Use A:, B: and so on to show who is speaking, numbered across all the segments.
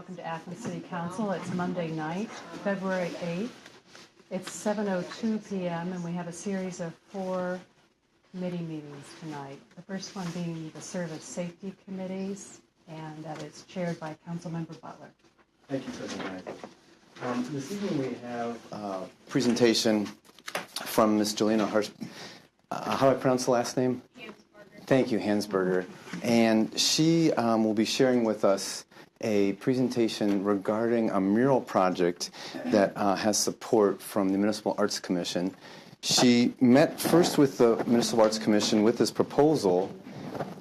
A: welcome to Athens City Council. It's Monday night, February 8th. It's 7:02 p.m. and we have a series of 4 committee meetings tonight. The first one being the Service Safety Committees, and that is chaired by Councilmember Butler.
B: Thank you, President Knight. This evening we have a presentation from Ms. Jelena Harsh. How do I pronounce the last name? Hansberger. Thank you, Hansberger. And she will be sharing with us a presentation regarding a mural project that has support from the Municipal Arts Commission. She met first with the Municipal Arts Commission with this proposal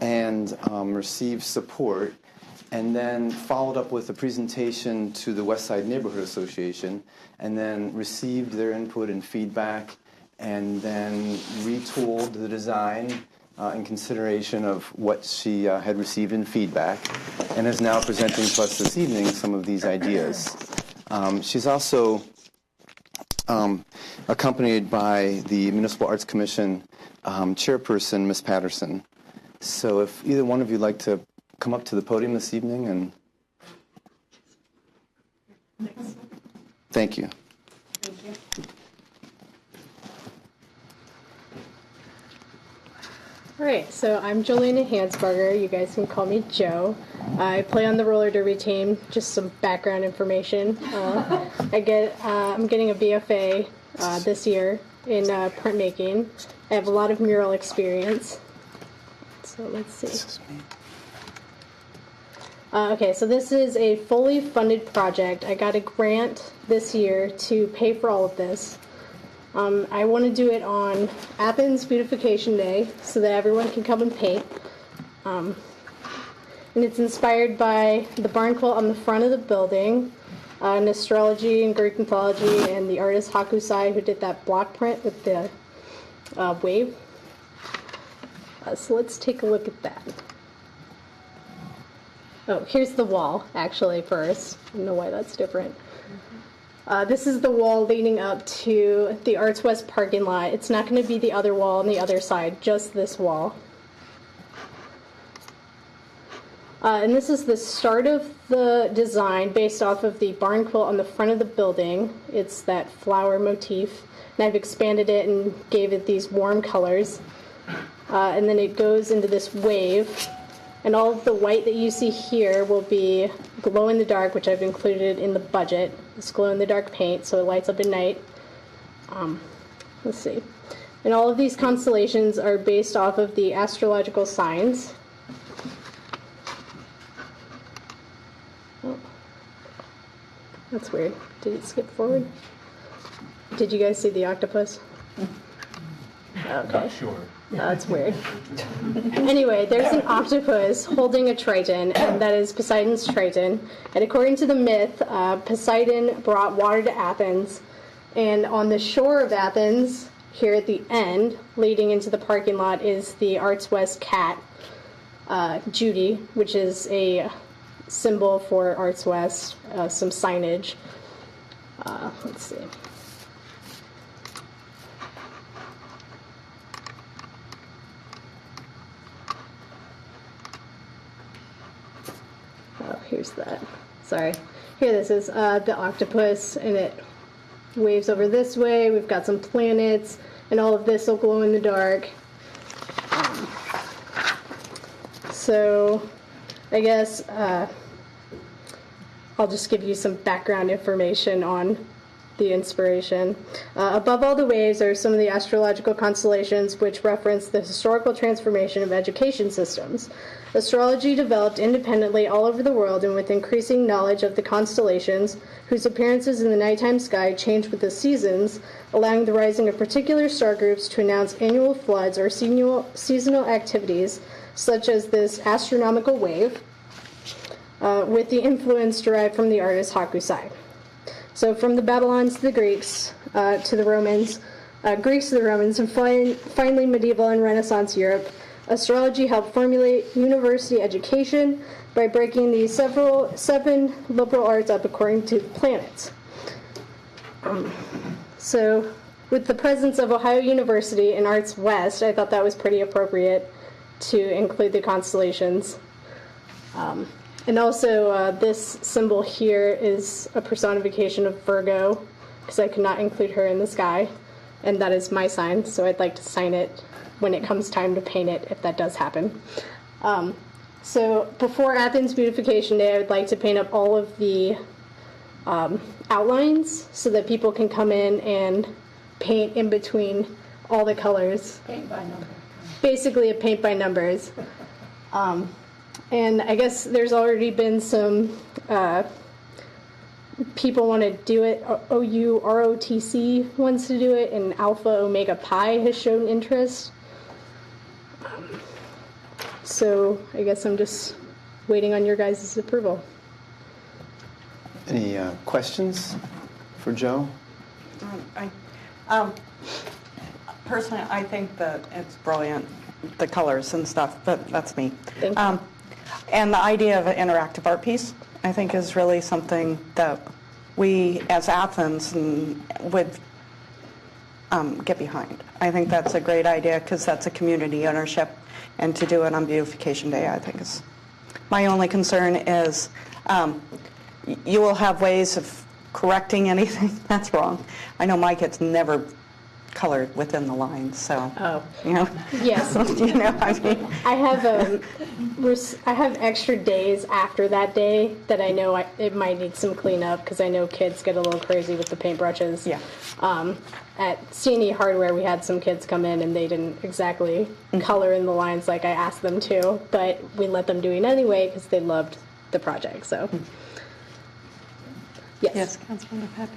B: and received support, and then followed up with a presentation to the West Side Neighborhood Association, and then received their input and feedback, and then retooled the design in consideration of what she had received in feedback, and is now presenting to us this evening some of these ideas. She's also accompanied by the Municipal Arts Commission chairperson, Ms. Patterson. So if either one of you would like to come up to the podium this evening, and thank you.
C: Thank you. All right, so I'm Jelena Hansberger. You guys can call me Jo. I play on the roller derby team. Just some background information. I'm getting a BFA this year in printmaking. I have a lot of mural experience. So let's see. Okay, so this is a fully funded project. I got a grant this year to pay for all of this. I want to do it on Athens Beautification Day so that everyone can come and paint. And it's inspired by the barn quilt on the front of the building, an astrology and Greek mythology, and the artist Hakusai who did that block print with the wave. So let's take a look at that. Oh, here's the wall, actually, first. I don't know why that's different. This is the wall leading up to the Arts West parking lot. It's not going to be the other wall on the other side, just this wall. And this is the start of the design based off of the barn quilt on the front of the building. It's that flower motif. And I've expanded it and gave it these warm colors. And then it goes into this wave. And all of the white that you see here will be glow-in-the-dark, which I've included in the budget. It's glow-in-the-dark paint, so it lights up at night. Let's see. And all of these constellations are based off of the astrological signs. Oh, that's weird. Did it skip forward? Did you guys see the octopus? Okay.
D: Not sure.
C: That's weird. Anyway, there's an octopus holding a triton, and that is Poseidon's triton. And according to the myth, Poseidon brought water to Athens. And on the shore of Athens, here at the end, leading into the parking lot, is the Arts West cat, Judy, which is a symbol for Arts West, some signage. Let's see. Oh, here's that. Sorry. Here this is the octopus, and it waves over this way. We've got some planets, and all of this will glow in the dark. So I guess I'll just give you some background information on the inspiration. Above all the waves are some of the astrological constellations which reference the historical transformation of education systems. Astrology developed independently all over the world and with increasing knowledge of the constellations, whose appearances in the nighttime sky change with the seasons, allowing the rising of particular star groups to announce annual floods or seasonal activities, such as this astronomical wave, with the influence derived from the artist Hakusai. So from the Babylons to the Greeks to the Romans, Greeks to the Romans, and finally medieval and Renaissance Europe, astrology helped formulate university education by breaking the 7 liberal arts up according to planets. So with the presence of Ohio University and Arts West, I thought that was pretty appropriate to include the constellations. And also, this symbol here is a personification of Virgo, because I could not include her in the sky, and that is my sign, so I'd like to sign it when it comes time to paint it, if that does happen. So before Athens Beautification Day, I would like to paint up all of the outlines so that people can come in and paint in between all the colors.
D: Paint by number.
C: Basically a paint by numbers. And I guess there's already been some people want to do it. OUROTC wants to do it, and Alpha Omega Pi has shown interest. So I guess I'm just waiting on your guys' approval.
B: Any questions for Joe?
E: Personally, I think that it's brilliant, the colors and stuff, but that's me.
C: Thank you.
E: And the idea of an interactive art piece, I think, is really something that we, as Athens, would get behind. I think that's a great idea because that's a community ownership, and to do it on Beautification Day, I think is. My only concern is you will have ways of correcting anything that's wrong. I know my kids never colored within the lines, so you know.
C: Yes.
E: You know, I mean,
C: I have extra days after that day that I know it might need some cleanup because I know kids get a little crazy with the paintbrushes.
E: Yeah.
C: At C&E Hardware, we had some kids come in and they didn't exactly color in the lines like I asked them to, but we let them do it anyway because they loved the project. So, yes.
A: Councilmember Pepe.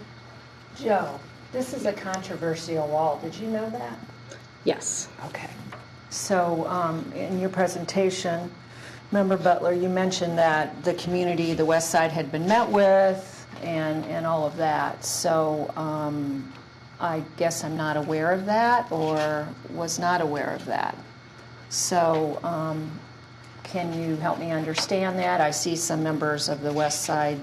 D: Joe, this is a controversial wall. Did you know that?
C: Yes.
D: Okay. So in your presentation, Member Butler, you mentioned that the community, the West Side, had been met with and all of that. So I guess I'm not aware of that or was not aware of that. So can you help me understand that? I see some members of the West Side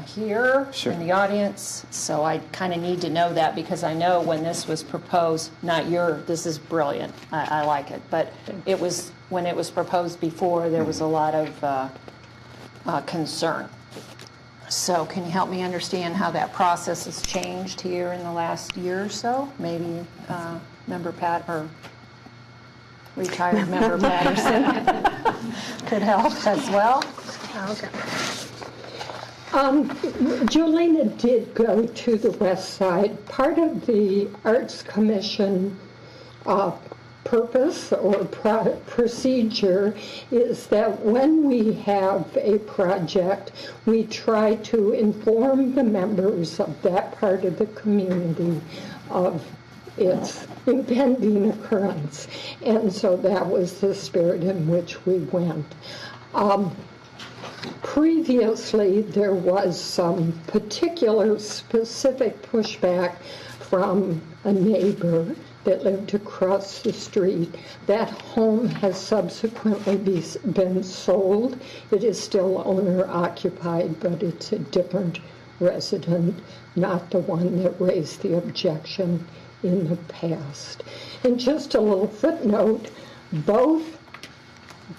D: here
B: Sure.
D: in the audience, so I kind of need to know that because I know when this was proposed, this is brilliant, I like it, but it was, when it was proposed before, there was a lot of concern. So can you help me understand how that process has changed here in the last year or so? Maybe Member Pat, or retired Member Patterson could help as well.
C: Okay.
F: Julina did go to the West Side. Part of the Arts Commission purpose or procedure is that when we have a project, we try to inform the members of that part of the community of its impending occurrence. And so that was the spirit in which we went. Previously, there was some particular specific pushback from a neighbor that lived across the street. That home has subsequently been sold. It is still owner-occupied, but it's a different resident, not the one that raised the objection in the past. And just a little footnote, both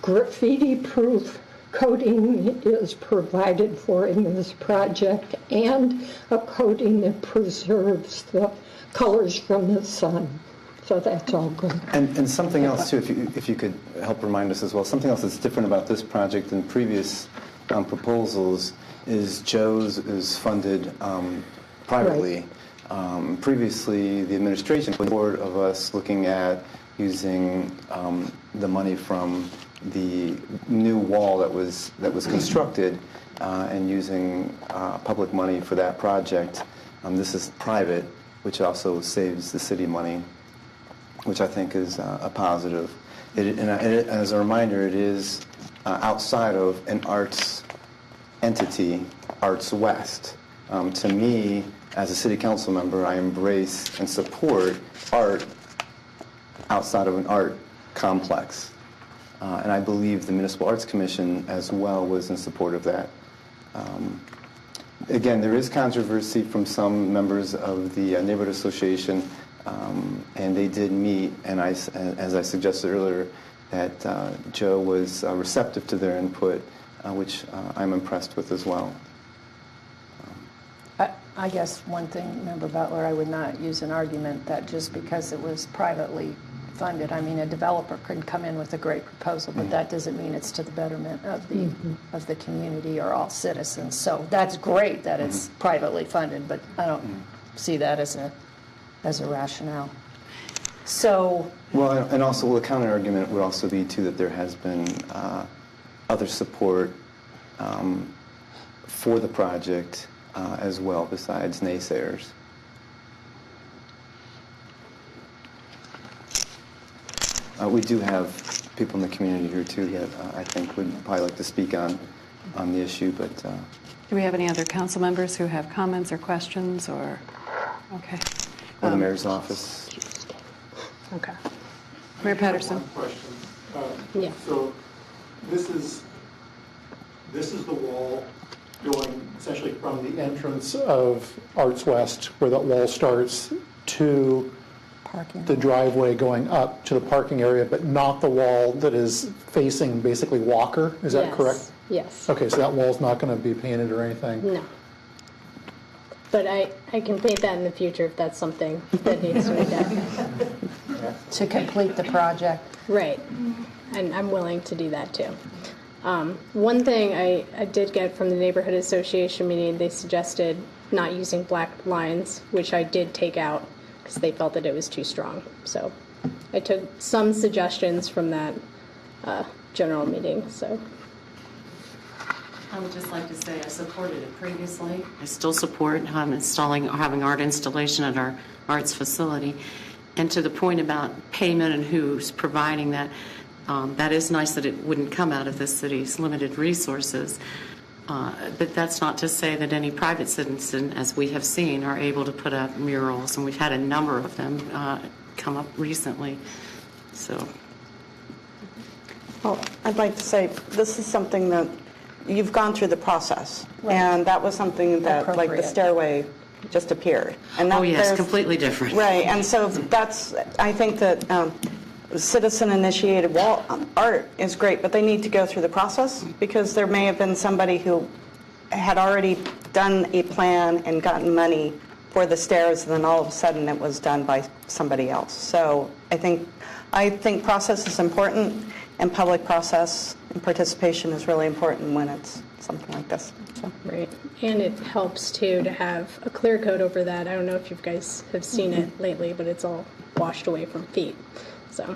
F: graffiti-proof coating is provided for in this project and a coating that preserves the colors from the sun. So that's all good.
B: And something else too, if you could help remind us as well, something else that's different about this project than previous proposals is Joe's is funded privately. Right. Previously, the administration was bored of us looking at using the money from the new wall that was constructed and using public money for that project. This is private, which also saves the city money, which I think is a positive. And as a reminder, it is outside of an arts entity, Arts West. To me, as a city council member, I embrace and support art outside of an art complex. And I believe the Municipal Arts Commission as well was in support of that. Again, there is controversy from some members of the neighborhood association, and they did meet, and as I suggested earlier, that Joe was receptive to their input which I'm impressed with as well.
D: I guess one thing, Member Butler, I would not use an argument that just because it was privately funded, I mean, a developer could come in with a great proposal, but that doesn't mean it's to the betterment of the community or all citizens. So that's great that it's privately funded, but I don't see that as a rationale. So,
B: well, and also the counter argument would also be too that there has been other support for the project as well, besides naysayers. We do have people in the community here too that I think would probably like to speak on the issue, but.
A: Do we have any other council members who have comments or questions or? Okay.
B: Or the mayor's office.
A: Okay. Mayor Patterson.
G: One question.
C: Yeah.
G: So this is the wall going essentially from the entrance of Arts West, where that wall starts, to
D: parking.
G: the driveway going up to the parking area, but not the wall that is facing basically Walker. Is that correct?
C: Yes.
G: Okay, so that wall's not going to be painted or anything?
C: No. But I can paint that in the future if that's something that needs to be done.
D: To complete the project.
C: Right. And I'm willing to do that too. One thing I did get from the neighborhood association meeting, they suggested not using black lines, which I did take out because they felt that it was too strong. So I took some suggestions from that general meeting. So
H: I would just like to say I supported it previously. I still support installing or having art installation at our arts facility. And to the point about payment and who's providing that, that is nice that it wouldn't come out of the city's limited resources. But that's not to say that any private citizen, as we have seen, are able to put up murals, and we've had a number of them come up recently. So,
E: Well, I'd like to say this is something that you've gone through the process, and that was something that, like the
D: Appropriate.
E: stairway, just appeared. And that,
H: oh yes,
E: there's-
H: completely different.
E: Right, and so that's, I think that citizen-initiated wall art is great, but they need to go through the process, because there may have been somebody who had already done a plan and gotten money for the stairs, and then all of a sudden it was done by somebody else. So I think process is important, and public process and participation is really important when it's something like this. So.
C: right. And it helps too to have a clear coat over that. I don't know if you guys have seen it lately, but it's all washed away from feet. So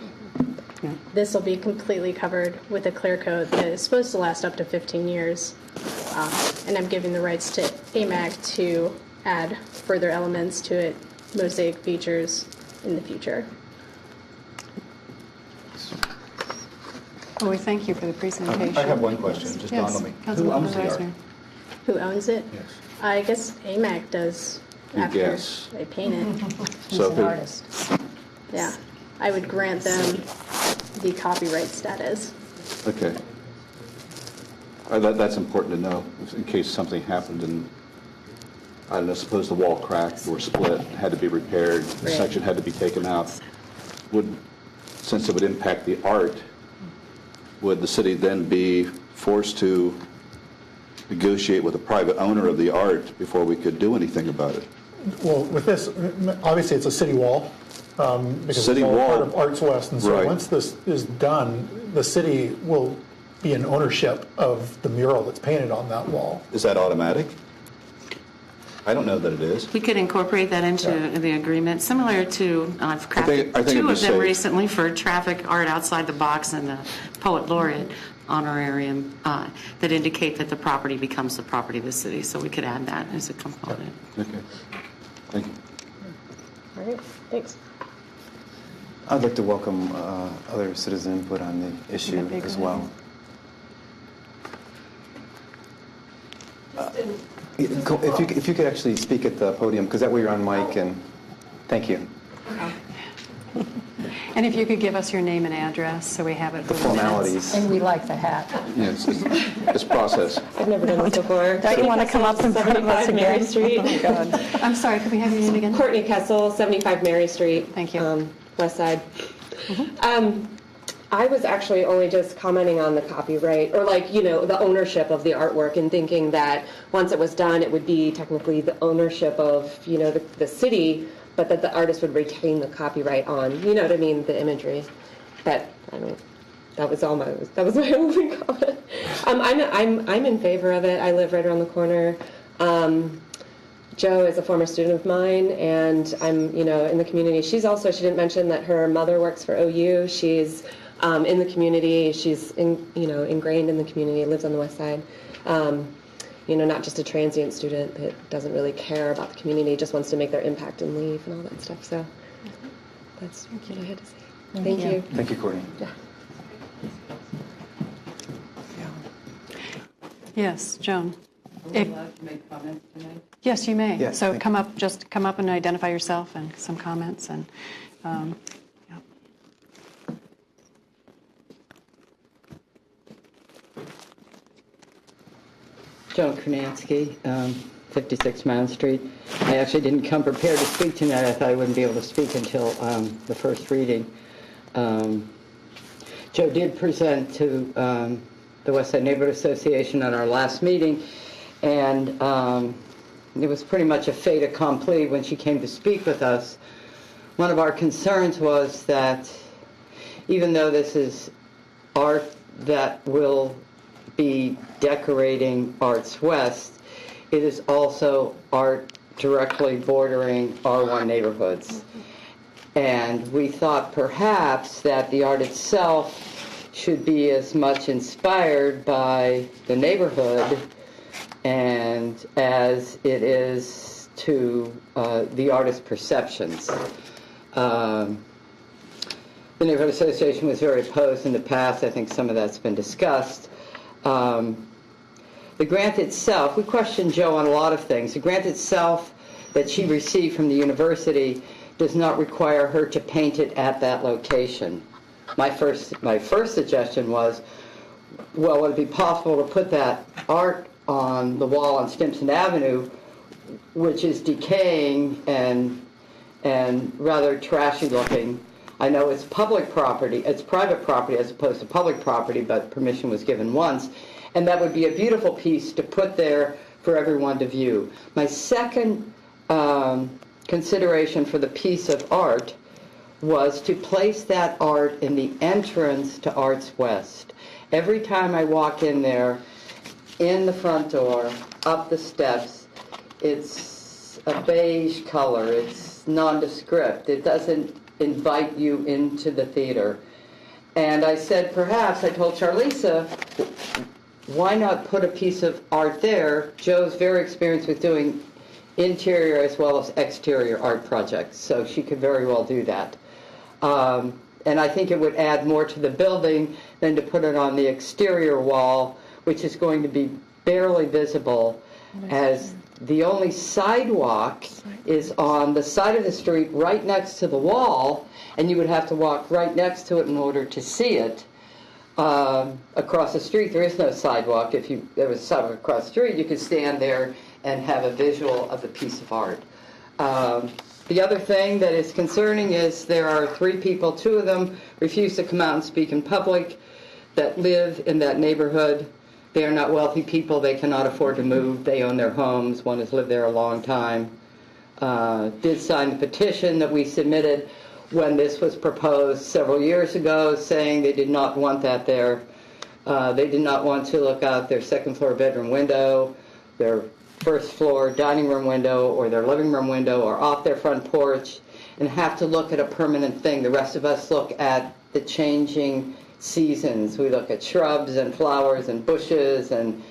C: this will be completely covered with a clear coat that is supposed to last up to 15 years. And I'm giving the rights to AMAG to add further elements to it, mosaic features in the future.
A: Well, we thank you for the presentation.
I: I have one question, just dawned on me. Who owns the art?
C: Who owns it?
I: Yes.
C: I guess AMAG does
I: You
C: after
I: guess.
C: they paint it.
D: He's
I: So
D: an
I: who-
D: artist.
C: Yeah. I would grant them the copyright status.
I: Okay. That's important to know, in case something happened and, I don't know, suppose the wall cracked or split, had to be repaired, a
C: Right.
I: section had to be taken out. Since it would impact the art, would the city then be forced to negotiate with a private owner of the art before we could do anything about it?
G: Well, with this, obviously it's a city wall, because
I: City
G: it's all
I: wall.
G: part of Arts West, and so
I: Right.
G: once this is done, the city will be in ownership of the mural that's painted on that wall.
I: Is that automatic? I don't know that it is.
H: We could incorporate that into the agreement, similar to, I've
I: I think
H: crafted
I: it'd
H: two
I: be
H: of them
I: safe.
H: recently for traffic art outside the box and the Poet Laureate honorarium that indicate that the property becomes the property of the city. So we could add that as a component.
I: Okay. Thank you.
C: All right. Thanks.
B: I'd like to welcome other citizen input on the issue
A: That'd be
B: as
A: great.
B: well. If you could actually speak at the podium, because that way you're on mic, and thank you.
A: And if you could give us your name and address so we have it
B: The
A: for the minutes.
B: formalities.
D: And we like the hat.
I: Yeah, it's process.
J: I've never done this before.
E: Don't you want to come up in front of us
J: 75 Mary
E: again?
J: Street.
E: Oh, God.
A: I'm sorry, could we have your name again?
J: Courtney Kessel, 75 Mary Street.
A: Thank you.
J: West Side. I was actually only just commenting on the copyright, or like, the ownership of the artwork, and thinking that once it was done, it would be technically the ownership of, the city, but that the artist would retain the copyright on, you know what I mean, the imagery. But, I mean, that was my only comment. I'm in favor of it. I live right around the corner. Jo is a former student of mine, and I'm, in the community. She didn't mention that her mother works for OU. She's in the community. She's ingrained in the community, lives on the west side. Not just a transient student that doesn't really care about the community, just wants to make their impact and leave and all that stuff. So that's what I had to say. Thank you.
B: Thank you, Courtney.
J: Yeah.
A: Yes, Joan.
K: Are we allowed to make comments tonight?
A: Yes, you may.
B: Yes,
A: So
B: thank
A: come up and identify yourself and some comments and. Yeah.
K: Joan Kernansky, 56 Mound Street. I actually didn't come prepared to speak tonight. I thought I wouldn't be able to speak until the first reading. Joe did present to the West Side Neighborhood Association at our last meeting, and it was pretty much a fait accompli when she came to speak with us. One of our concerns was that even though this is art that will be decorating Arts West, it is also art directly bordering R1 neighborhoods. And we thought perhaps that the art itself should be as much inspired by the neighborhood and as it is to the artist's perceptions. The Neighborhood Association was very opposed in the past. I think some of that's been discussed. The grant itself, we questioned Jo on a lot of things. The grant itself that she received from the university does not require her to paint it at that location. My first suggestion was, well, would it be possible to put that art on the wall on Stimson Avenue, which is decaying and rather trashy looking. I know it's public property, it's private property as opposed to public property, but permission was given once. And that would be a beautiful piece to put there for everyone to view. My second consideration for the piece of art was to place that art in the entrance to Arts West. Every time I walk in there, in the front door, up the steps, it's a beige color, it's nondescript, it doesn't invite you into the theater. And I said, perhaps, I told Charlisa, why not put a piece of art there? Jo's very experienced with doing interior as well as exterior art projects, so she could very well do that. And I think it would add more to the building than to put it on the exterior wall, which is going to be barely visible, as the only sidewalk is on the side of the street right next to the wall, and you would have to walk right next to it in order to see it. Across the street, there is no sidewalk. If there was a sidewalk across the street, you could stand there and have a visual of the piece of art. The other thing that is concerning is there are 3 people, 2 of them refuse to come out and speak in public, that live in that neighborhood. They are not wealthy people. They cannot afford to move. They own their homes. One has lived there a long time. Did sign the petition that we submitted when this was proposed several years ago, saying they did not want that there. They did not want to look out their second floor bedroom window, their first floor dining room window, or their living room window, or off their front porch, and have to look at a permanent thing. The rest of us look at the changing seasons. We look at shrubs and flowers and bushes and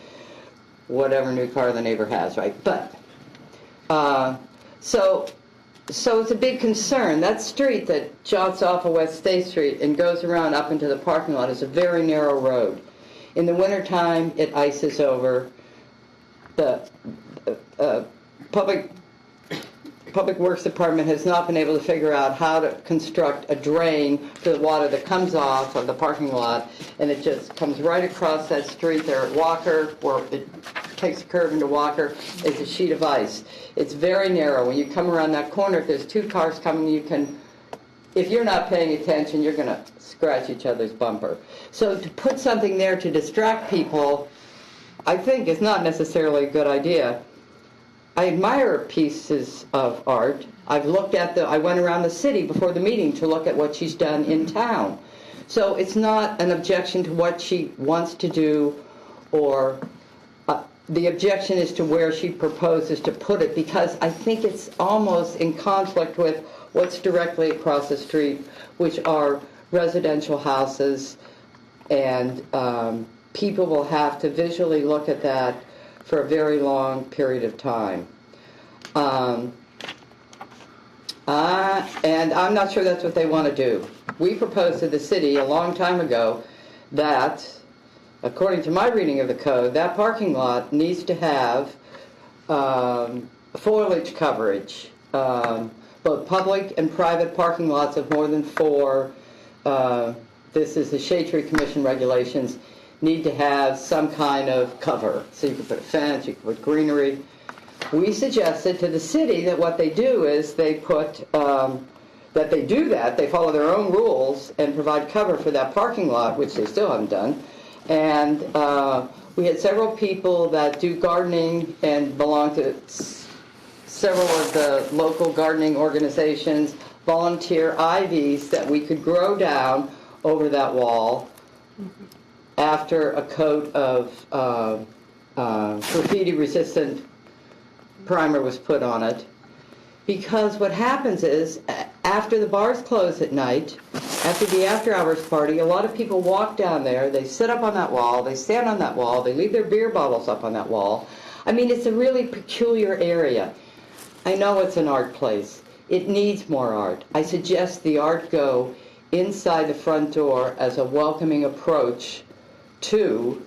K: whatever new car the neighbor has, right? But, so it's a big concern. That street that jots off of West State Street and goes around up into the parking lot is a very narrow road. In the wintertime, it ices over. The Public Works Department has not been able to figure out how to construct a drain for the water that comes off of the parking lot, and it just comes right across that street there at Walker, where it takes a curve into Walker. It's a sheet of ice. It's very narrow. When you come around that corner, if there's 2 cars coming, you can if you're not paying attention, you're going to scratch each other's bumper. So to put something there to distract people, I think is not necessarily a good idea. I admire pieces of art. I went around the city before the meeting to look at what she's done in town. So it's not an objection to what she wants to do, or the objection is to where she proposes to put it, because I think it's almost in conflict with what's directly across the street, which are residential houses, and people will have to visually look at that for a very long period of time. And I'm not sure that's what they want to do. We proposed to the city a long time ago that, according to my reading of the code, that parking lot needs to have foliage coverage, both public and private parking lots of more than 4. This is the Shade Tree Commission regulations, need to have some kind of cover. So you can put a fence, you can put greenery. We suggested to the city that what they do is they put, that they do that, they follow their own rules and provide cover for that parking lot, which they still haven't done. And we had several people that do gardening and belong to several of the local gardening organizations, volunteer ivies that we could grow down over that wall after a coat of graffiti-resistant primer was put on it. Because what happens is, after the bars close at night, after the after-hours party, a lot of people walk down there, they sit up on that wall, they stand on that wall, they leave their beer bottles up on that wall. I mean, it's a really peculiar area. I know it's an art place. It needs more art. I suggest the art go inside the front door as a welcoming approach to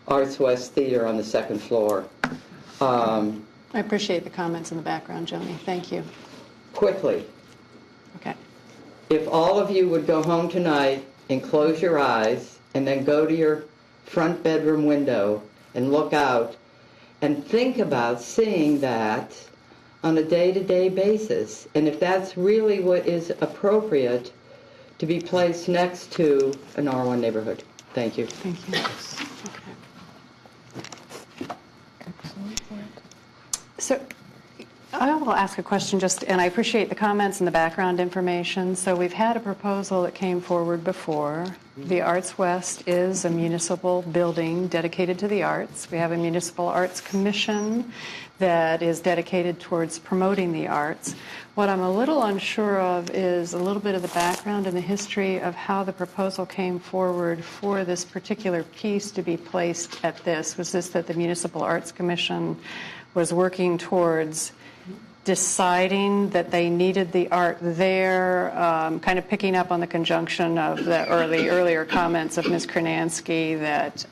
K: Arts West Theater on the second floor.
A: I appreciate the comments in the background, Joni. Thank you.
K: Quickly,
A: Okay.
K: if all of you would go home tonight and close your eyes and then go to your front bedroom window and look out and think about seeing that on a day-to-day basis, and if that's really what is appropriate to be placed next to an R1 neighborhood. Thank you.
A: Thank you. Okay. So I will ask a question and I appreciate the comments and the background information. So we've had a proposal that came forward before. The Arts West is a municipal building dedicated to the arts. We have a municipal arts commission that is dedicated towards promoting the arts. What I'm a little unsure of is a little bit of the background and the history of how the proposal came forward for this particular piece to be placed at this. Was this that the Municipal Arts Commission was working towards deciding that they needed the art there, kind of picking up on the conjunction of the earlier comments of Ms. Kronansky that,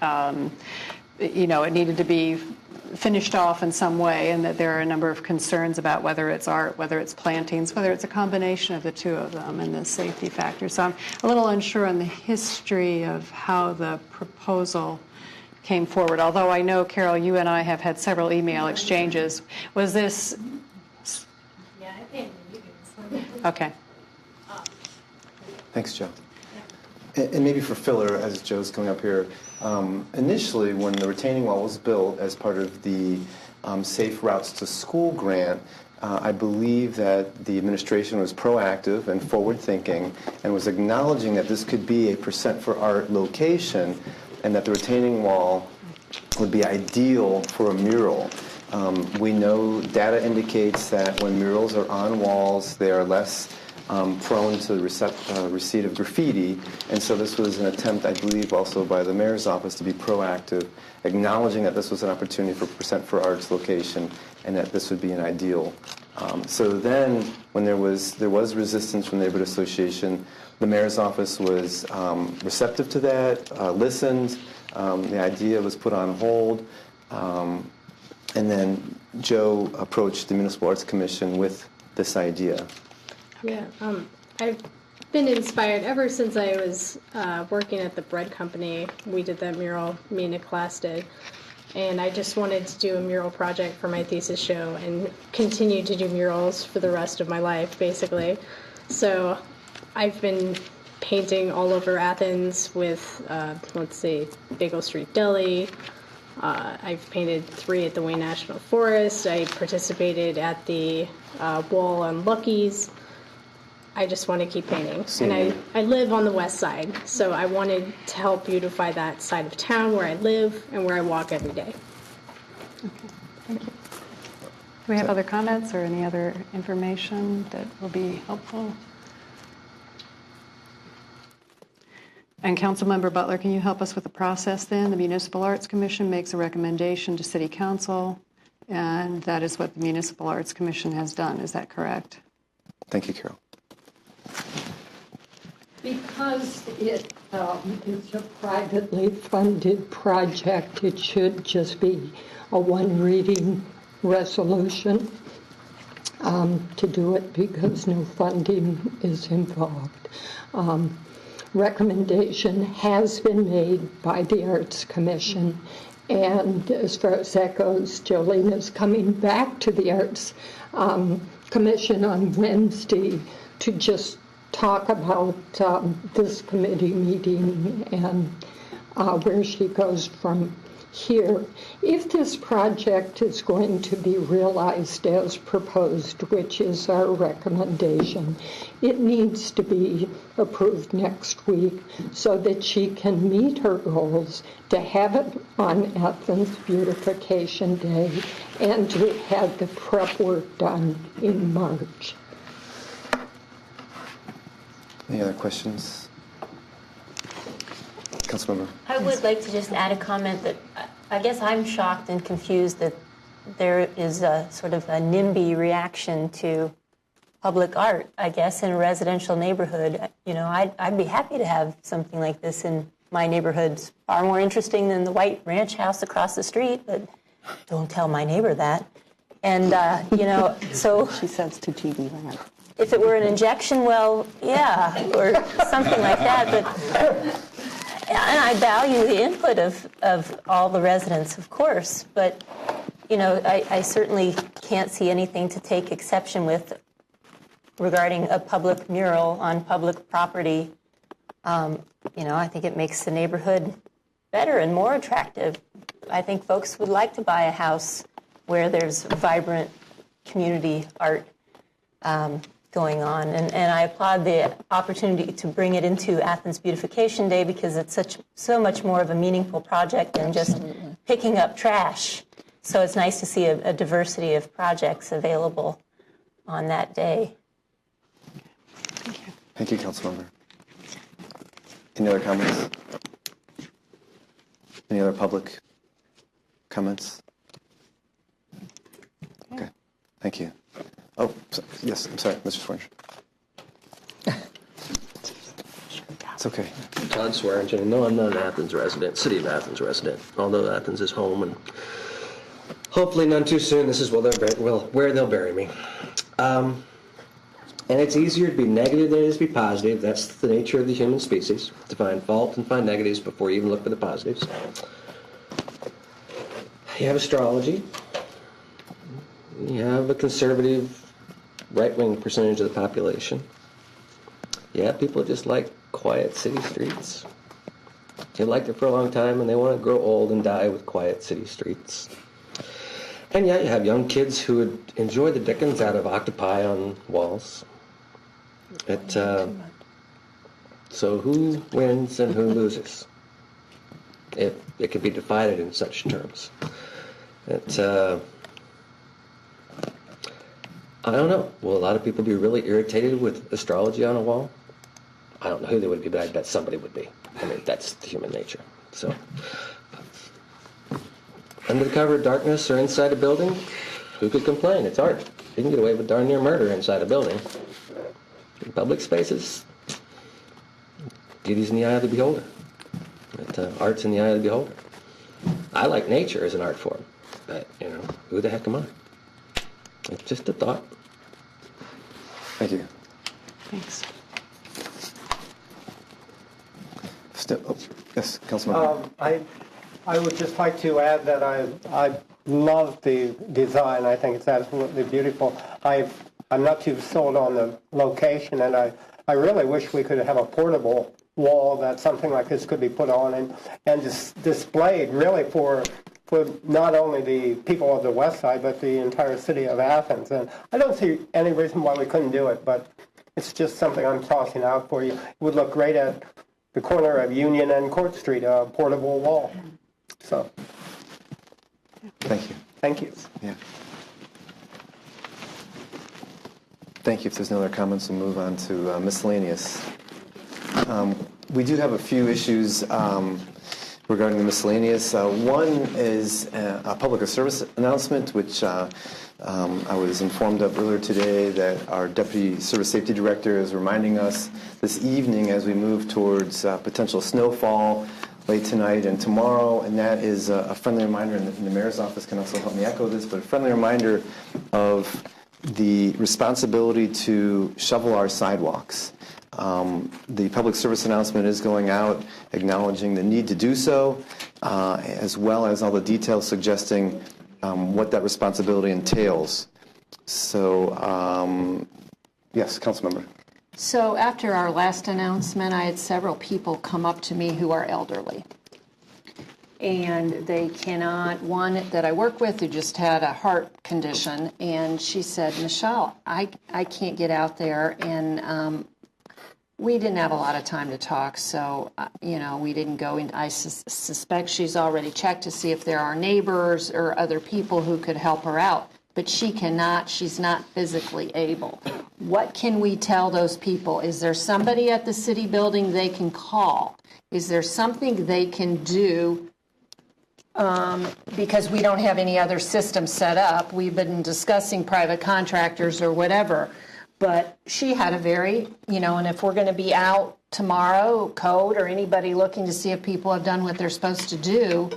A: it needed to be finished off in some way, and that there are a number of concerns about whether it's art, whether it's plantings, whether it's a combination of the two of them, and the safety factor. So I'm a little unsure on the history of how the proposal came forward, although I know, Carol, you and I have had several email exchanges. Was this...
L: Yeah, I think you can.
A: Okay.
B: Thanks, Joe. And maybe for filler, as Joe's coming up here, initially when the retaining wall was built as part of the Safe Routes to School grant, I believe that the administration was proactive and forward-thinking and was acknowledging that this could be a Percent for Art location and that the retaining wall would be ideal for a mural. We know data indicates that when murals are on walls, they are less prone to receipt of graffiti, and so this was an attempt, I believe, also by the mayor's office to be proactive, acknowledging that this was an opportunity for Percent for Arts location and that this would be an ideal. So then, when there was resistance from the neighborhood association, the mayor's office was receptive to that, listened. The idea was put on hold, and then Joe approached the Municipal Arts Commission with this idea.
C: Yeah, I've been inspired ever since I was working at the bread company. We did that mural, me and a class did. And I just wanted to do a mural project for my thesis show and continue to do murals for the rest of my life, basically. So I've been painting all over Athens with, let's see, Bagel Street Deli. I've painted 3 at the Wayne National Forest. I participated at the wall on Lucky's. I just want to keep painting. And I live on the west side, so I wanted to help beautify that side of town where I live and where I walk every day.
A: Okay, thank you. Do we have other comments or any other information that will be helpful? And Councilmember Butler, can you help us with the process then? The Municipal Arts Commission makes a recommendation to City Council, and that is what the Municipal Arts Commission has done. Is that correct?
B: Thank you, Carol.
F: Because it's a privately funded project, it should just be a one-reading resolution to do it because no funding is involved. Recommendation has been made by the Arts Commission, and as far as that goes, Jolene is coming back to the Arts Commission on Wednesday to just talk about this committee meeting and where she goes from here. If this project is going to be realized as proposed, which is our recommendation, it needs to be approved next week so that she can meet her goals to have it on Athens Beautification Day and to have the prep work done in March.
B: Any other questions? Councilmember.
L: I would like to just add a comment that I guess I'm shocked and confused that there is a sort of a NIMBY reaction to public art, I guess, in a residential neighborhood. You know, I'd be happy to have something like this in my neighborhood. It's far more interesting than the white ranch house across the street, but don't tell my neighbor that. And, you know, so...
E: She says to TV Land.
L: If it were an injection well, yeah, or something like that. But and I value the input of all the residents, of course. But, you know, I certainly can't see anything to take exception with regarding a public mural on public property. You know, I think it makes the neighborhood better and more attractive. I think folks would like to buy a house where there's vibrant community art going on, and I applaud the opportunity to bring it into Athens Beautification Day because it's so much more of a meaningful project than just picking up trash. So it's nice to see a diversity of projects available on that day.
A: Thank you.
B: Thank you, Councilmember. Any other comments? Any other public comments? Okay, thank you. Oh, yes, I'm sorry, Mr. Swearingen. It's okay.
M: Todd Swearingen. No, I'm not an Athens resident, city of Athens resident, although Athens is home, and hopefully none too soon, this is where they'll bury me. And it's easier to be negative than it is to be positive. That's the nature of the human species, to find fault and find negatives before you even look for the positives. You have astrology. You have a conservative, right-wing percentage of the population. Yeah, people just like quiet city streets. They liked it for a long time, and they want to grow old and die with quiet city streets. And yeah, you have young kids who would enjoy the dickens out of octopi on walls. So who wins and who loses? It can be divided in such terms. I don't know. Will a lot of people be really irritated with astrology on a wall? I don't know who they would be, but I bet somebody would be. I mean, that's human nature. So, under the cover of darkness or inside a building, who could complain? It's art. You can get away with darn near murder inside a building. In public spaces, beauty's in the eye of the beholder. Art's in the eye of the beholder. I like nature as an art form, but, you know, who the heck am I? It's just a thought.
B: Thank you.
A: Thanks.
B: Yes, Councilmember.
N: I would just like to add that I love the design. I think it's absolutely beautiful. I'm not too sold on the location, and I really wish we could have a portable wall that something like this could be put on and just displayed really for not only the people of the west side, but the entire city of Athens. And I don't see any reason why we couldn't do it, but it's just something I'm tossing out for you. It would look great at the corner of Union and Court Street, a portable wall. So,
B: Thank you.
N: thank you.
B: Yeah. Thank you. If there's no other comments, we'll move on to miscellaneous. We do have a few issues regarding the miscellaneous. One is a public service announcement, which I was informed of earlier today that our Deputy Service Safety Director is reminding us this evening as we move towards potential snowfall late tonight and tomorrow, and that is a friendly reminder, and the Mayor's office can also help me echo this, but a friendly reminder of the responsibility to shovel our sidewalks. The public service announcement is going out acknowledging the need to do so, as well as all the details suggesting what that responsibility entails. So, yes, Councilmember.
D: So after our last announcement, I had several people come up to me who are elderly. And they cannot, one that I work with who just had a heart condition, and she said, Michelle, I can't get out there, and we didn't have a lot of time to talk, so, we didn't go in. I suspect she's already checked to see if there are neighbors or other people who could help her out, but she cannot, she's not physically able. What can we tell those people? Is there somebody at the city building they can call? Is there something they can do? Because we don't have any other system set up. We've been discussing private contractors or whatever. But she had a very, and if we're going to be out tomorrow, code or anybody looking to see if people have done what they're supposed to do,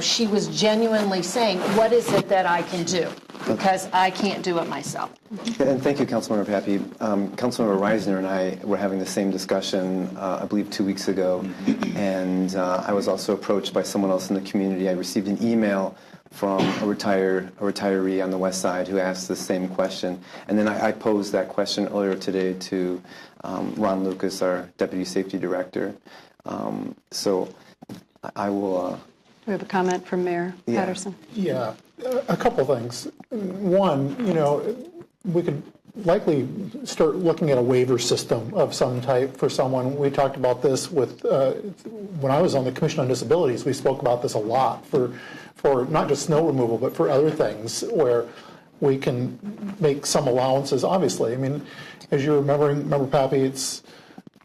D: she was genuinely saying, what is it that I can do? Because I can't do it myself.
B: And thank you, Councilmember Pappy. Councilmember Reisner and I were having the same discussion, I believe, 2 weeks ago. And I was also approached by someone else in the community. I received an email from a retiree on the west side who asked the same question. And then I posed that question earlier today to Ron Lucas, our Deputy Safety Director. So I will...
A: We have a comment from Mayor Patterson.
G: Yeah, a couple things. One, we could likely start looking at a waiver system of some type for someone. We talked about this with, when I was on the Commission on Disabilities, we spoke about this a lot for not just snow removal, but for other things where we can make some allowances, obviously. I mean, as you remember, Pappy, it's,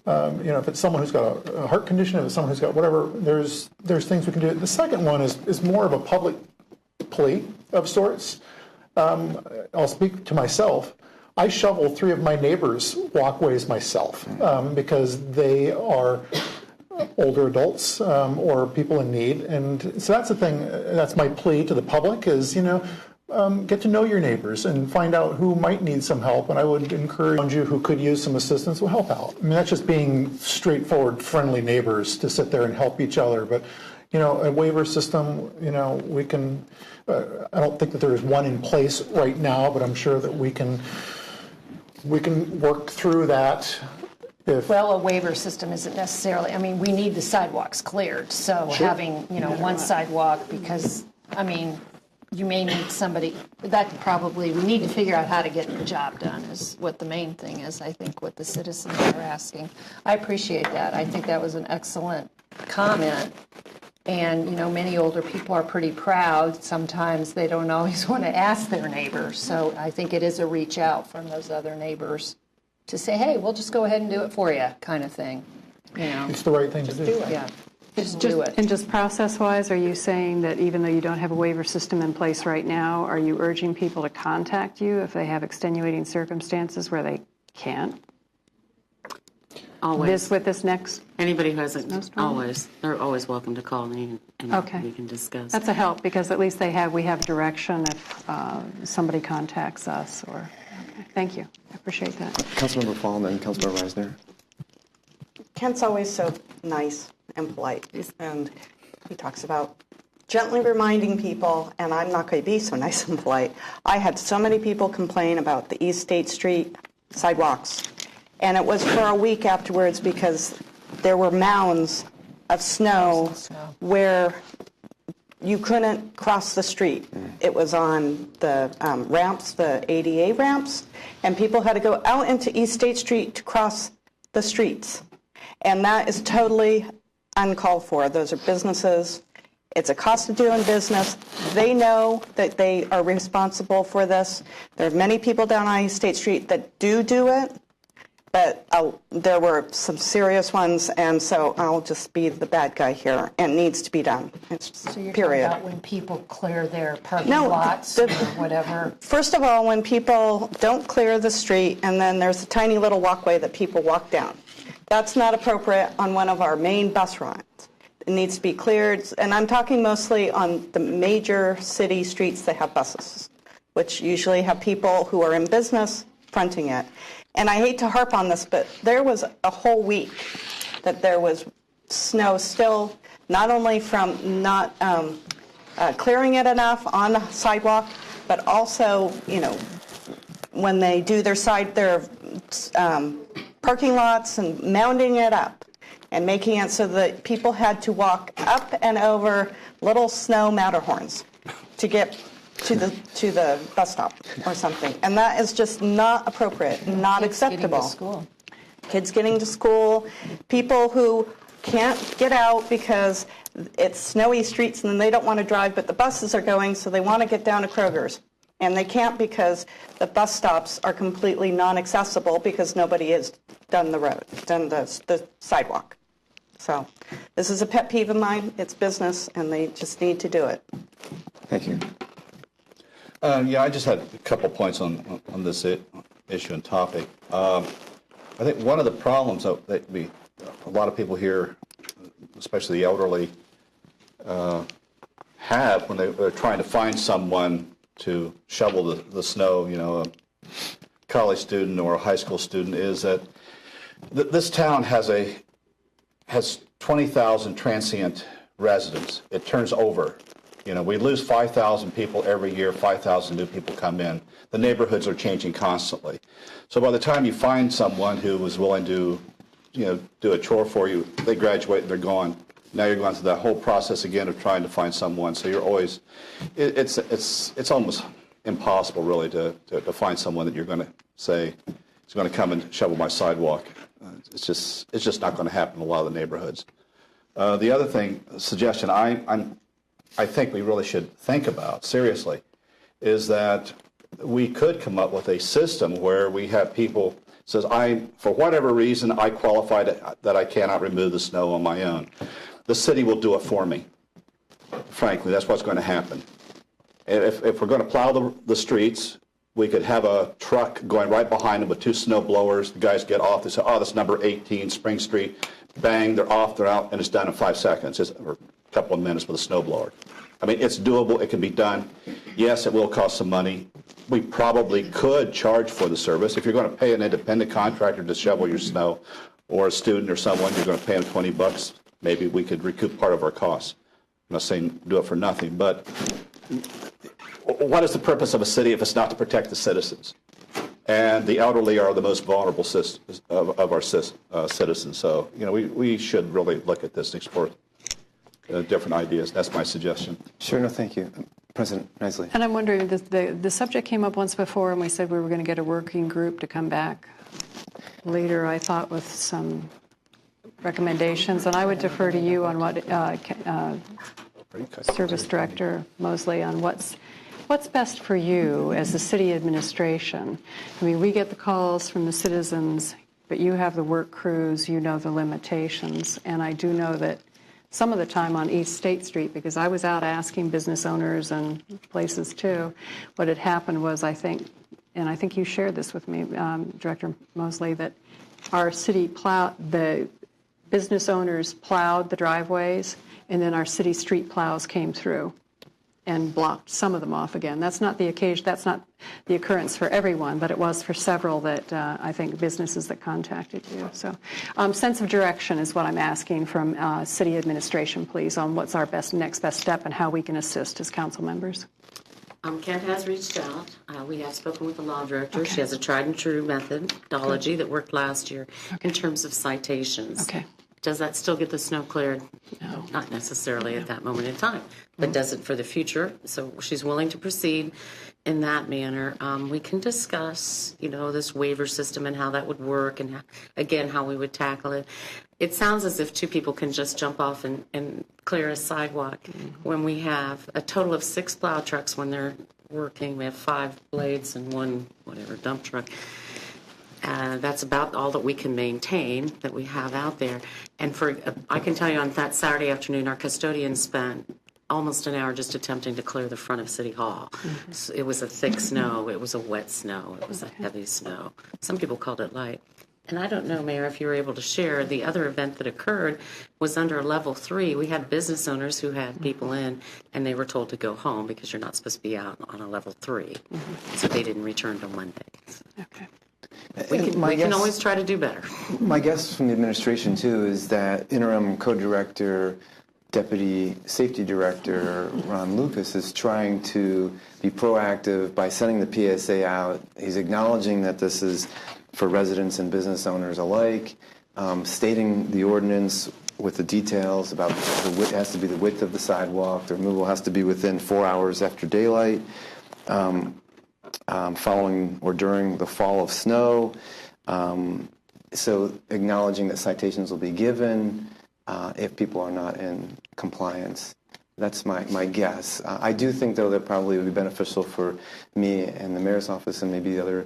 G: if it's someone who's got a heart condition, if it's someone who's got whatever, there's things we can do. The second one is more of a public plea of sorts. I'll speak to myself. I shovel 3 of my neighbors' walkways myself because they are older adults or people in need. And so that's the thing, that's my plea to the public is, get to know your neighbors and find out who might need some help. And I would encourage you who could use some assistance will help out. I mean, that's just being straightforward, friendly neighbors to sit there and help each other. But, a waiver system, we can, I don't think that there is one in place right now, but I'm sure that we can work through that.
D: Well, a waiver system isn't necessarily, we need the sidewalks cleared. So having, one sidewalk because, you may need somebody, we need to figure out how to get the job done is what the main thing is, I think, what the citizens are asking. I appreciate that. I think that was an excellent comment. And, many older people are pretty proud. Sometimes they don't always want to ask their neighbors. So I think it is a reach out from those other neighbors to say, hey, we'll just go ahead and do it for you kind of thing.
G: It's the right thing to do.
D: Yeah. Just do it.
A: And just process-wise, are you saying that even though you don't have a waiver system in place right now, are you urging people to contact you if they have extenuating circumstances where they can't?
H: Always.
A: With this next?
H: Anybody who hasn't, always. They're always welcome to call me and we can discuss.
A: That's a help because at least we have direction if somebody contacts us. Okay. Thank you. I appreciate that.
B: Councilmember Fall and Councilmember Reisner.
E: Kent's always so nice and polite, and he talks about gently reminding people, and I'm not going to be so nice and polite. I had so many people complain about the East State Street sidewalks. And it was for a week afterwards because there were mounds of snow where you couldn't cross the street. It was on the ramps, the ADA ramps, and people had to go out into East State Street to cross the streets. And that is totally uncalled for. Those are businesses. It's a cost of doing business. They know that they are responsible for this. There are many people down on East State Street that do it, but there were some serious ones, and so I'll just be the bad guy here. It needs to be done. It's
D: So you're
E: period.
D: talking about when people clear their parking
E: No,
D: lots or whatever?
E: First of all, when people don't clear the street, and then there's a tiny little walkway that people walk down. That's not appropriate on one of our main bus rides. It needs to be cleared, and I'm talking mostly on the major city streets that have buses, which usually have people who are in business fronting it. And I hate to harp on this, but there was a whole week that there was snow still, not only from not clearing it enough on the sidewalk, but also, when they do their parking lots and mounding it up and making it so that people had to walk up and over little snow Matterhorns to get to the bus stop or something. And that is just not appropriate, not acceptable. Kids getting to school, people who can't get out because it's snowy streets and they don't want to drive, but the buses are going, so they want to get down to Kroger's. And they can't because the bus stops are completely non-accessible because nobody has done the sidewalk. So this is a pet peeve of mine. It's business, and they just need to do it.
B: Thank you.
I: Yeah, I just had a couple points on this issue and topic. I think one of the problems that a lot of people here, especially the elderly, have when they're trying to find someone to shovel the snow, a college student or a high school student, is that this town has 20,000 transient residents. It turns over. We lose 5,000 people every year, 5,000 new people come in. The neighborhoods are changing constantly. So by the time you find someone who is willing to, do a chore for you, they graduate and they're gone. Now you're going through that whole process again of trying to find someone. So you're always, it's almost impossible really to find someone that you're going to say is going to come and shovel my sidewalk. It's just not going to happen in a lot of the neighborhoods. The other suggestion I think we really should think about seriously is that we could come up with a system where we have people says, for whatever reason, I qualify that I cannot remove the snow on my own. The city will do it for me. Frankly, that's what's going to happen. If we're going to plow the streets, we could have a truck going right behind them with two snow blowers. The guys get off. They say, that's number 18, Spring Street. Bang, they're off, they're out, and it's done in 5 seconds, or a couple of minutes with a snow blower. I mean, it's doable. It can be done. Yes, it will cost some money. We probably could charge for the service. If you're going to pay an independent contractor to shovel your snow, or a student or someone, you're going to pay them $20. Maybe we could recoup part of our costs. I'm not saying do it for nothing, but what is the purpose of a city if it's not to protect the citizens? And the elderly are the most vulnerable of our citizens. So, we should really look at this and explore different ideas. That's my suggestion.
B: Sure, no, thank you. President Nisley.
A: And I'm wondering, the subject came up once before, and we said we were going to get a working group to come back later, I thought, with some recommendations. And I would defer to you on what Service Director Mosley, on what's best for you as the city administration. I mean, we get the calls from the citizens, but you have the work crews, you know the limitations. And I do know that some of the time on East State Street, because I was out asking business owners and places too, what had happened was, I think you shared this with me, Director Mosley, that our city the business owners plowed the driveways, and then our city street plows came through and blocked some of them off again. That's not the occasion. That's not the occurrence for everyone, but it was for several that I think businesses that contacted you. So, sense of direction is what I'm asking from city administration, please, on what's our next best step and how we can assist as council members.
H: Kent has reached out. We have spoken with the law director. She has a tried and true methodology that worked last year in terms of citations.
A: Okay.
H: Does that still get the snow cleared?
A: No.
H: Not necessarily at that moment in time, but does it for the future? So she's willing to proceed in that manner. We can discuss, this waiver system and how that would work and, again, how we would tackle it. It sounds as if two people can just jump off and clear a sidewalk. When we have a total of 6 plow trucks when they're working, we have 5 blades and 1, dump truck. That's about all that we can maintain that we have out there. And I can tell you on that Saturday afternoon, our custodian spent almost an hour just attempting to clear the front of City Hall. So it was a thick snow. It was a wet snow. It was a heavy snow. Some people called it light. And I don't know, Mayor, if you were able to share, the other event that occurred was under a level 3. We had business owners who had people in, and they were told to go home because you're not supposed to be out on a level 3. So they didn't return till Monday.
A: Okay.
H: We can always try to do better.
B: My guess from the administration, too, is that interim co-director, Deputy Safety Director Ron Lucas is trying to be proactive by sending the PSA out. He's acknowledging that this is for residents and business owners alike, stating the ordinance with the details about it has to be the width of the sidewalk, the removal has to be within 4 hours after daylight, following or during the fall of snow. So acknowledging that citations will be given if people are not in compliance. That's my guess. I do think, though, that probably would be beneficial for me and the mayor's office and maybe the other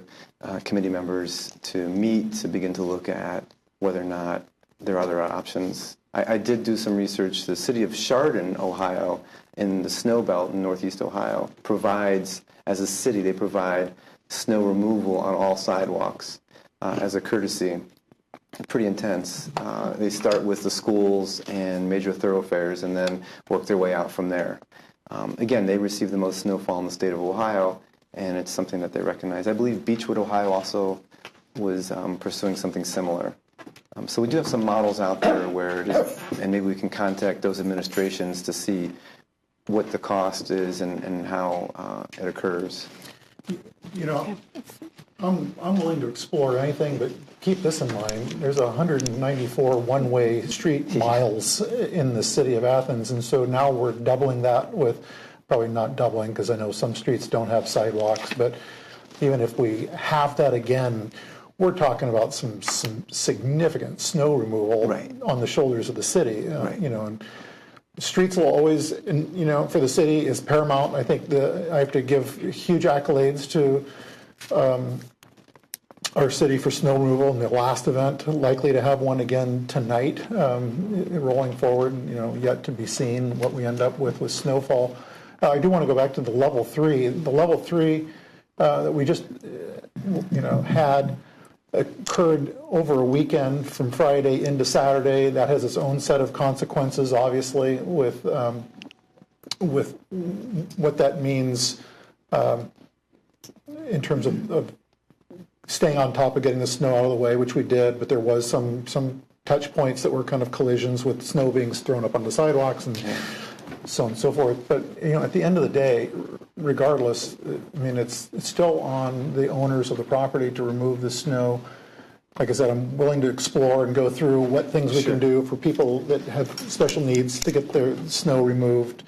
B: committee members to meet to begin to look at whether or not there are other options. I did do some research. The city of Chardon, Ohio, in the snow belt in northeast Ohio, provides, as a city, they provide snow removal on all sidewalks as a courtesy. Pretty intense. They start with the schools and major thoroughfares and then work their way out from there. Again, they receive the most snowfall in the state of Ohio, and it's something that they recognize. I believe Beechwood, Ohio also was pursuing something similar. So we do have some models out there where it is, and maybe we can contact those administrations to see what the cost is and how it occurs.
G: I'm willing to explore anything, but keep this in mind. There's 194 one-way street miles in the city of Athens, and so now we're doubling that with, probably not doubling because I know some streets don't have sidewalks, but even if we have that again, we're talking about some significant snow removal on the shoulders of the city. And streets will always, for the city is paramount. I think I have to give huge accolades to our city for snow removal in the last event, likely to have one again tonight, rolling forward, yet to be seen what we end up with snowfall. I do want to go back to the level 3. The level 3 that we just, had occurred over a weekend from Friday into Saturday. That has its own set of consequences, obviously, with what that means in terms of staying on top of getting the snow out of the way, which we did, but there was some touch points that were kind of collisions with snow being thrown up on the sidewalks and so on and so forth. But at the end of the day, regardless, it's still on the owners of the property to remove the snow. Like I said, I'm willing to explore and go through what things we can do for people that have special needs to get their snow removed.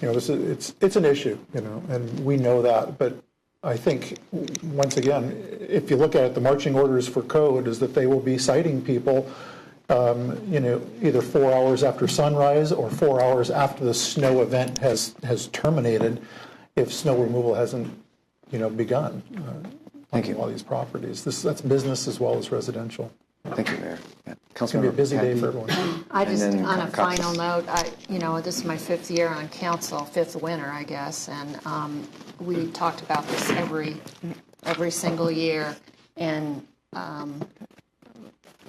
G: It's an issue, and we know that. But I think, once again, if you look at it, the marching orders for code is that they will be citing people, either 4 hours after sunrise or 4 hours after the snow event has terminated, if snow removal hasn't, begun.
B: Thank you.
G: On all these properties. That's business as well as residential.
B: Thank you, Mayor. Yeah.
G: It's going to be a busy day for everyone.
D: I just, on a final note, this is my 5th year on council, 5th winter, I guess, and we talked about this every single year, and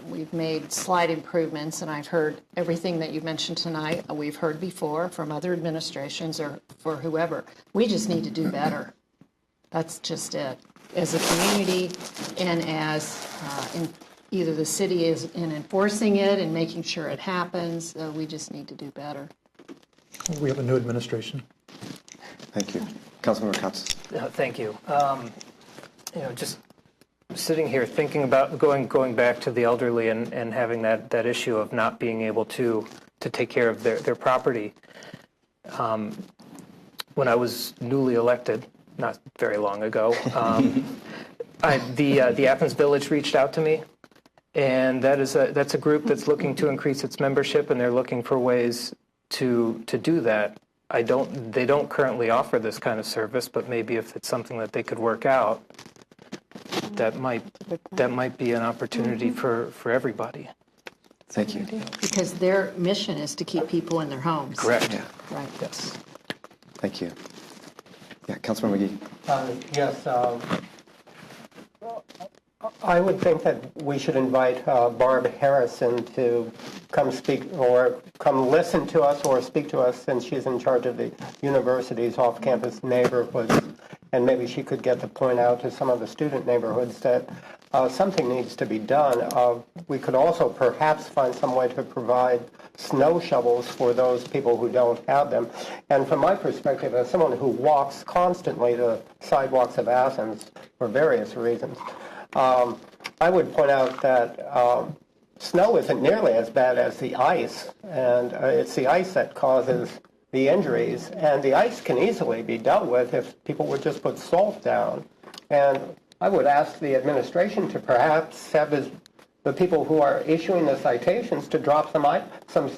D: we've made slight improvements, and I've heard everything that you mentioned tonight. We've heard before from other administrations or for whoever. We just need to do better. That's just it. As a community, and as either the city is in enforcing it and making sure it happens, we just need to do better.
G: We have a new administration.
B: Thank you. Councilmember Cox.
O: Thank you. Just sitting here thinking about going back to the elderly and having that issue of not being able to take care of their property. When I was newly elected, not very long ago, the Athens Village reached out to me, and that's a group that's looking to increase its membership, and they're looking for ways to do that. They don't currently offer this kind of service, but maybe if it's something that they could work out, that might be an opportunity for everybody.
B: Thank you.
P: Because their mission is to keep people in their homes.
O: Correct.
B: Yeah.
P: Right.
O: Yes.
B: Thank you. Yeah, Councilmember McGee.
N: Yes, I would think that we should invite Barb Harrison to come speak or come listen to us or speak to us, since she's in charge of the university's off-campus neighborhoods. And maybe she could get to point out to some of the student neighborhoods that something needs to be done. We could also perhaps find some way to provide snow shovels for those people who don't have them. And from my perspective, as someone who walks constantly the sidewalks of Athens for various reasons, I would point out that snow isn't nearly as bad as the ice, and it's the ice that causes the injuries, and the ice can easily be dealt with if people would just put salt down. And I would ask the administration to perhaps have the people who are issuing the citations to drop some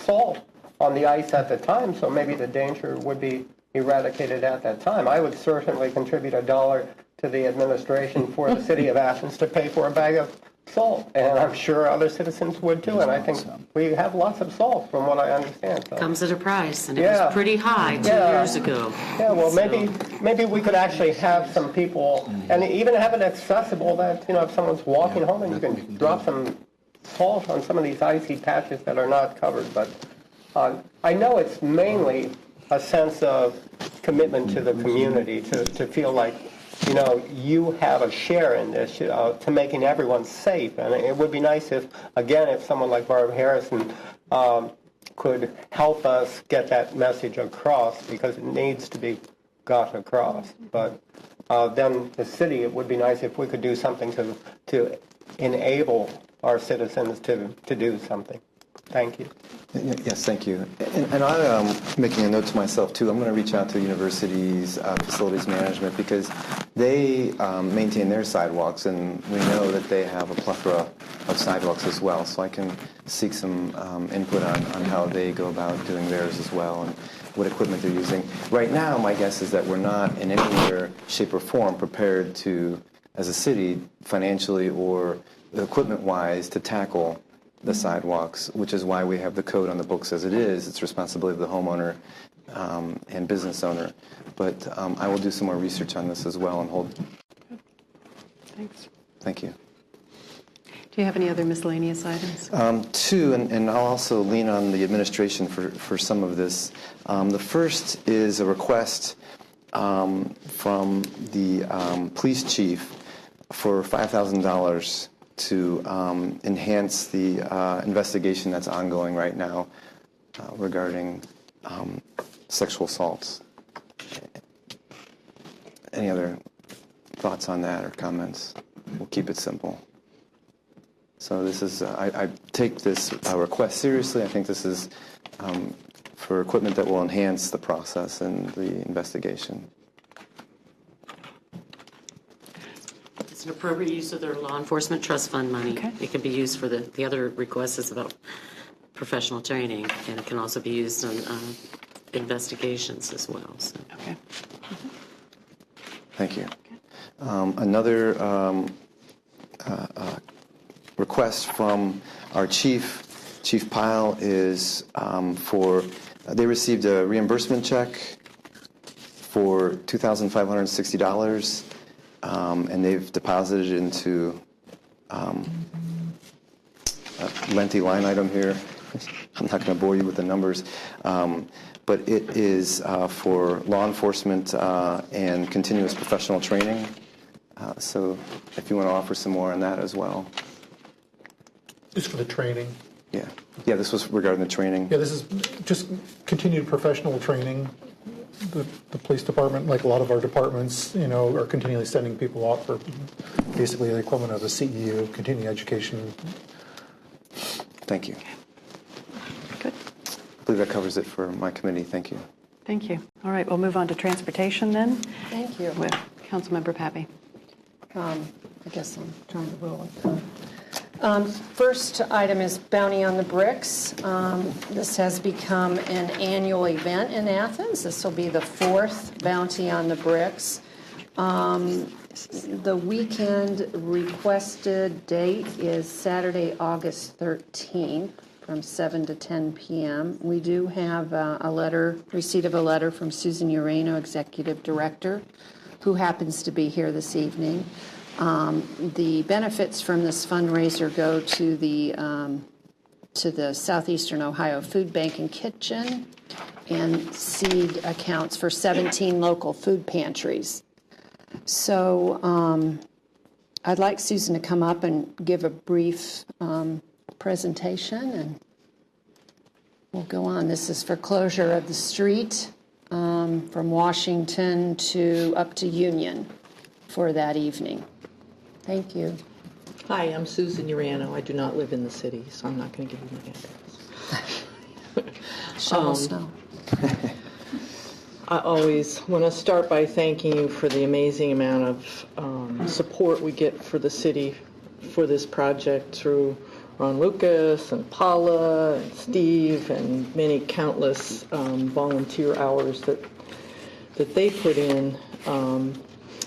N: salt on the ice at the time, so maybe the danger would be eradicated at that time. I would certainly contribute $1 to the administration for the city of Athens to pay for a bag of salt, and I'm sure other citizens would too, and I think we have lots of salt from what I understand. So.
H: Comes at a price, and it was pretty high 2 years ago.
N: Yeah, well, maybe we could actually have some people, and even have it accessible that, if someone's walking home and you can drop some salt on some of these icy patches that are not covered. But I know it's mainly a sense of commitment to the community, to feel like, you have a share in this, to making everyone safe. And it would be nice if someone like Barb Harrison could help us get that message across, because it needs to be got across. But then the city, it would be nice if we could do something to enable our citizens to do something. Thank you.
B: Yes, thank you. And I'm making a note to myself, too. I'm going to reach out to the university's facilities management, because they maintain their sidewalks, and we know that they have a plethora of sidewalks as well. So I can seek some input on how they go about doing theirs as well, and what equipment they're using. Right now, my guess is that we're not in any way, shape, or form prepared to, as a city, financially or equipment-wise, to tackle the sidewalks, which is why we have the code on the books as it is. It's responsibility of the homeowner and business owner. But I will do some more research on this as well and hold.
A: Thanks.
B: Thank you.
A: Do you have any other miscellaneous items?
B: Two, and I'll also lean on the administration for some of this. The first is a request from the police chief for $5,000 to enhance the investigation that's ongoing right now regarding sexual assaults. Any other thoughts on that or comments? We'll keep it simple. So this is, I take this request seriously. I think this is for equipment that will enhance the process and the investigation.
H: It's an appropriate use of their law enforcement trust fund money.
A: Okay.
H: It can be used for the other request is about professional training, and it can also be used on investigations as well. So.
A: Okay.
B: Thank you. Another request from our Chief Pyle, is they received a reimbursement check for $2,560, and they've deposited into a lengthy line item here. I'm not going to bore you with the numbers, but it is for law enforcement and continuous professional training. So if you want to offer some more on that as well.
G: Just for the training.
B: Yeah. Yeah, this was regarding the training.
G: Yeah, this is just continued professional training. The police department, like a lot of our departments, are continually sending people out for basically the equivalent of a CEU, continuing education.
B: Thank you.
A: Good.
B: I believe that covers it for my committee. Thank you.
A: Thank you. All right, we'll move on to transportation then
D: Thank you.
A: with Councilmember Pappy.
D: I guess I'm trying to roll it. First item is Bounty on the Bricks. This has become an annual event in Athens. This will be the 4th Bounty on the Bricks. The weekend requested date is Saturday, August 13th from 7 to 10 p.m. We do have receipt of a letter from Susan Urano, Executive Director, who happens to be here this evening. The benefits from this fundraiser go to the Southeastern Ohio Food Bank and Kitchen and seed accounts for 17 local food pantries. So I'd like Susan to come up and give a brief presentation, and we'll go on. This is for closure of the street from Washington up to Union for that evening. Thank you.
Q: Hi, I'm Susan Urano. I do not live in the city, so I'm not going to give you my address.
D: Shovel snow.
Q: I always want to start by thanking you for the amazing amount of support we get for the city for this project through Ron Lucas and Paula and Steve and many countless volunteer hours that they put in.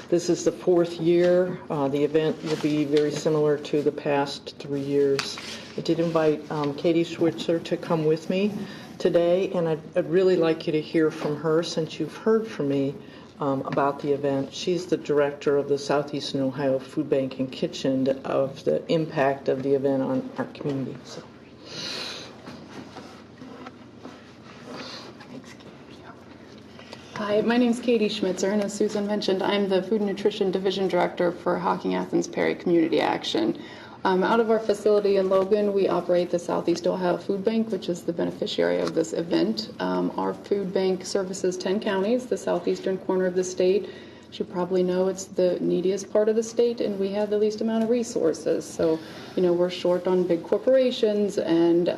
Q: This is the 4th year. The event will be very similar to the past 3 years. I did invite Katie Schwitzer to come with me today, and I'd really like you to hear from her since you've heard from me about the event. She's the director of the Southeastern Ohio Food Bank and Kitchen of the impact of the event on our community. So.
R: Hi, my name is Katie Schmitzer, and as Susan mentioned, I'm the Food and Nutrition Division Director for Hocking Athens Perry Community Action. Out of our facility in Logan, we operate the Southeast Ohio Food Bank, which is the beneficiary of this event. Our food bank services 10 counties, the southeastern corner of the state. As you probably know, it's the neediest part of the state, and we have the least amount of resources. So, we're short on big corporations and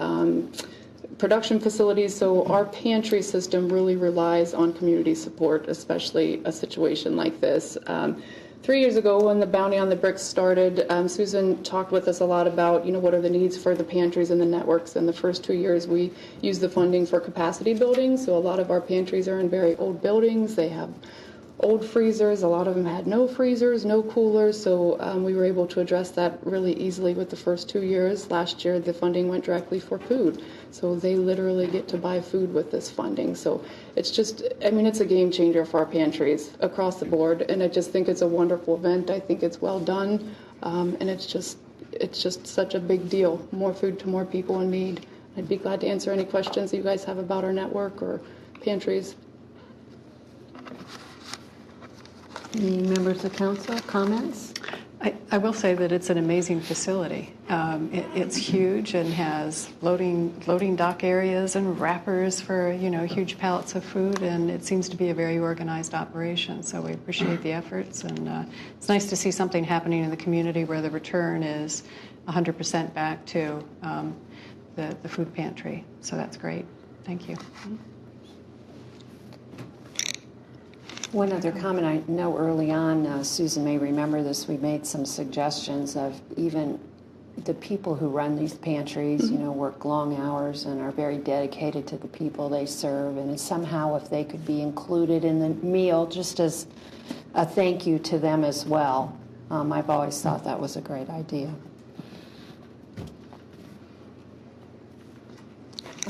R: production facilities, so our pantry system really relies on community support, especially a situation like this. 3 years ago, when the Bounty on the Bricks started, Susan talked with us a lot about, what are the needs for the pantries and the networks. In the first 2 years, we used the funding for capacity building, so a lot of our pantries are in very old buildings. They have old freezers. A lot of them had no freezers, no coolers, so we were able to address that really easily with the first 2 years. Last year, the funding went directly for food, so they literally get to buy food with this funding. So it's just, it's a game changer for our pantries across the board, and I just think it's a wonderful event. I think it's well done, and it's just such a big deal. More food to more people in need. I'd be glad to answer any questions that you guys have about our network or pantries.
D: Any members of council, comments?
A: I will say that it's an amazing facility. It's huge and has loading dock areas and wrappers for huge pallets of food, and it seems to be a very organized operation. So we appreciate the efforts, and it's nice to see something happening in the community where the return is 100% back to the food pantry. So that's great. Thank you.
D: One other comment. I know early on, Susan may remember this, we made some suggestions of even the people who run these pantries, work long hours and are very dedicated to the people they serve, and somehow if they could be included in the meal just as a thank you to them as well. I've always thought that was a great idea.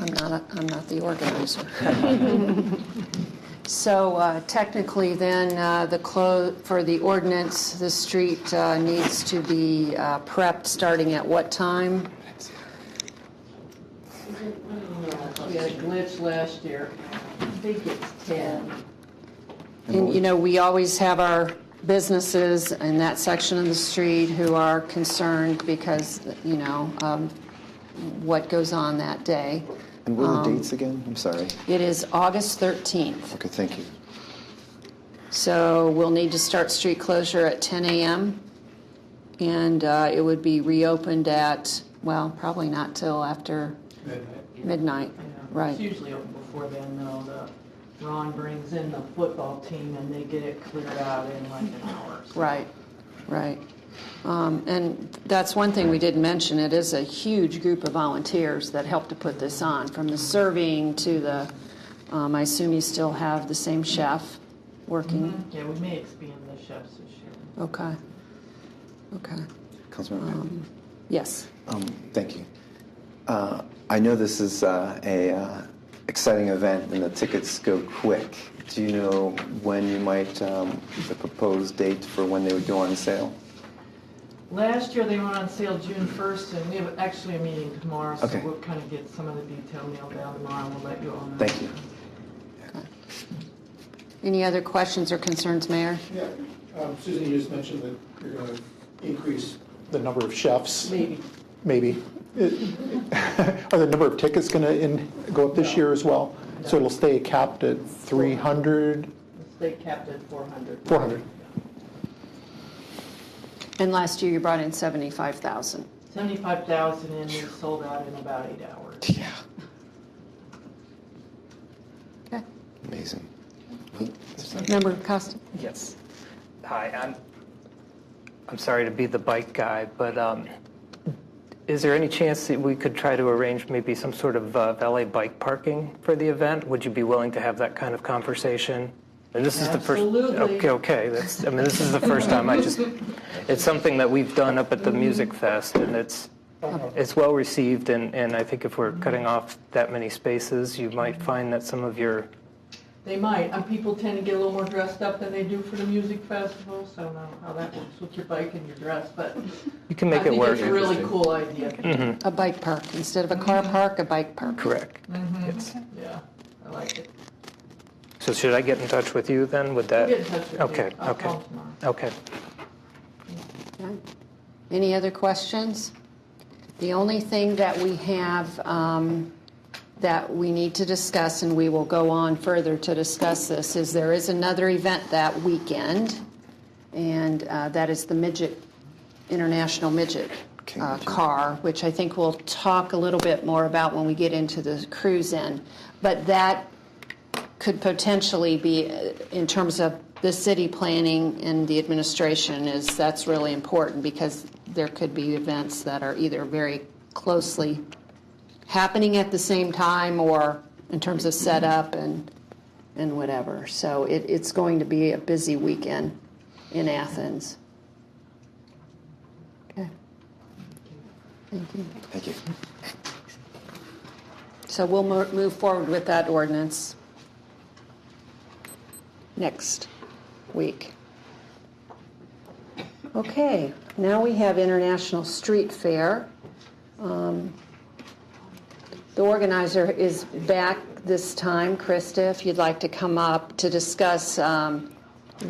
D: I'm not the organizer. So technically then, for the ordinance, the street needs to be prepped starting at what time?
Q: We had a glitch last year. I think it's 10.
D: And we always have our businesses in that section of the street who are concerned because, what goes on that day.
B: And what are the dates again? I'm sorry.
D: It is August 13th.
B: Okay, thank you.
D: So we'll need to start street closure at 10 a.m. And it would be reopened at, well, probably not till after midnight. Right.
Q: It's usually open before then, though. Ron brings in the football team and they get it cleared out in like an hour. So.
D: Right, right. And that's one thing we didn't mention. It is a huge group of volunteers that help to put this on, from the serving to the, I assume you still have the same chef working?
Q: Mm-hmm. Yeah, we may expand the chefs this year.
D: Okay. Okay.
B: Councilmember?
D: Yes.
B: Thank you. I know this is a exciting event and the tickets go quick. Do you know when you might, the proposed date for when they would go on sale?
Q: Last year they went on sale June 1st, and we have actually a meeting tomorrow, so
B: Okay.
Q: we'll kind of get some of the detail nailed down tomorrow, and we'll let you all know.
B: Thank you.
D: Any other questions or concerns, Mayor?
G: Yeah, Susan, you just mentioned that you're going to increase the number of chefs. Maybe. Are the number of tickets going to go up this year as well? So it'll stay capped at 300?
Q: Stay capped at 400.
G: 400.
D: And last year you brought in 75,000.
Q: 75,000, and we sold out in about 8 hours.
B: Yeah.
D: Okay.
B: Amazing.
D: Member Costa?
O: Yes. Hi, I'm sorry to be the bike guy, but is there any chance that we could try to arrange maybe some sort of valet bike parking for the event? Would you be willing to have that kind of conversation? And this is the first.
Q: Absolutely.
O: Okay. This is the first time. It's something that we've done up at the Music Fest, and it's well received. And I think if we're cutting off that many spaces, you might find that some of your.
Q: They might. And people tend to get a little more dressed up than they do for the music festival, so I don't know how that works with your bike and your dress, but
O: You can make it work.
Q: I think it's a really cool idea.
O: Mm-hmm.
D: A bike park. Instead of a car park, a bike park.
O: Correct.
Q: Mm-hmm.
O: Yes.
Q: Yeah, I like it.
O: So should I get in touch with you then? Would that?
Q: We'll get in touch with
O: Okay.
Q: you. I'll
O: Okay.
Q: call tomorrow.
O: Okay.
D: Okay. Any other questions? The only thing that we have that we need to discuss, and we will go on further to discuss this, is there is another event that weekend, and that is the International Midget Car, which I think we'll talk a little bit more about when we get into the cruise in. But that could potentially be, in terms of the city planning and the administration, that's really important, because there could be events that are either very closely happening at the same time, or in terms of setup and whatever. So it's going to be a busy weekend in Athens. Okay. Thank you.
B: Thank you.
D: So we'll move forward with that ordinance next week. Okay, now we have International Street Fair. The organizer is back this time. Krista, if you'd like to come up to discuss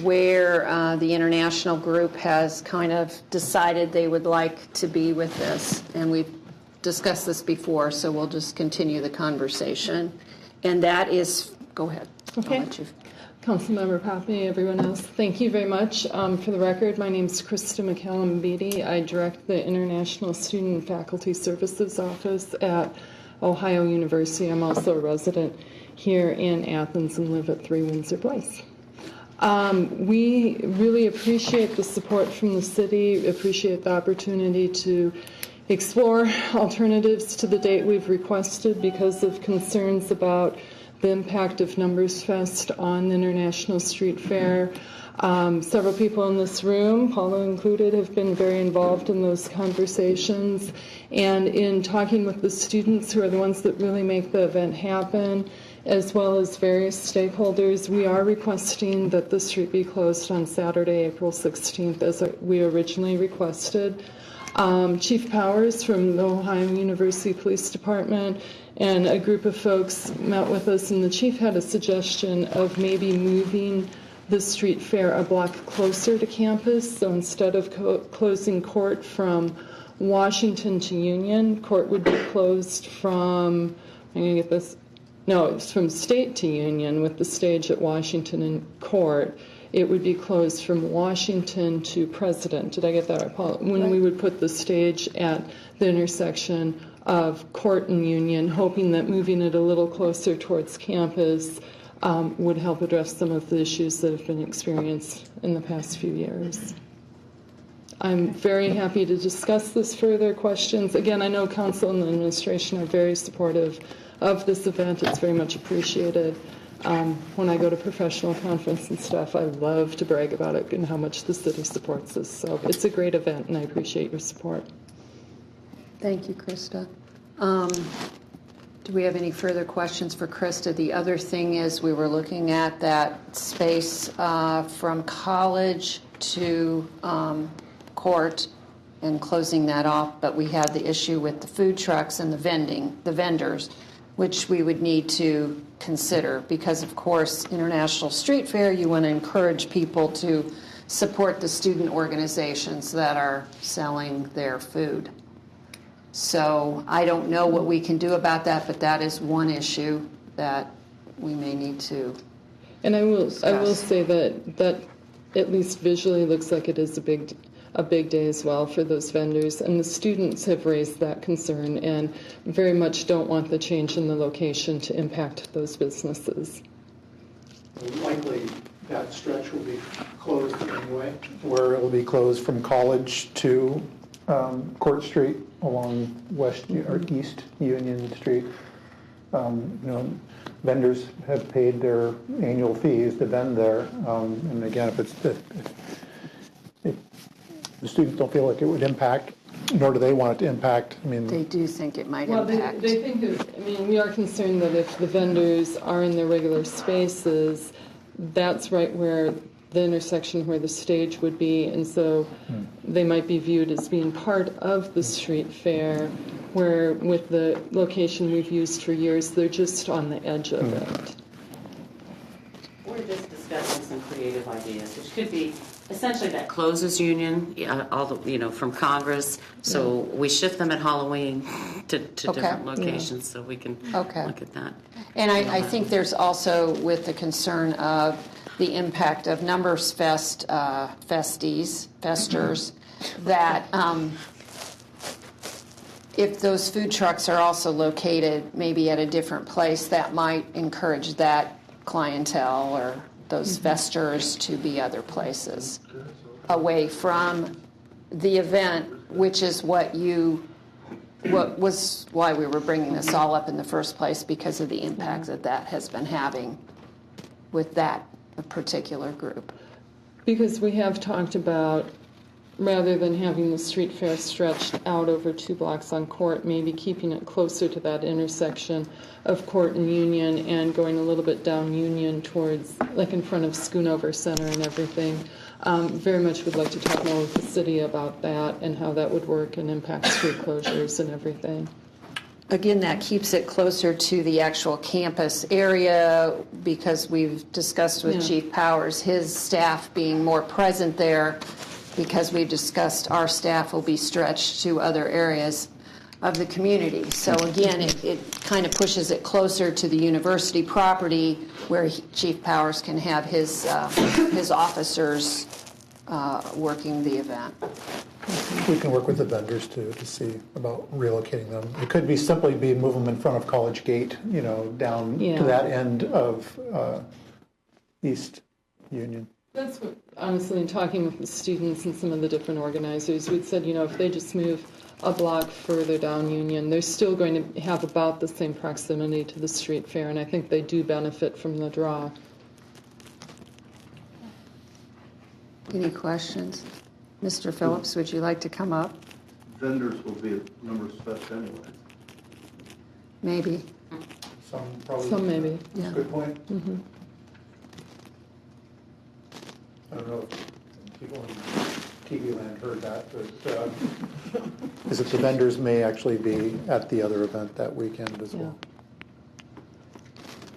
D: where the international group has kind of decided they would like to be with this. And we've discussed this before, so we'll just continue the conversation. And that is, go ahead.
S: Okay. Councilmember Poppy, everyone else, thank you very much. For the record, my name is Krista McCallum-Beatty. I direct the International Student and Faculty Services Office at Ohio University. I'm also a resident here in Athens and live at 3 Windsor Place. We really appreciate the support from the city, appreciate the opportunity to explore alternatives to the date we've requested because of concerns about the impact of Numbers Fest on the International Street Fair. Several people in this room, Paula included, have been very involved in those conversations. And in talking with the students, who are the ones that really make the event happen, as well as various stakeholders, we are requesting that the street be closed on Saturday, April 16th, as we originally requested. Chief Powers from the Ohio University Police Department and a group of folks met with us, and the chief had a suggestion of maybe moving the street fair a block closer to campus. So instead of closing court from Washington to Union. Court would be closed from, I'm going to get this, no, it's from State to Union with the stage at Washington and Court. It would be closed from Washington to President. Did I get that right, Paul? When we would put the stage at the intersection of Court and Union, hoping that moving it a little closer towards campus would help address some of the issues that have been experienced in the past few years. I'm very happy to discuss this further. Questions? Again, I know Council and the administration are very supportive of this event. It's very much appreciated. When I go to professional conference and stuff, I love to brag about it and how much the city supports this. So it's a great event, and I appreciate your support.
D: Thank you, Krista. Do we have any further questions for Krista? The other thing is we were looking at that space from College to Court and closing that off, but we had the issue with the food trucks and the vendors, which we would need to consider because, of course, International Street Fair, you want to encourage people to support the student organizations that are selling their food. So I don't know what we can do about that, but that is one issue that we may need to
S: And I will
D: discuss.
S: say that at least visually looks like it is a big day as well for those vendors, and the students have raised that concern and very much don't want the change in the location to impact those businesses.
G: Likely that stretch will be closed anyway, where it will be closed from College to Court Street along West or East Union Street. Vendors have paid their annual fees to vend there, and again, if the students don't feel like it would impact, nor do they want it to impact. I mean,
D: They do think it might
S: Well,
D: impact.
S: they think, we are concerned that if the vendors are in their regular spaces, that's right where the intersection where the stage would be, and so they might be viewed as being part of the street fair, where with the location we've used for years, they're just on the edge of it.
H: We're just discussing some creative ideas, which could be essentially that closes Union, all the, from Congress. So we shift them at Halloween to different locations, so we can look at that.
D: And I think there's also with the concern of the impact of Numbers Fest festers, that if those food trucks are also located maybe at a different place, that might encourage that clientele or those festers to be other places away from the event, which is what was why we were bringing this all up in the first place, because of the impact that has been having with that particular group.
S: Because we have talked about, rather than having the street fair stretched out over 2 blocks on Court, maybe keeping it closer to that intersection of Court and Union and going a little bit down Union towards, like in front of Schoonover Center and everything. Very much would like to talk more with the city about that and how that would work and impact street closures and everything.
D: Again, that keeps it closer to the actual campus area, because we've discussed with Chief Powers, his staff being more present there, because we've discussed our staff will be stretched to other areas of the community. So again, it kind of pushes it closer to the university property, where Chief Powers can have his officers working the event.
G: we can work with the vendors too to see about relocating them. It could be simply move them in front of College Gate, down to that end of East Union.
S: That's what, honestly, in talking with the students and some of the different organizers, we'd said, if they just move a block further down Union, they're still going to have about the same proximity to the street fair, and I think they do benefit from the draw.
D: Any questions? Mr. Phillips, would you like to come up?
T: Vendors will be at Numbers Fest anyway.
D: Maybe.
G: Some
S: maybe.
G: Yeah. Good point.
S: Mm-hmm.
G: I don't know if people in TV land heard that, but is it the vendors may actually be at the other event that weekend as well.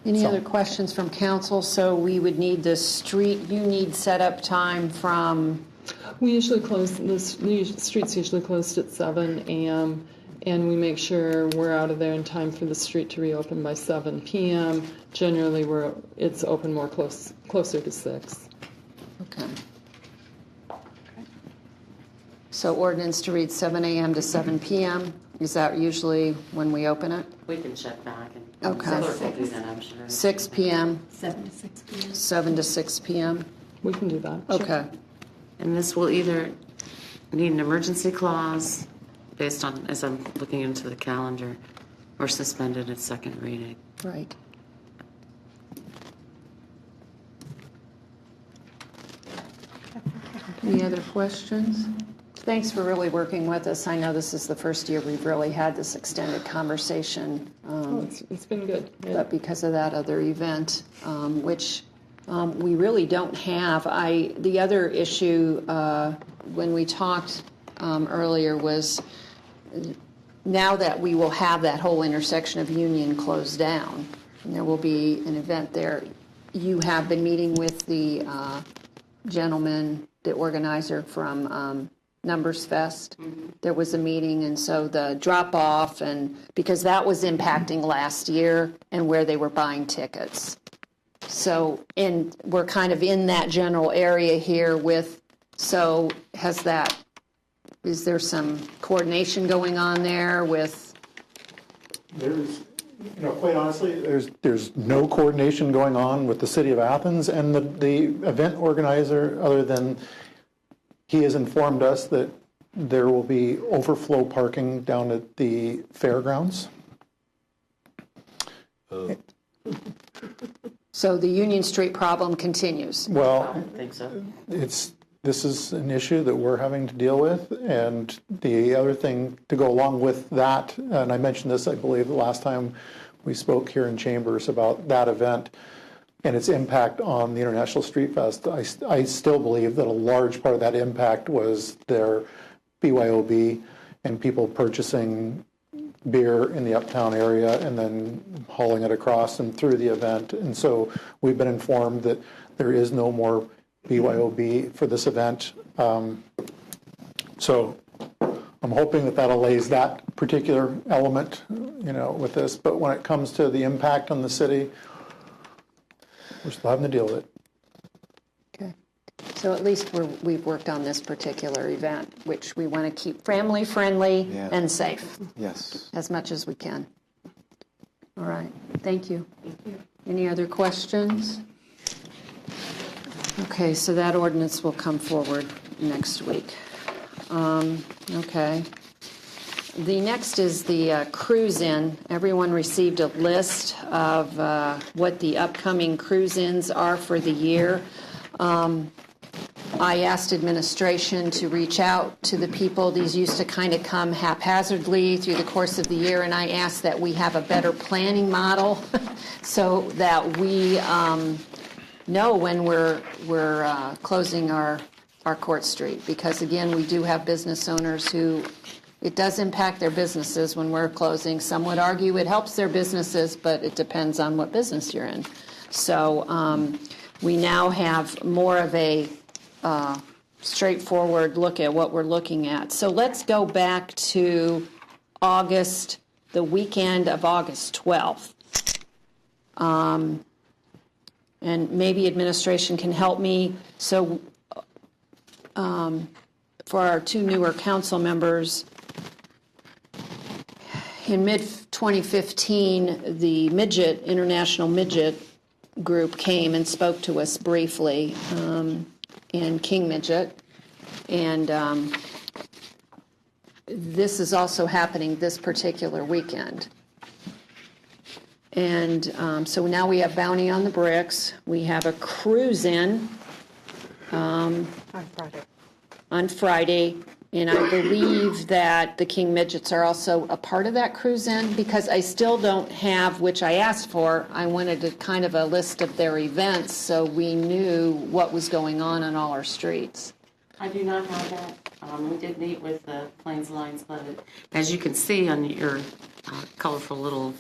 D: Any other questions from council? So we would need the street, you need setup time from
S: We usually close, the street's usually closed at 7 a.m., and we make sure we're out of there in time for the street to reopen by 7 p.m. Generally, it's open more closer to 6.
D: Okay. So ordinance to read 7 a.m. to 7 p.m. Is that usually when we open it?
H: We can check back. And
D: Okay.
H: the clerk will do that, I'm sure.
D: 6 p.m.
A: 7 to 6 p.m.
D: 7 to 6 p.m.
S: We can do that.
D: Okay.
H: And this will either need an emergency clause based on, as I'm looking into the calendar, or suspended at second reading.
D: Right. Any other questions? Thanks for really working with us. I know this is the first year we've really had this extended conversation.
S: It's been good. Yeah.
D: But because of that other event, which we really don't have. The other issue when we talked earlier was now that we will have that whole intersection of Union closed down, and there will be an event there. You have been meeting with the gentleman, the organizer from Numbers Fest.
H: Mm-hmm.
D: There was a meeting, and so the drop off, and because that was impacting last year and where they were buying tickets. So, and we're kind of in that general area here with, so is there some coordination going on there with?
G: There's, quite honestly, there's no coordination going on with the city of Athens and the event organizer, other than he has informed us that there will be overflow parking down at the fairgrounds.
D: So the Union Street problem continues?
G: Well,
H: I don't think so.
G: This is an issue that we're having to deal with, and the other thing to go along with that, and I mentioned this, I believe, the last time we spoke here in Chambers about that event and its impact on the International Street Fest. I still believe that a large part of that impact was their BYOB and people purchasing beer in the uptown area and then hauling it across and through the event. And so we've been informed that there is no more BYOB for this event. So I'm hoping that allays that particular element, with this. But when it comes to the impact on the city, we're still having to deal with it.
D: Okay. So at least we've worked on this particular event, which we want to keep family friendly and safe.
B: Yes.
D: As much as we can. All right. Thank you. Thank you. Any other questions? Okay, so that ordinance will come forward next week. Okay. The next is the cruise-in. Everyone received a list of what the upcoming cruise-ins are for the year. I asked administration to reach out to the people. These used to kind of come haphazardly through the course of the year, and I asked that we have a better planning model so that we know when we're closing our Court Street. Because, again, we do have business owners who it does impact their businesses when we're closing. Some would argue it helps their businesses, but it depends on what business you're in. So we now have more of a straightforward look at what we're looking at. So let's go back to August, the weekend of August 12th. And maybe administration can help me. So for our two newer council members, in mid-2015, the International Midget group came and spoke to us briefly in King Midget. And this is also happening this particular weekend. And so now we have Bounty on the Bricks. We have a cruise-in on Friday. And I believe that the King Midgets are also a part of that cruise-in, because I still don't have, which I asked for, I wanted a kind of a list of their events so we knew what was going on all our streets.
H: I do not have that. We did meet with the Plains Lions Club. As you can see on your colorful little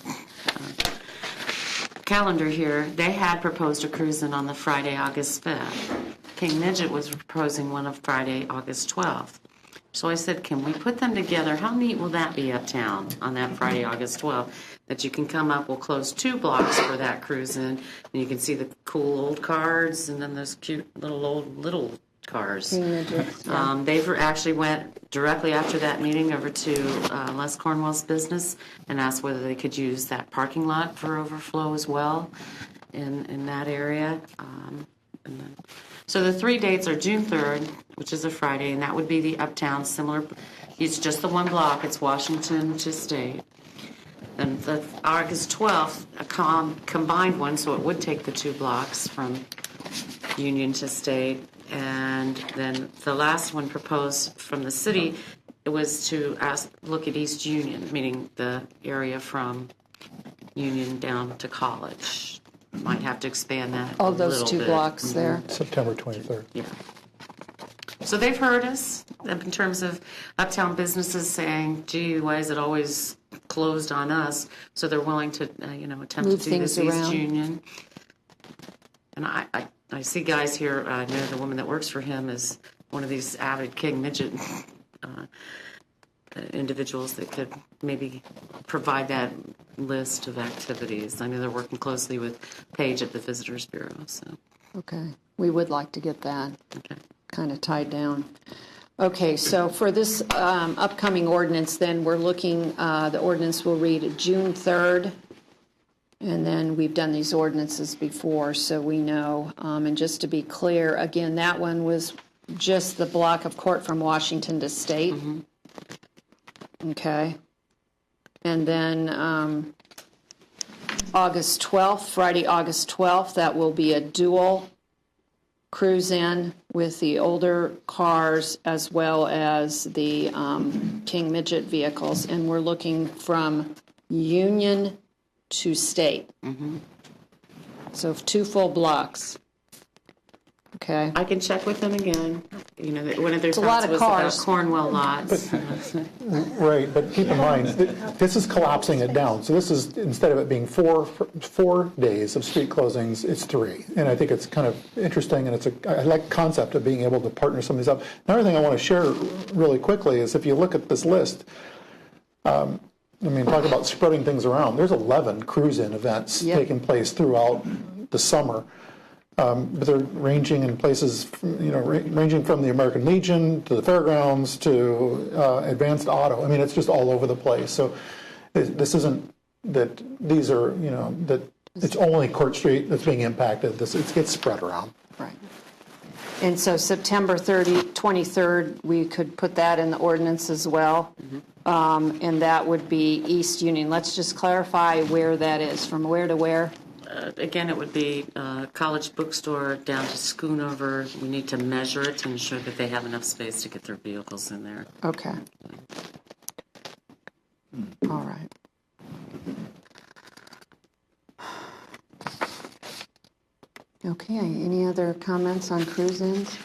H: calendar here, they had proposed a cruise-in on the Friday, August 5th. King Midget was proposing one of Friday, August 12th. So I said, can we put them together? How neat will that be uptown on that Friday, August 12th? That you can come up, we'll close 2 blocks for that cruise in, and you can see the cool old cars and then those cute little cars. They've actually went directly after that meeting over to Les Cornwell's business and asked whether they could use that parking lot for overflow as well in that area. So the 3 dates are June 3rd, which is a Friday, and that would be the uptown similar. It's just the 1 block. It's Washington to State. And the August 12th, a combined one, so it would take the 2 blocks from Union to State. And then the last one proposed from the city, it was to look at East Union, meaning the area from Union down to College. Might have to expand that
P: All
H: a
P: those
H: little
P: 2
H: bit.
P: blocks there.
G: September 23rd.
H: Yeah. So they've heard us in terms of uptown businesses saying, gee, why is it always closed on us? So they're willing to, attempt
P: Move
H: to do
P: things
H: this
P: around.
H: East Union. And I see guys here, I know the woman that works for him is one of these avid King Midget individuals that could maybe provide that list of activities. I know they're working closely with Paige at the Visitors Bureau. So.
P: Okay, we would like to get that kind of tied down. Okay, so for this upcoming ordinance, then we're looking, the ordinance will read June 3rd, and then we've done these ordinances before, so we know. And just to be clear, again, that one was just the block of court from Washington to State. Okay. And then August 12th, Friday, August 12th, that will be a dual cruise in with the older cars as well as the King Midget vehicles. And we're looking from Union to State. So 2 full blocks. Okay.
H: I can check with them again. One of their
P: It's a
H: thoughts
P: lot of
H: was
P: cars.
H: about Cornwell lots.
G: Right, but keep in mind, this is collapsing it down. So this is, instead of it being four days of street closings, it's 3. And I think it's kind of interesting, and I like the concept of being able to partner some of these up. Another thing I want to share really quickly is if you look at this list, talk about spreading things around. There's 11 cruise-in events taking place throughout the summer. But they're ranging in places, ranging from the American Legion to the fairgrounds to Advanced Auto. It's just all over the place. So this isn't that these are, that it's only Court Street that's being impacted. It gets spread around.
P: Right. And so September 23rd, we could put that in the ordinance as well. And that would be East Union. Let's just clarify where that is, from where to where?
H: Again, it would be College Bookstore down to Schoonover. We need to measure it to ensure that they have enough space to get their vehicles in there.
P: Okay. All right. Okay, any other comments on cruise-ins?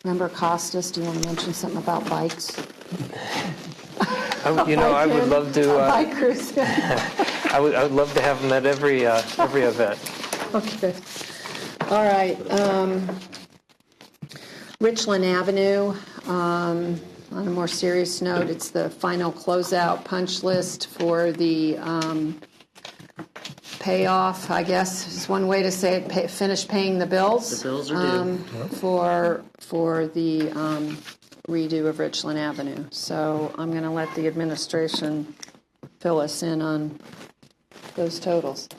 P: Member Costas, do you want to mention something about bikes?
O: I would love to.
P: Bike cruise.
O: I would love to have them at every event.
P: Okay. All right. Richland Avenue. On a more serious note, it's the final closeout punch list for the payoff, I guess is one way to say it, finish paying the bills.
H: The bills are due.
P: For the redo of Richland Avenue. So I'm going to let the administration fill us in on those totals.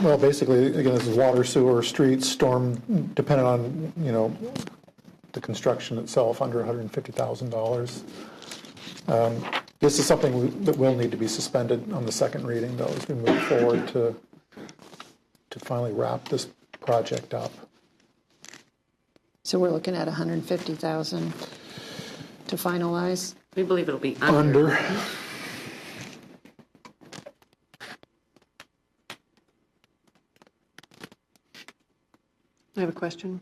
G: Well, basically, again, this is water, sewer, streets, storm, depending on, the construction itself, under $150,000. This is something that will need to be suspended on the second reading, though, as we move forward to finally wrap this project up.
P: So we're looking at $150,000 to finalize?
H: We believe it'll be
G: Under.
A: I have a question.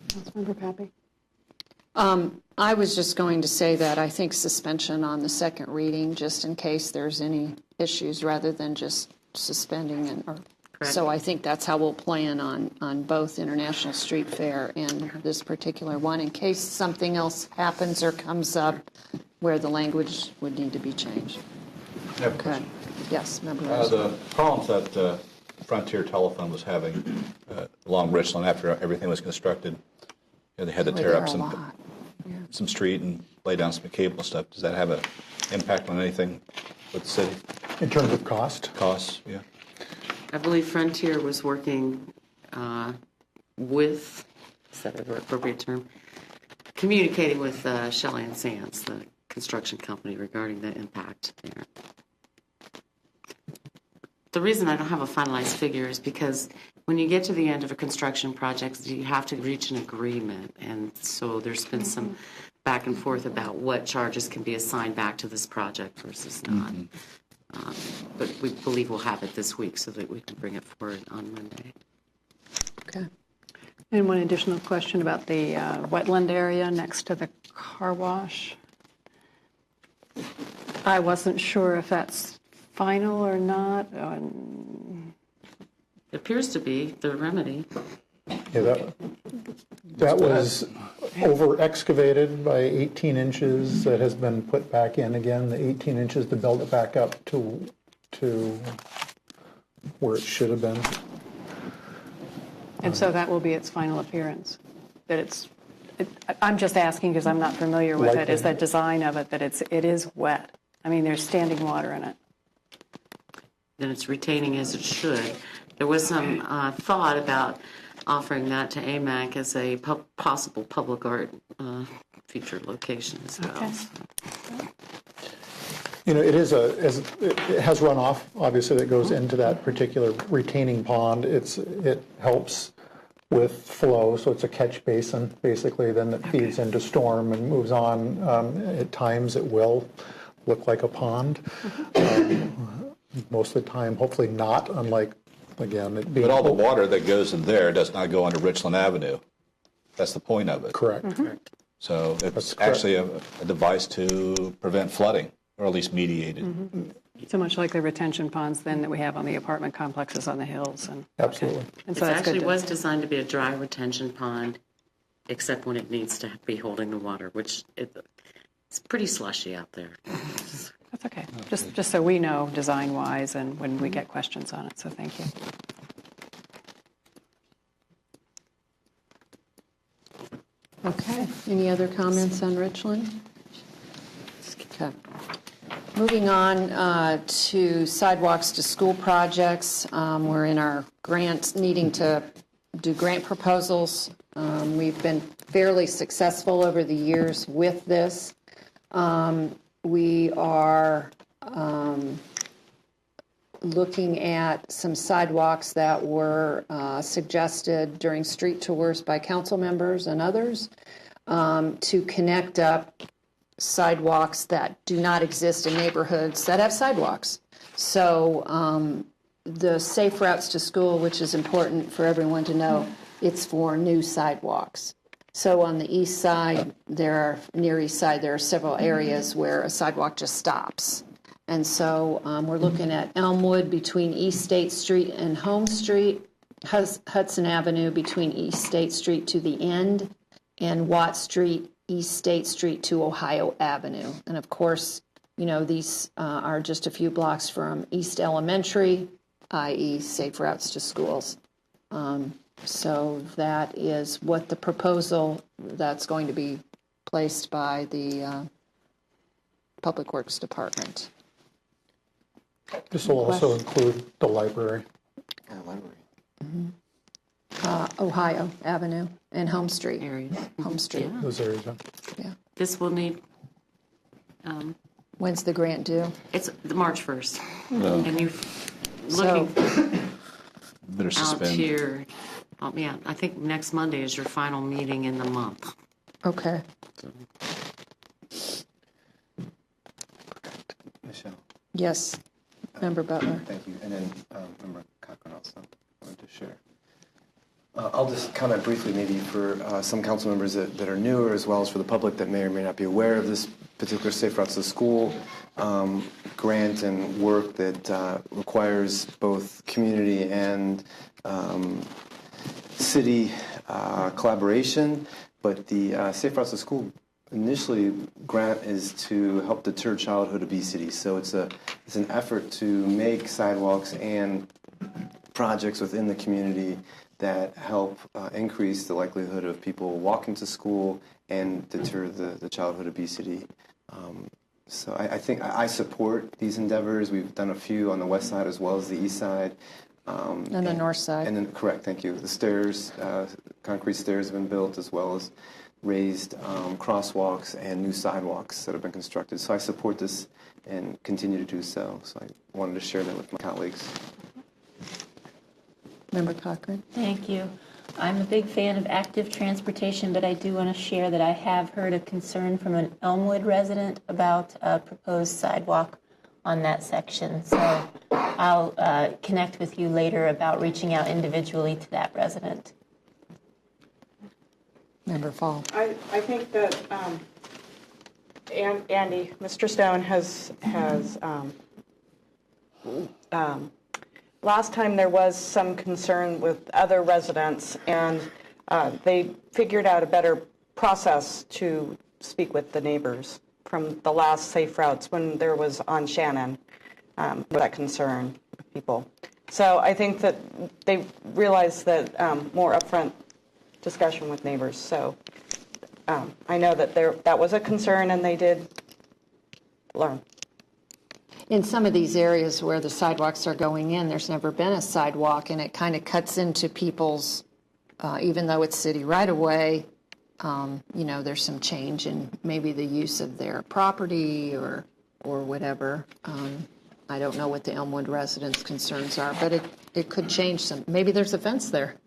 A: Councilmember Pappy?
P: I was just going to say that I think suspension on the second reading, just in case there's any issues, rather than just suspending or So I think that's how we'll plan on both International Street Fair and this particular one, in case something else happens or comes up where the language would need to be changed. Okay. Yes, Member Rose.
I: The problems that Frontier Telephone was having along Richland after everything was constructed, they had to tear up some street and lay down some cable and stuff. Does that have an impact on anything with the city?
G: In terms of cost?
I: Costs, yeah.
H: I believe Frontier was working with, is that an appropriate term? Communicating with Shelley and Sands, the construction company, regarding the impact there. The reason I don't have a finalized figure is because when you get to the end of a construction project, you have to reach an agreement. And so there's been some back and forth about what charges can be assigned back to this project versus not. But we believe we'll have it this week so that we can bring it forward on Monday.
P: Okay.
A: And one additional question about the wetland area next to the car wash. I wasn't sure if that's final or not.
H: It appears to be the remedy.
G: Yeah, that was over excavated by 18 inches that has been put back in again, the 18 inches to build it back up to where it should have been.
A: And so that will be its final appearance. I'm just asking because I'm not familiar with it. Is the design of it that it is wet? I mean, there's standing water in it.
H: Then it's retaining as it should. There was some thought about offering that to AMAC as a possible public art feature location as well.
A: Okay.
G: You know, it has runoff, obviously, that goes into that particular retaining pond. It helps with flow, so it's a catch basin, basically, then that feeds into storm and moves on. At times, it will look like a pond. Most of the time, hopefully not, unlike, again, it being...
I: But all the water that goes in there does not go onto Richland Avenue. That's the point of it.
G: Correct.
I: So it's actually a device to prevent flooding, or at least mediate it.
A: So much like the retention ponds then that we have on the apartment complexes on the hills.
G: Absolutely.
A: And so
H: it
A: that's
H: actually
A: good
H: was designed to be a dry retention pond, except when it needs to be holding the water, which it's pretty slushy out there.
A: That's okay. Just so we know design-wise and when we get questions on it. So thank you.
P: Okay. Any other comments on Richland? Okay. Moving on to sidewalks to school projects. We're in our grant, needing to do grant proposals. We've been fairly successful over the years with this. We are looking at some sidewalks that were suggested during street tours by council members and others to connect up sidewalks that do not exist in neighborhoods that have sidewalks. So the safe routes to school, which is important for everyone to know, it's for new sidewalks. So on the east side, near east side, there are several areas where a sidewalk just stops. And so we're looking at Elmwood between East State Street and Home Street, Hudson Avenue between East State Street to the end, and Watt Street, East State Street to Ohio Avenue. And of course, you know, these are just a few blocks from East Elementary, i.e. safe routes to schools. So that is what the proposal that's going to be placed by the Public Works Department.
G: This will also include the library.
P: Ohio Avenue and Home Street. Home Street.
H: Yeah.
G: Those areas.
P: Yeah.
H: This will need...
P: When's the grant due?
H: It's March 1st.
I: No.
H: And you're looking
I: Better
H: out
I: suspend.
H: here. Yeah, I think next Monday is your final meeting in the month.
P: Okay.
B: Michelle.
P: Yes, Member Butler.
B: Thank you. And then Member Cochran also wanted to share. I'll just comment briefly maybe for some council members that are newer, as well as for the public that may or may not be aware of this particular Safe Routes to School grant and work that requires both community and city collaboration. But the Safe Routes to School initially grant is to help deter childhood obesity. So it's an effort to make sidewalks and projects within the community that help increase the likelihood of people walking to school and deter the childhood obesity. So I think I support these endeavors. We've done a few on the west side as well as the east side.
P: And the north side.
B: And then, correct, thank you. The stairs, concrete stairs have been built, as well as raised crosswalks and new sidewalks that have been constructed. So I support this and continue to do so. So I wanted to share that with my colleagues.
P: Member Cochran.
L: Thank you. I'm a big fan of active transportation, but I do want to share that I have heard a concern from an Elmwood resident about a proposed sidewalk on that section. So I'll connect with you later about reaching out individually to that resident.
P: Member Fall.
E: I think that Andy, Mr. Stone has last time there was some concern with other residents, and they figured out a better process to speak with the neighbors from the last Safe Routes when there was on Shannon that concern with people. So I think that they realized that more upfront discussion with neighbors. So I know that that was a concern, and they did learn.
P: In some of these areas where the sidewalks are going in, there's never been a sidewalk, and it kind of cuts into people's, even though it's city right away, there's some change in maybe the use of their property or whatever. I don't know what the Elmwood residents' concerns are, but it could change some. Maybe there's a fence there.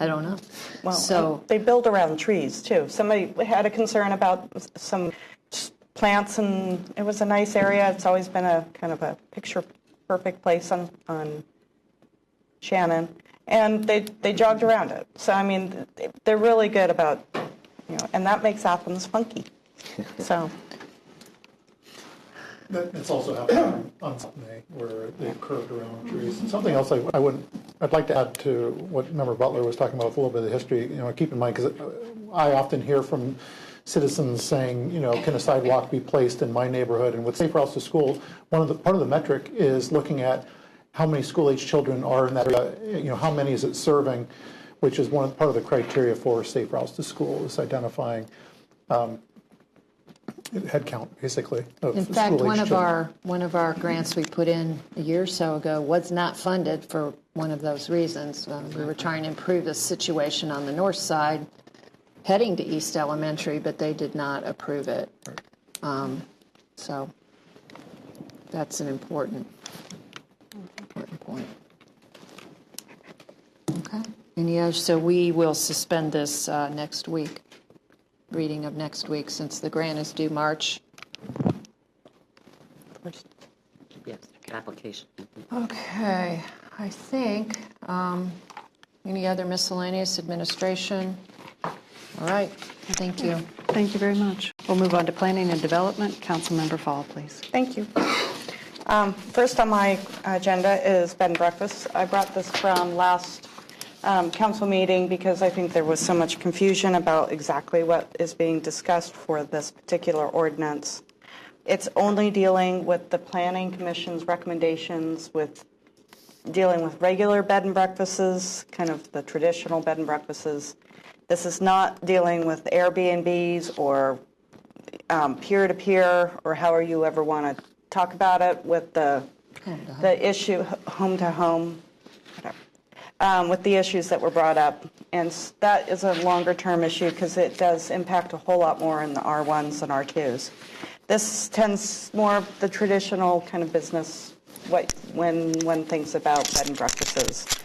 P: I don't know.
E: Well,
P: so
E: they build around trees too. Somebody had a concern about some plants, and it was a nice area. It's always been a kind of a picture-perfect place on Shannon, and they jogged around it. So I mean, they're really good about, and that makes Athens funky. So.
G: It's also happened on May where they've curved around trees. Something else I'd like to add to what Member Butler was talking about with a little bit of the history. Keep in mind, because I often hear from citizens saying, can a sidewalk be placed in my neighborhood? And with Safe Routes to School, part of the metric is looking at how many school-age children are in that area. How many is it serving, which is part of the criteria for Safe Routes to School, is identifying head count, basically.
P: In fact, one of our grants we put in a year or so ago was not funded for one of those reasons. We were trying to improve the situation on the north side, heading to East Elementary, but they did not approve it. So that's an important point. Okay. So we will suspend this next week. Reading of next week, since the grant is due March 1st.
H: Yes, application.
P: Okay, I think any other miscellaneous administration? All right, thank you.
A: Thank you very much. We'll move on to Planning and Development. Councilmember Fall, please.
E: Thank you. First on my agenda is bed and breakfast. I brought this from last council meeting because I think there was so much confusion about exactly what is being discussed for this particular ordinance. It's only dealing with the Planning Commission's recommendations with dealing with regular bed and breakfasts, kind of the traditional bed and breakfasts. This is not dealing with Airbnbs or peer-to-peer or however you ever want to talk about it with the issue home-to-home, whatever, with the issues that were brought up. And that is a longer-term issue because it does impact a whole lot more in the R1s and R2s. This tends more of the traditional kind of business when one thinks about bed and breakfasts.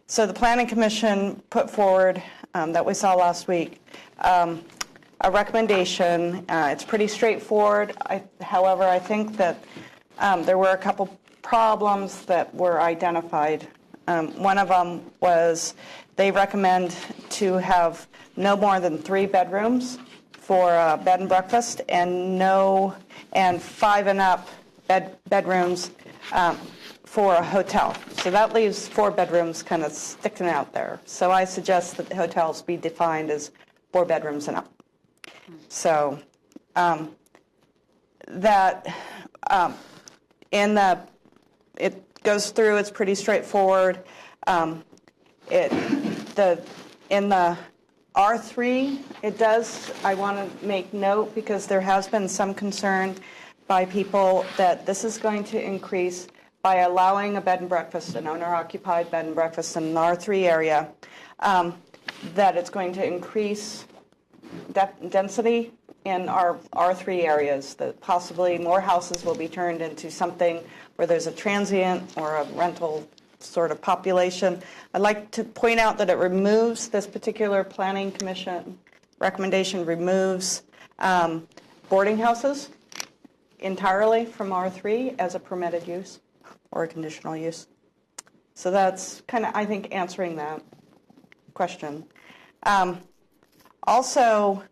E: So the Planning Commission put forward, that we saw last week, a recommendation. It's pretty straightforward. However, I think that there were a couple problems that were identified One of them was they recommend to have no more than 3 bedrooms for a bed and breakfast, and 5 and up bedrooms for a hotel. So that leaves 4 bedrooms kind of sticking out there. So I suggest that the hotels be defined as 4 bedrooms and up. So it goes through. It's pretty straightforward. In the R3, it does. I want to make note because there has been some concern by people that this is going to increase by allowing a bed and breakfast, an owner-occupied bed and breakfast in the R3 area, that it's going to increase density in our R3 areas, that possibly more houses will be turned into something where there's a transient or a rental sort of population. I'd like to point out that it removes, this particular planning commission recommendation removes boarding houses entirely from R3 as a permitted use or a conditional use. So that's kind of, I think, answering that question. Also,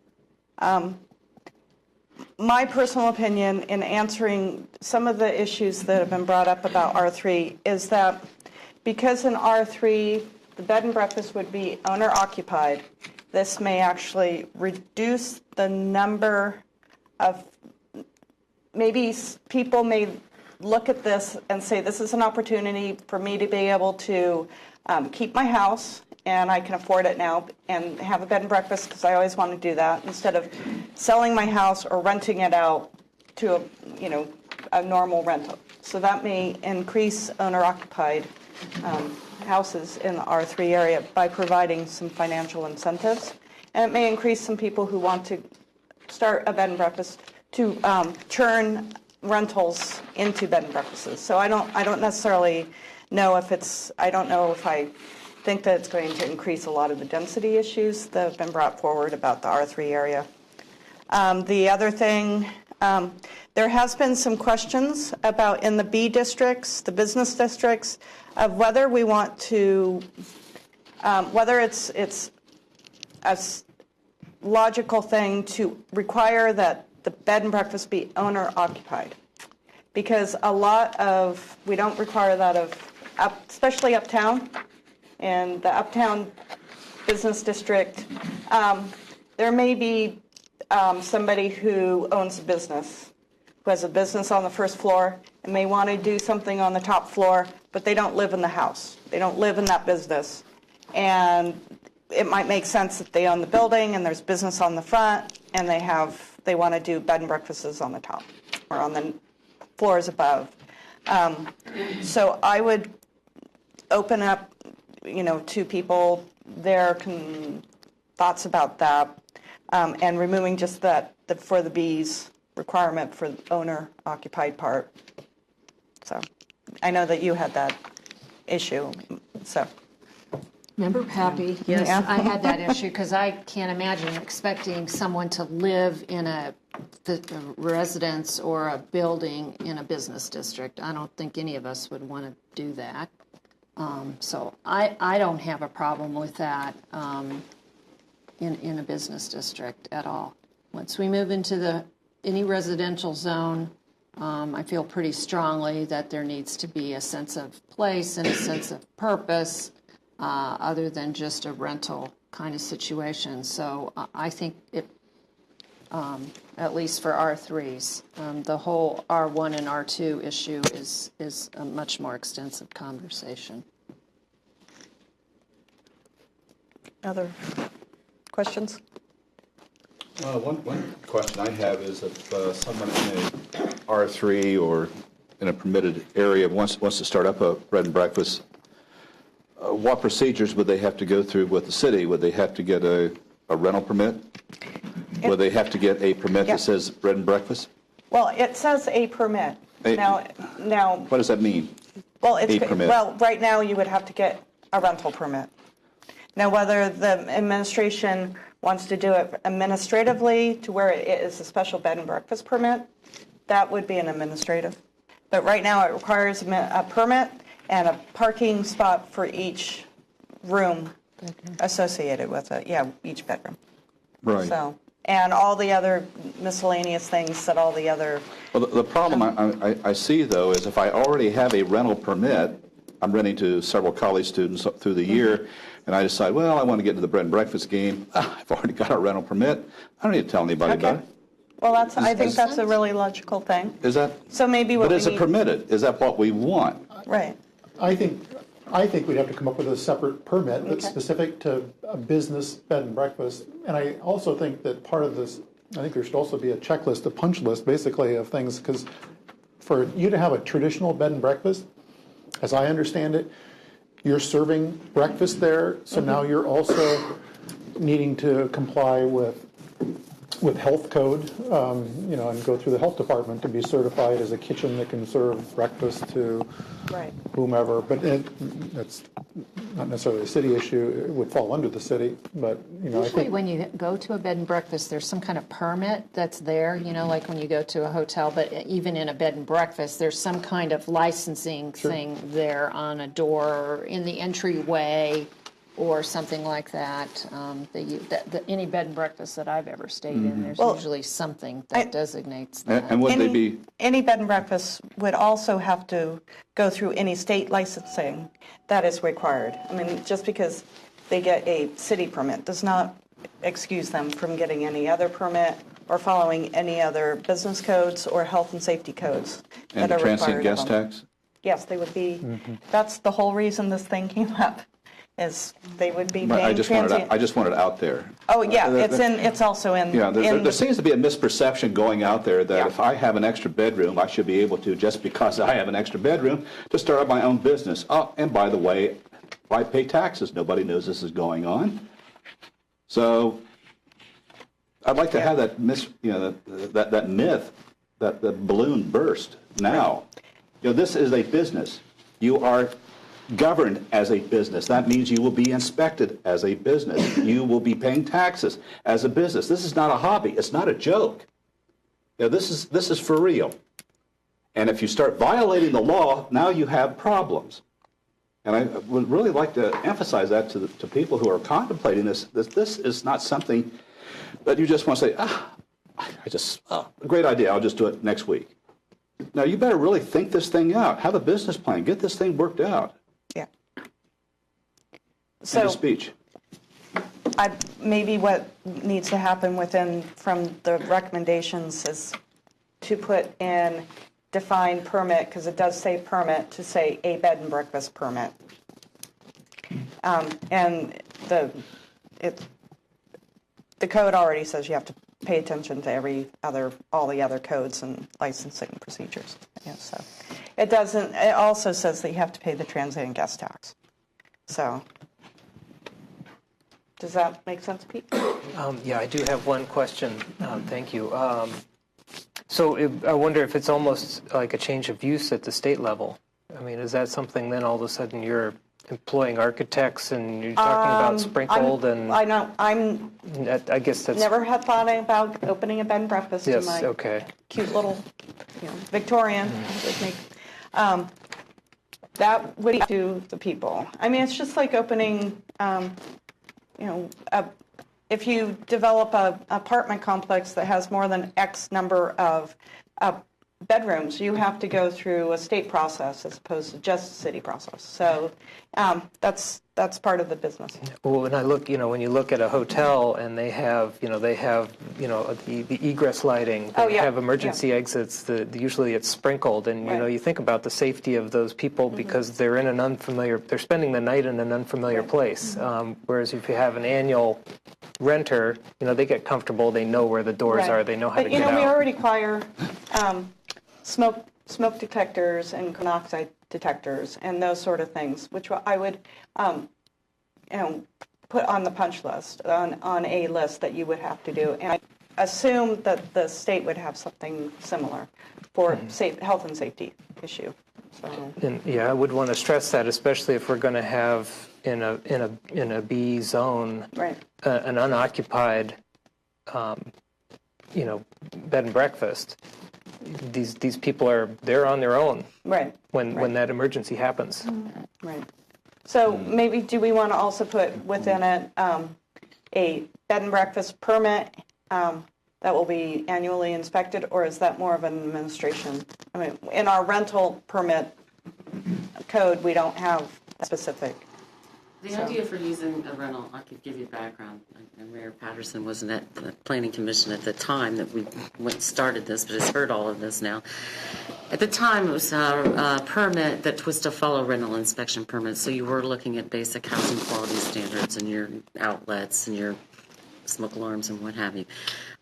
E: my personal opinion in answering some of the issues that have been brought up about R3 is that because in R3 the bed and breakfast would be owner-occupied, this may actually reduce the number of, maybe people may look at this and say, this is an opportunity for me to be able to keep my house, and I can afford it now, and have a bed and breakfast because I always want to do that, instead of selling my house or renting it out to a normal rental. So that may increase owner-occupied houses in the R3 area by providing some financial incentives, and it may increase some people who want to start a bed and breakfast to turn rentals into bed and breakfasts. So I don't necessarily know if I think that it's going to increase a lot of the density issues that have been brought forward about the R3 area. The other thing, there has been some questions about in the B districts, the business districts, of whether we want to, whether it's a logical thing to require that the bed and breakfast be owner occupied, because we don't require that especially uptown. In the uptown business district, there may be somebody who owns a business, who has a business on the first floor and may want to do something on the top floor, but they don't live in the house. They don't live in that business. And it might make sense that they own the building and there's business on the front, and they want to do bed and breakfasts on the top or on the floors above. So I would open up to people their thoughts about that, and removing just that for the B's requirement for the owner-occupied part. So I know that you had that issue. So,
P: Member Pappy, yes,
E: Yeah.
P: I had that issue because I can't imagine expecting someone to live in a residence or a building in a business district. I don't think any of us would want to do that. So I don't have a problem with that in a business district at all. Once we move into any residential zone, I feel pretty strongly that there needs to be a sense of place and a sense of purpose other than just a rental kind of situation. So I think it, at least for R3s, the whole R1 and R2 issue is a much more extensive conversation.
E: Other questions?
I: One question I have is if someone in a R3 or in a permitted area wants to start up a bed and breakfast, what procedures would they have to go through with the city? Would they have to get a rental permit? Would they have to get a permit that says bed and breakfast?
E: Well, it says a permit. Now,
I: what does that mean?
E: Well,
I: a permit.
E: Well, right now you would have to get a rental permit. Now, whether the administration wants to do it administratively to where it is a special bed and breakfast permit, that would be an administrative. But right now it requires a permit, and a parking spot for each room associated with it. Yeah, each bedroom.
I: Right.
E: So, and all the other miscellaneous things that all the other.
I: Well, the problem I see, though, is if I already have a rental permit, I'm renting to several college students through the year, and I decide, well, I want to get into the bread and breakfast game. I've already got a rental permit. I don't need to tell anybody about it.
E: Well, I think that's a really logical thing.
I: Is that?
E: So maybe what
I: But
E: we
I: is it
E: need-
I: permitted? Is that what we want?
E: Right.
G: I think we'd have to come up with a separate permit that's specific to a business bed and breakfast. And I also think that part of this, I think there should also be a checklist, a punch list, basically, of things, because for you to have a traditional bed and breakfast, as I understand it, you're serving breakfast there, so now you're also needing to comply with health code, and go through the health department to be certified as a kitchen that can serve breakfast to whomever. But that's not necessarily a city issue. It would fall under the city. But I
P: Usually
G: think
P: when you go to a bed and breakfast, there's some kind of permit that's there, like when you go to a hotel, but even in a bed and breakfast, there's some kind of licensing thing there on a door or in the entryway or something like that. Any bed and breakfast that I've ever stayed in, there's usually something that designates that.
I: And would they be?
E: Any bed and breakfast would also have to go through any state licensing that is required. I mean, just because they get a city permit does not excuse them from getting any other permit or following any other business codes or health and safety codes
I: And
E: that
I: the
E: are required
I: transient
E: of
I: guest
E: them.
I: tax?
E: Yes, they would be. That's the whole reason this thing came up, is they would be paying
I: I just
E: transient.
I: want it out there.
E: Oh, yeah, it's also in.
I: Yeah,
E: in
I: there seems to be a misperception going out there that if I have an extra bedroom, I should be able to, just because I have an extra bedroom, to start up my own business. Oh, and by the way, I pay taxes. Nobody knows this is going on. So I'd like to have that that myth, that the balloon burst now. This is a business. You are governed as a business. That means you will be inspected as a business. You will be paying taxes as a business. This is not a hobby. It's not a joke. This is for real. And if you start violating the law, now you have problems. And I would really like to emphasize that to people who are contemplating this. This is not something that you just want to say, great idea, I'll just do it next week. Now, you better really think this thing out. Have a business plan. Get this thing worked out.
E: Yeah.
I: End of speech.
E: Maybe what needs to happen from the recommendations is to put in define permit, because it does say permit, to say a bed and breakfast permit. And the code already says you have to pay attention to all the other codes and licensing procedures. Yeah, so it doesn't. It also says that you have to pay the transient guest tax. So does that make sense, Pete?
O: Yeah, I do have one question. Thank you. I wonder if it's almost like a change of use at the state level. I mean, is that something then all of a sudden you're employing architects and you're talking about sprinkled
E: I know.
O: I guess that's
E: never had thought about opening a bed and breakfast in my cute little Victorian. That would be to the people. I mean, it's just like opening, if you develop an apartment complex that has more than X number of bedrooms, you have to go through a state process as opposed to just a city process. So that's part of the business.
O: Well, when I look, when you look at a hotel and they have the egress lighting, they have emergency exits. Usually it's sprinkled, and you think about the safety of those people because they're in an unfamiliar. They're spending the night in an unfamiliar place. Whereas if you have an annual renter, they get comfortable. They know where the doors are. They know how to get out.
E: We already require smoke detectors and carbon monoxide detectors and those sort of things, which I would, put on the punch list, on a list that you would have to do. And I assume that the state would have something similar for health and safety issue. So.
O: And I would want to stress that, especially if we're going to have in a B zone, an unoccupied, bed and breakfast. these people they're on their own
E: Right.
O: when that emergency happens.
E: Right. So maybe do we want to also put within it a bed and breakfast permit that will be annually inspected, or is that more of an administration? I mean, in our rental permit code, we don't have specific.
H: The idea for using a rental, I could give you background. Mayor Patterson wasn't at the Planning Commission at the time that we started this, but has heard all of this now. At the time, it was a permit that was to follow rental inspection permits. So you were looking at basic housing quality standards and your outlets and your smoke alarms and what have you.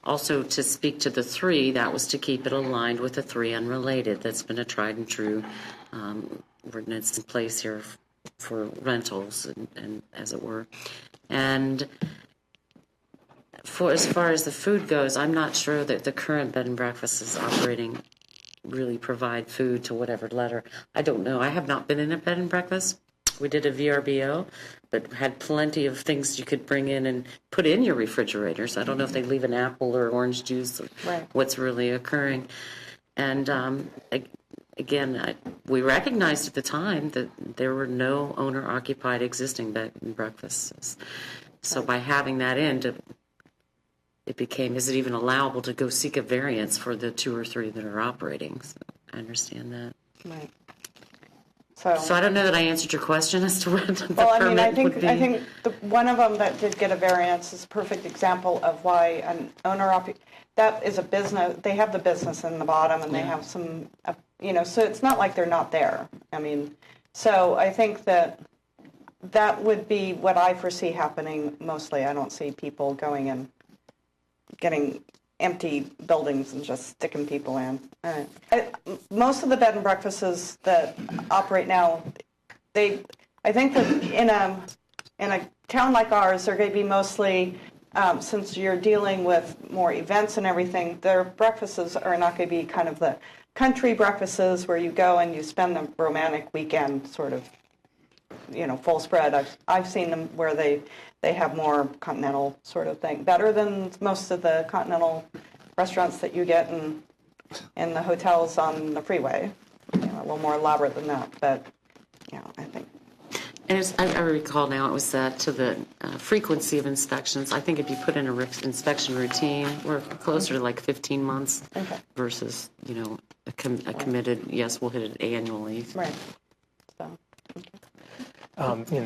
H: Also, to speak to the 3, that was to keep it aligned with the 3 unrelated. That's been a tried and true ordinance in place here for rentals, and as it were. And as far as the food goes, I'm not sure that the current bed and breakfast is operating really provide food to whatever letter. I don't know. I have not been in a bed and breakfast. We did a VRBO, but had plenty of things you could bring in and put in your refrigerator. So I don't know if they leave an apple or orange juice or what's really occurring. And again, we recognized at the time that there were no owner-occupied existing bed and breakfasts. So by having that in, it became, is it even allowable to go seek a variance for the 2 or 3 that are operating? So I understand that.
E: Right.
H: So I don't know that I answered your question as to what the
E: I
H: permit would be.
E: I think one of them that did get a variance is a perfect example of why an that is a business. They have the business in the bottom, and they have some, so it's not like they're not there. I mean, so I think that would be what I foresee happening mostly. I don't see people going and getting empty buildings and just sticking people in. Most of the bed and breakfasts that operate now, I think that in a town like ours, they're going to be mostly, since you're dealing with more events and everything, their breakfasts are not going to be kind of the country breakfasts where you go and you spend the romantic weekend sort of, full spread. I've seen them where they have more continental sort of thing, better than most of the continental restaurants that you get in the hotels on the freeway. A little more elaborate than that, but I think.
H: And I recall now it was to the frequency of inspections. I think if you put in a inspection routine, we're closer to like 15 months versus a committed. Yes, we'll hit it annually.
E: Right. So.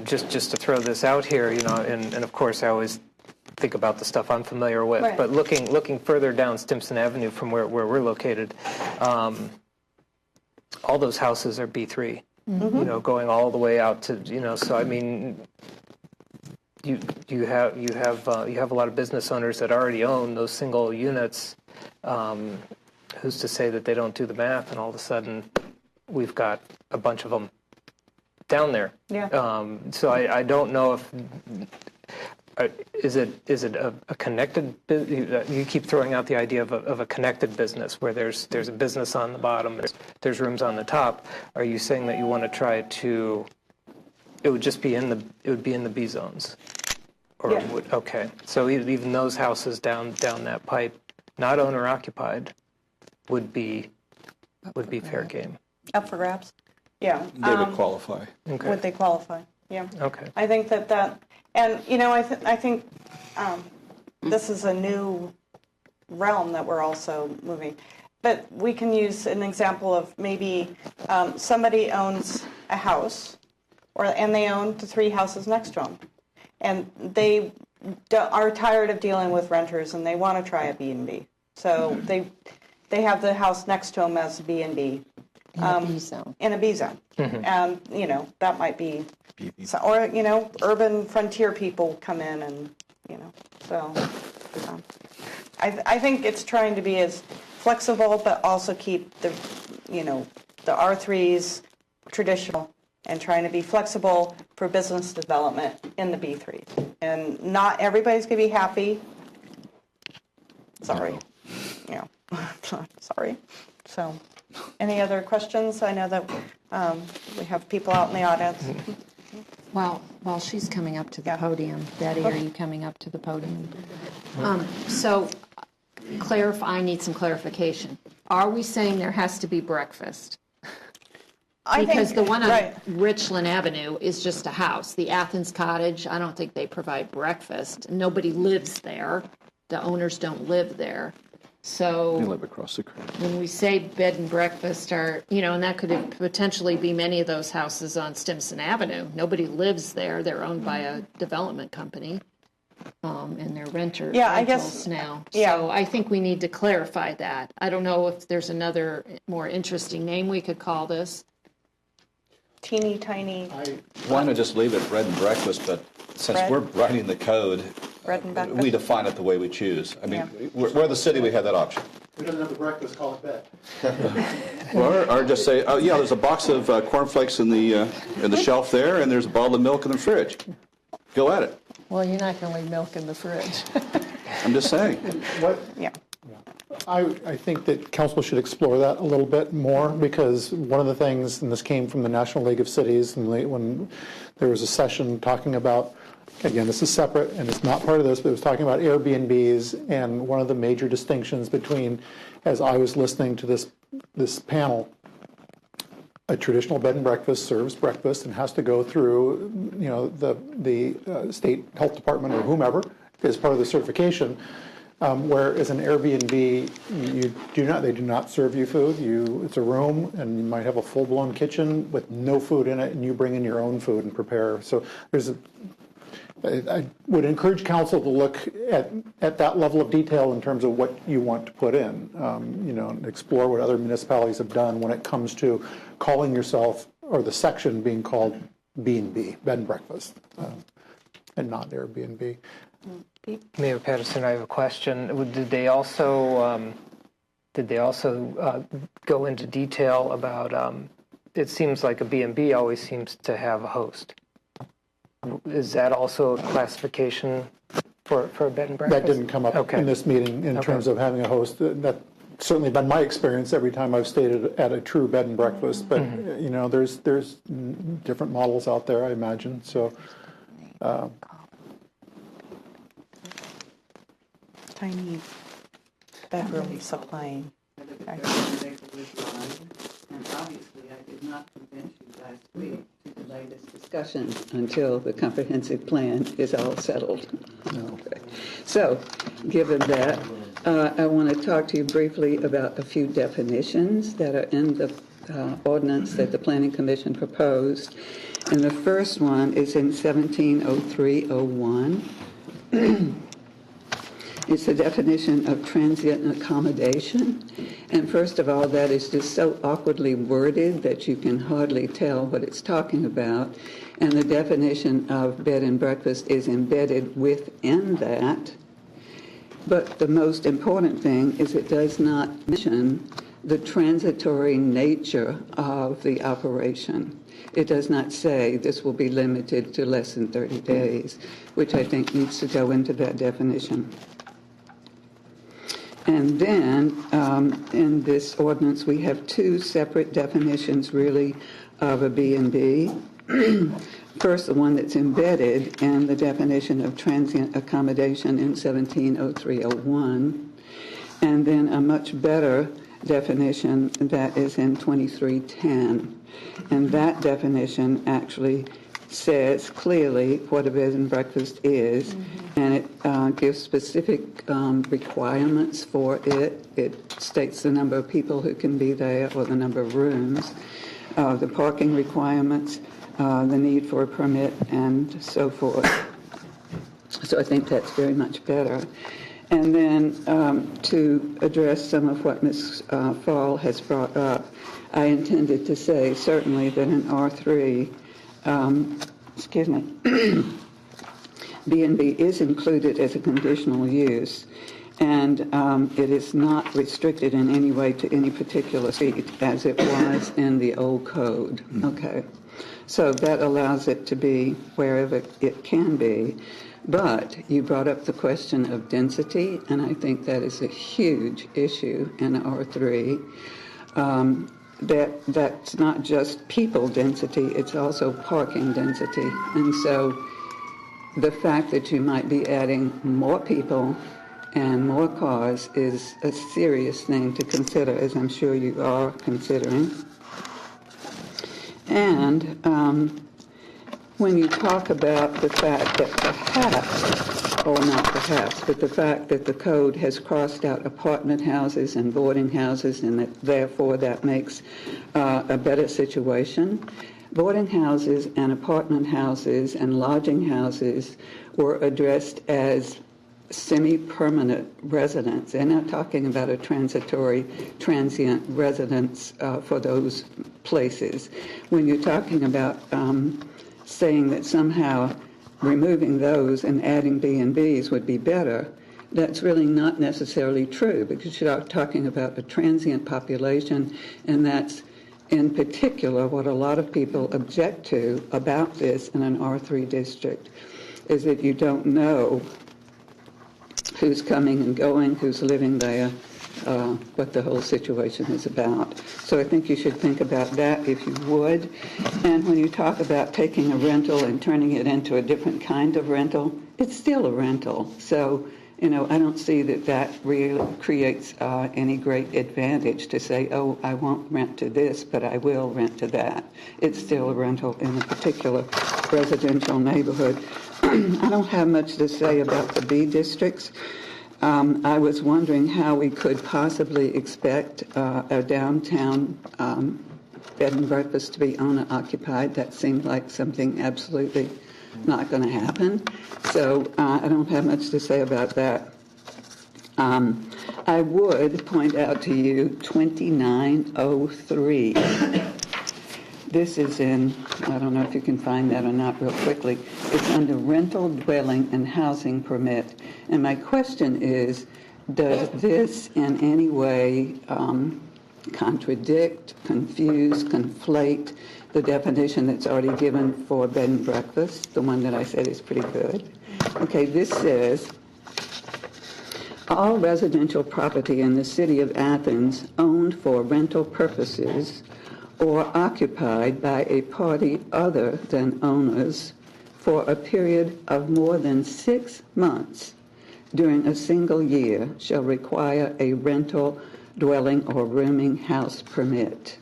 O: Just to throw this out here, and of course I always think about the stuff I'm familiar with, but looking further down Stimson Avenue from where we're located, all those houses are B3. Mm-hmm. Going all the way out to so I mean, you have a lot of business owners that already own those single units. Who's to say that they don't do the math, and all of a sudden we've got a bunch of them down there.
E: Yeah.
O: So I don't know if is it a connected? You keep throwing out the idea of a connected business where there's a business on the bottom, there's rooms on the top. Are you saying that you want to try to? It would just be in the B zones, or okay. So even those houses down that pipe, not owner occupied, would be fair game.
E: Up for grabs. Yeah.
I: They would qualify.
E: Okay. Would they qualify? Yeah.
O: Okay.
E: I think that, and I think this is a new realm that we're also moving. But we can use an example of maybe somebody owns a house, and they own the 3 houses next to them, and they are tired of dealing with renters, and they want to try a B&B. So they have the house next to them as a B&B.
P: In a B zone.
E: In a B zone. Mm-hmm. And, that might be, or, urban frontier people come in and, so I think it's trying to be as flexible, but also keep the R3s traditional and trying to be flexible for business development in the B3. And not everybody's going to be happy. Sorry. Sorry. So, any other questions? I know that we have people out in the audience.
P: While she's coming up to the podium, Betty, are you coming up to the podium? So, I need some clarification. are we saying there has to be breakfast?
E: I
P: Because
E: think,
P: the one on
E: right.
P: Richland Avenue is just a house. The Athens Cottage, I don't think they provide breakfast. Nobody lives there. The owners don't live there. So
I: They live across the creek.
P: when we say bed and breakfast are, and that could potentially be many of those houses on Stimson Avenue. Nobody lives there. They're owned by a development company, and they're renters
E: I guess,
P: now.
E: yeah.
P: So I think we need to clarify that. I don't know if there's another more interesting name we could call this.
E: Teeny tiny
I: Why not just leave it bread and breakfast, but since
E: Bread.
I: we're writing the code,
E: bread and breakfast.
I: we define it the way we choose. I mean, we're the city, we have that option.
G: Who doesn't have the breakfast, call it bed.
I: Or just say, oh yeah, there's a box of cornflakes in the shelf there, and there's a bottle of milk in the fridge. Go at it.
P: Well, you're not going to leave milk in the fridge.
I: I'm just saying.
E: Yeah.
G: I think that council should explore that a little bit more, because one of the things, and this came from the National League of Cities, and when there was a session talking about, again, this is separate and it's not part of this, but it was talking about Airbnbs, and one of the major distinctions between, as I was listening to this panel, a traditional bed and breakfast serves breakfast and has to go through, the state health department or whomever as part of the certification. Whereas an Airbnb, they do not serve you food. It's a room, and you might have a full-blown kitchen with no food in it, and you bring in your own food and prepare. So I would encourage council to look at that level of detail in terms of what you want to put in, and explore what other municipalities have done when it comes to calling yourself, or the section being called B&B, bed and breakfast, and not Airbnb.
O: Mayor Patterson, I have a question. Did they also go into detail about? It seems like a B&B always seems to have a host. Is that also a classification for a bed and breakfast?
G: That didn't come up in this meeting in terms of having a host. That's certainly been my experience every time I've stayed at a true bed and breakfast. But there's different models out there, I imagine. So.
E: Tiny bedroom supplying.
U: And obviously, I did not convince you last week to delay this discussion until the comprehensive plan is all settled. Okay. So, given that, I want to talk to you briefly about a few definitions that are in the ordinance that the Planning Commission proposed. And the first one is in 170301. It's the definition of transient accommodation. And first of all, that is just so awkwardly worded that you can hardly tell what it's talking about. And the definition of bed and breakfast is embedded within that. But the most important thing is it does not mention the transitory nature of the operation. It does not say this will be limited to less than 30 days, which I think needs to go into that definition. And then in this ordinance, we have two separate definitions, really, of a B&B. First, the one that's embedded in the definition of transient accommodation in 170301, and then a much better definition that is in 2310. And that definition actually says clearly what a bed and breakfast is, and it gives specific requirements for it. It states the number of people who can be there or the number of rooms, the parking requirements, the need for a permit, and so forth. So I think that's very much better. And then to address some of what Ms. Fall has brought up, I intended to say certainly that in R3, B&B is included as a conditional use, and it is not restricted in any way to any particular street as it was in the old code. Okay, so that allows it to be wherever it can be. But you brought up the question of density, and I think that is a huge issue in R3. That's not just people density, it's also parking density. And so the fact that you might be adding more people and more cars is a serious thing to consider, as I'm sure you are considering. And when you talk about the fact that perhaps, or not perhaps, but the fact that the code has crossed out apartment houses and boarding houses, and that therefore that makes a better situation. Boarding houses and apartment houses and lodging houses were addressed as semi-permanent residents. They're not talking about a transient residence for those places. When you're talking about saying that somehow removing those and adding B&Bs would be better, that's really not necessarily true, because you're talking about a transient population, and that's in particular what a lot of people object to about this in an R3 district, is that you don't know who's coming and going, who's living there, what the whole situation is about. So I think you should think about that if you would. And when you talk about taking a rental and turning it into a different kind of rental, it's still a rental. So, I don't see that really creates any great advantage to say, oh, I won't rent to this, but I will rent to that. It's still a rental in a particular residential neighborhood. I don't have much to say about the B districts. I was wondering how we could possibly expect a downtown bed and breakfast to be owner-occupied. That seemed like something absolutely not going to happen. So I don't have much to say about that. I would point out to you 2903. This is in, I don't know if you can find that or not real quickly. It's under rental dwelling and housing permit. And my question is, does this in any way contradict, confuse, conflate the definition that's already given for bed and breakfast, the one that I said is pretty good? Okay, this says, all residential property in the city of Athens owned for rental purposes or occupied by a party other than owners for a period of more than 6 months during a single year shall require a rental dwelling or rooming house permit.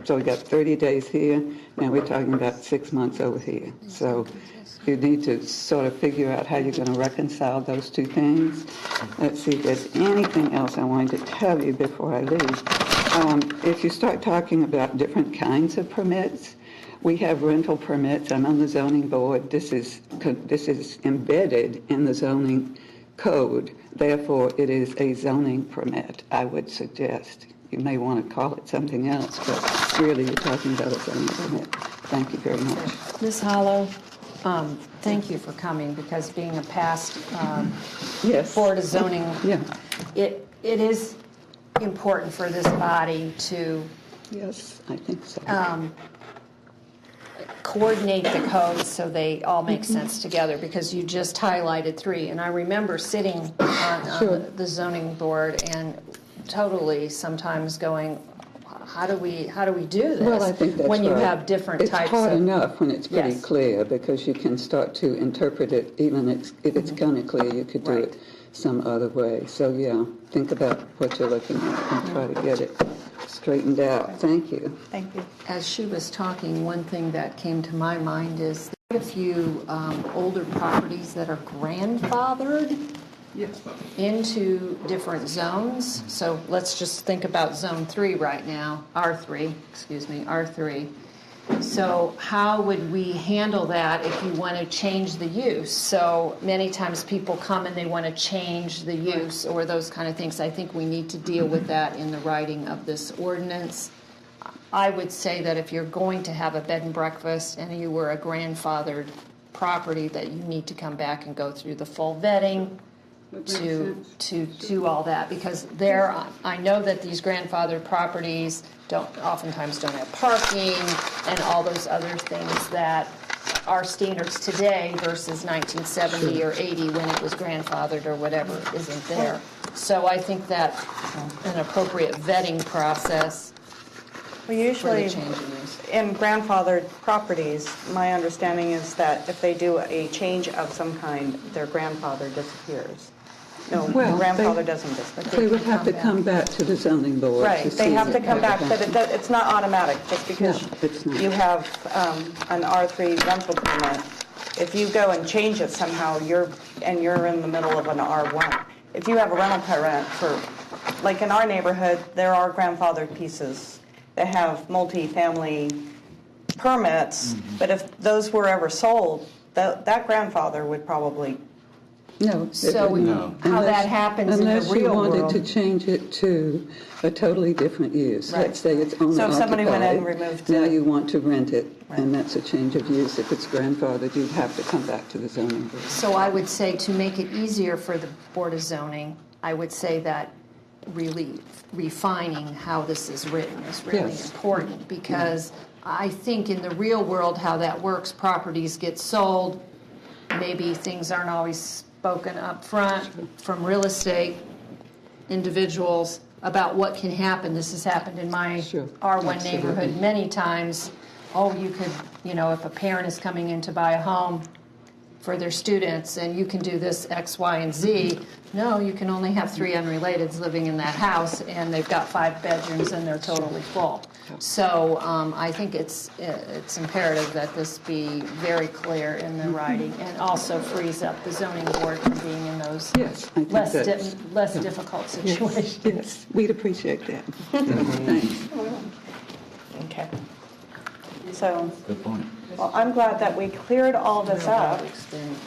U: So we got 30 days here, now we're talking about 6 months over here. So you need to sort of figure out how you're going to reconcile those two things. Let's see if there's anything else I wanted to tell you before I leave. If you start talking about different kinds of permits, we have rental permits. I'm on the zoning board. This is embedded in the zoning code. Therefore, it is a zoning permit, I would suggest. You may want to call it something else, but really you're talking about a zoning permit. Thank you very much.
D: Ms. Hollow, thank you for coming, because being a past Board of Zoning, it is important for this body to
U: Yes, I think so.
D: Coordinate the codes so they all make sense together, because you just highlighted 3. And I remember sitting on the zoning board and totally sometimes going, how do we do this?
U: Well, I think that's
D: when you
U: right.
D: have different types of...
U: It's hard enough when it's pretty clear, because you can start to interpret it, even if it's kind of clear, you could do it some other way. So, yeah, think about what you're looking at and try to get it straightened out. Thank you.
E: Thank you.
P: As she was talking, one thing that came to my mind is there are a few older properties that are grandfathered into different zones. So let's just think about Zone 3 right now, R3. So how would we handle that if you want to change the use? So many times people come and they want to change the use or those kind of things. I think we need to deal with that in the writing of this ordinance. I would say that if you're going to have a bed and breakfast and you were a grandfathered property, that you need to come back and go through the full vetting to do all that, because I know that these grandfathered properties oftentimes don't have parking and all those other things that our standards today versus 1970 or 80 when it was grandfathered or whatever isn't there. So I think that an appropriate vetting process
E: Well, usually,
P: change in use?
E: in grandfathered properties, my understanding is that if they do a change of some kind, their grandfather disappears. No,
U: Well,
E: grandfather doesn't disappear.
U: They would have to come back to the zoning board.
E: Right,
U: to
E: they
U: see
E: have to
U: what
E: come back,
U: happened.
E: but it's not automatic, just because
U: No, it's not.
E: you have an R3 rental permit. If you go and change it somehow, you're in the middle of an R1. If you have a rental permit for, like in our neighborhood, there are grandfathered pieces that have multi-family permits, but if those were ever sold, that grandfather would probably.
U: No, it
P: So
U: would not.
P: how that happens in the
U: Unless you
P: real
U: wanted
P: world.
U: to change it to a totally different use.
E: Right.
U: Let's say it's owner
E: So if somebody went in and
U: occupied.
E: removed
U: Now
E: it.
U: you want to rent it, and that's a change of use. If it's grandfathered, you'd have to come back to the zoning board.
P: So I would say to make it easier for the Board of Zoning, I would say that really refining how this is written is really
U: Yes.
P: important, because I think in the real world how that works, properties get sold, maybe things aren't always spoken up front from real estate individuals about what can happen. This has happened in my R1 neighborhood many times. Oh, you could, if a parent is coming in to buy a home for their students and you can do this X, Y, and Z. No, you can only have 3 unrelateds living in that house and they've got 5 bedrooms and they're totally full. So I think it's imperative that this be very clear in the writing and also frees up the zoning board from being in those less difficult situations.
U: Yes, we'd appreciate that. Thanks.
E: Okay. So,
I: Good point.
E: well, I'm glad that we cleared all this up.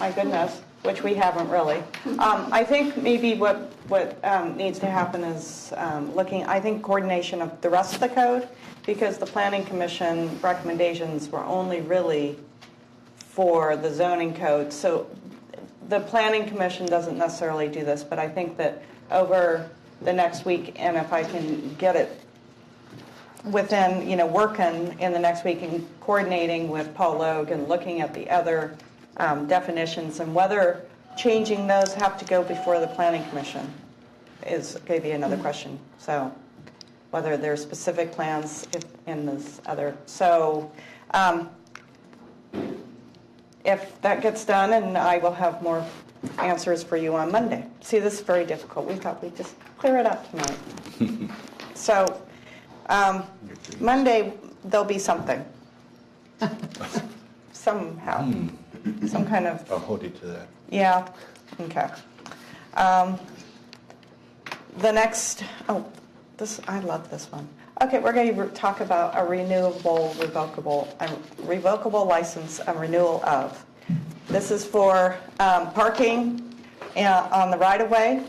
E: My goodness, which we haven't really. I think maybe what needs to happen is I think coordination of the rest of the code, because the Planning Commission recommendations were only really for the zoning code. So the Planning Commission doesn't necessarily do this, but I think that over the next week, and if I can get it within, working in the next week and coordinating with Paul Logue and looking at the other definitions and whether changing those have to go before the Planning Commission is going to be another question. So whether there's specific plans in this other. So if that gets done, and I will have more answers for you on Monday. See, this is very difficult. We thought we'd just clear it up tonight. So Monday, there'll be something. Somehow. Some kind of.
I: I'll hold you to that.
E: Yeah. Okay. The next, I love this one. Okay, we're going to talk about a revocable license, a renewal of. This is for parking on the right-of-way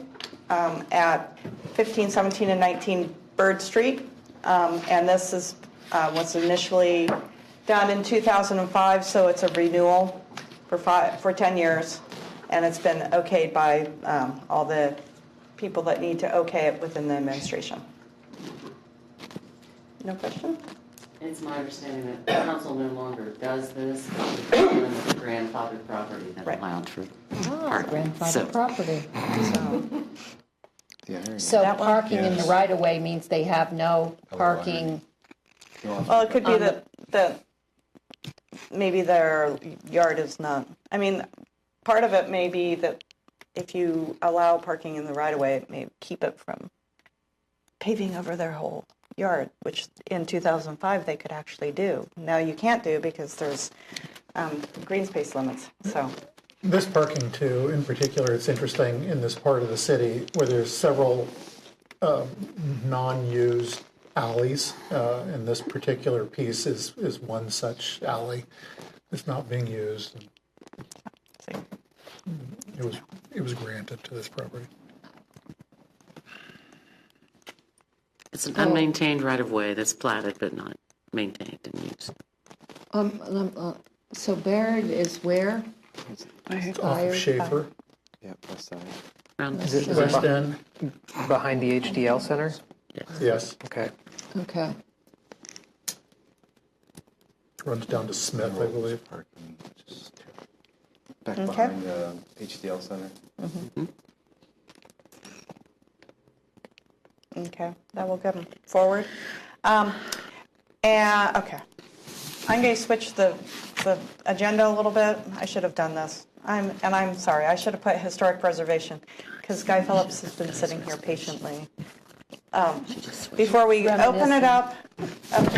E: at 15, 17, and 19 Bird Street. And this is was initially done in 2005, so it's a renewal for 10 years. And it's been okayed by all the people that need to okay it within the administration. No question?
H: It's my understanding that the council no longer does this. It's a grandfathered property that allowed for parking.
P: Grandfather property.
B: So
P: So parking in the right-of-way means they have no parking.
E: Well, it could be that maybe their yard is not. I mean, part of it may be that if you allow parking in the right-of-way, it may keep it from paving over their whole yard, which in 2005 they could actually do. Now you can't do because there's green space limits. So
G: This parking too, in particular, it's interesting in this part of the city where there's several non-used alleys, and this particular piece is one such alley that's not being used. It was granted to this property.
H: It's an unmaintained right-of-way that's platted but not maintained and used.
P: So Baird is where?
G: It's off of Schaefer.
B: Yeah, west side.
O: Is it
G: West End.
O: behind the HDL Center?
G: Yes.
O: Okay.
P: Okay.
G: Runs down to Smith, I believe.
B: Back
E: Okay.
B: behind the HDL Center.
E: Mm-hmm. Okay, that will come forward. And, okay. I'm going to switch the agenda a little bit. I should have done this. I'm sorry. I should have put historic preservation because Guy Phillips has been sitting here patiently. Before we open it up,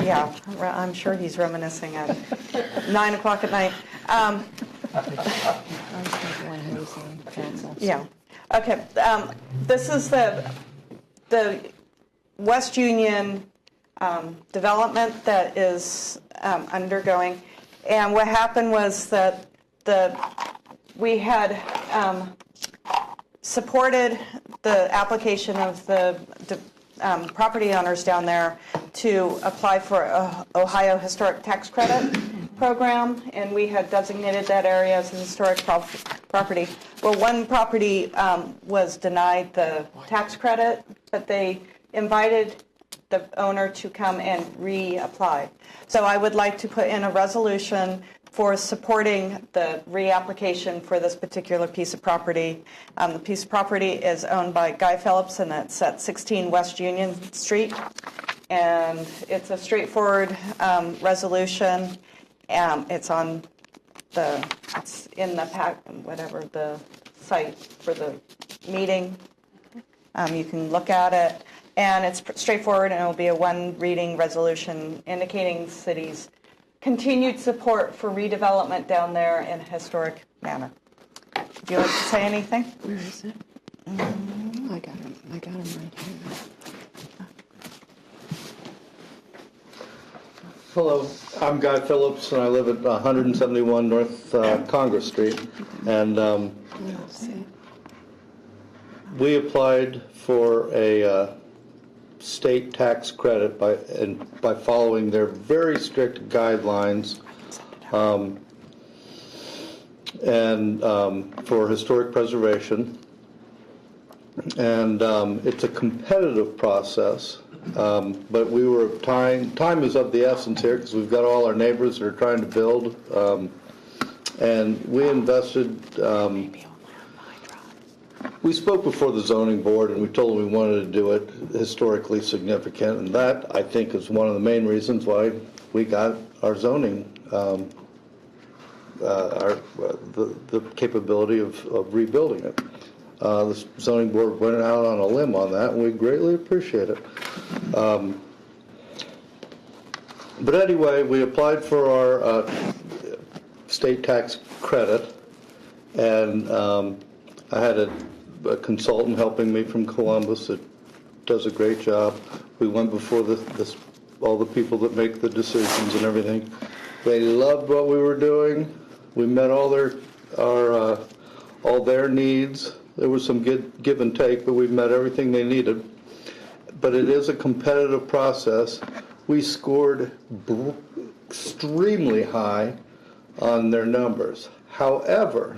E: yeah, I'm sure he's reminiscing at 9 o'clock at night. Yeah. Okay. This is the West Union development that is undergoing, and what happened was that we had supported the application of the property owners down there to apply for a Ohio Historic Tax Credit program, and we had designated that area as an historic property. Well, one property was denied the tax credit, but they invited the owner to come and reapply. So I would like to put in a resolution for supporting the reapplication for this particular piece of property. The piece of property is owned by Guy Phillips, and it's at 16 West Union Street. And it's a straightforward resolution. It's in the pack, whatever the site for the meeting. You can look at it, and it's straightforward, and it will be a one-reading resolution indicating the city's continued support for redevelopment down there in a historic manner. Would you like to say anything?
P: Where is it? I got him right here.
T: Hello, I'm Guy Phillips, and I live at 171 North Congress Street. And we applied for a state tax credit by following their very strict guidelines, and for historic preservation. And it's a competitive process. But we were time is of the essence here because we've got all our neighbors that are trying to build, and we invested. We spoke before the zoning board, and we told them we wanted to do it historically significant, and that I think is one of the main reasons why we got our zoning, the capability of rebuilding it. The zoning board went out on a limb on that, and we greatly appreciate it. But anyway, we applied for our state tax credit, and I had a consultant helping me from Columbus that does a great job. We went before all the people that make the decisions and everything. They loved what we were doing. We met all their needs. There was some give and take, but we met everything they needed. But it is a competitive process. We scored extremely high on their numbers. However,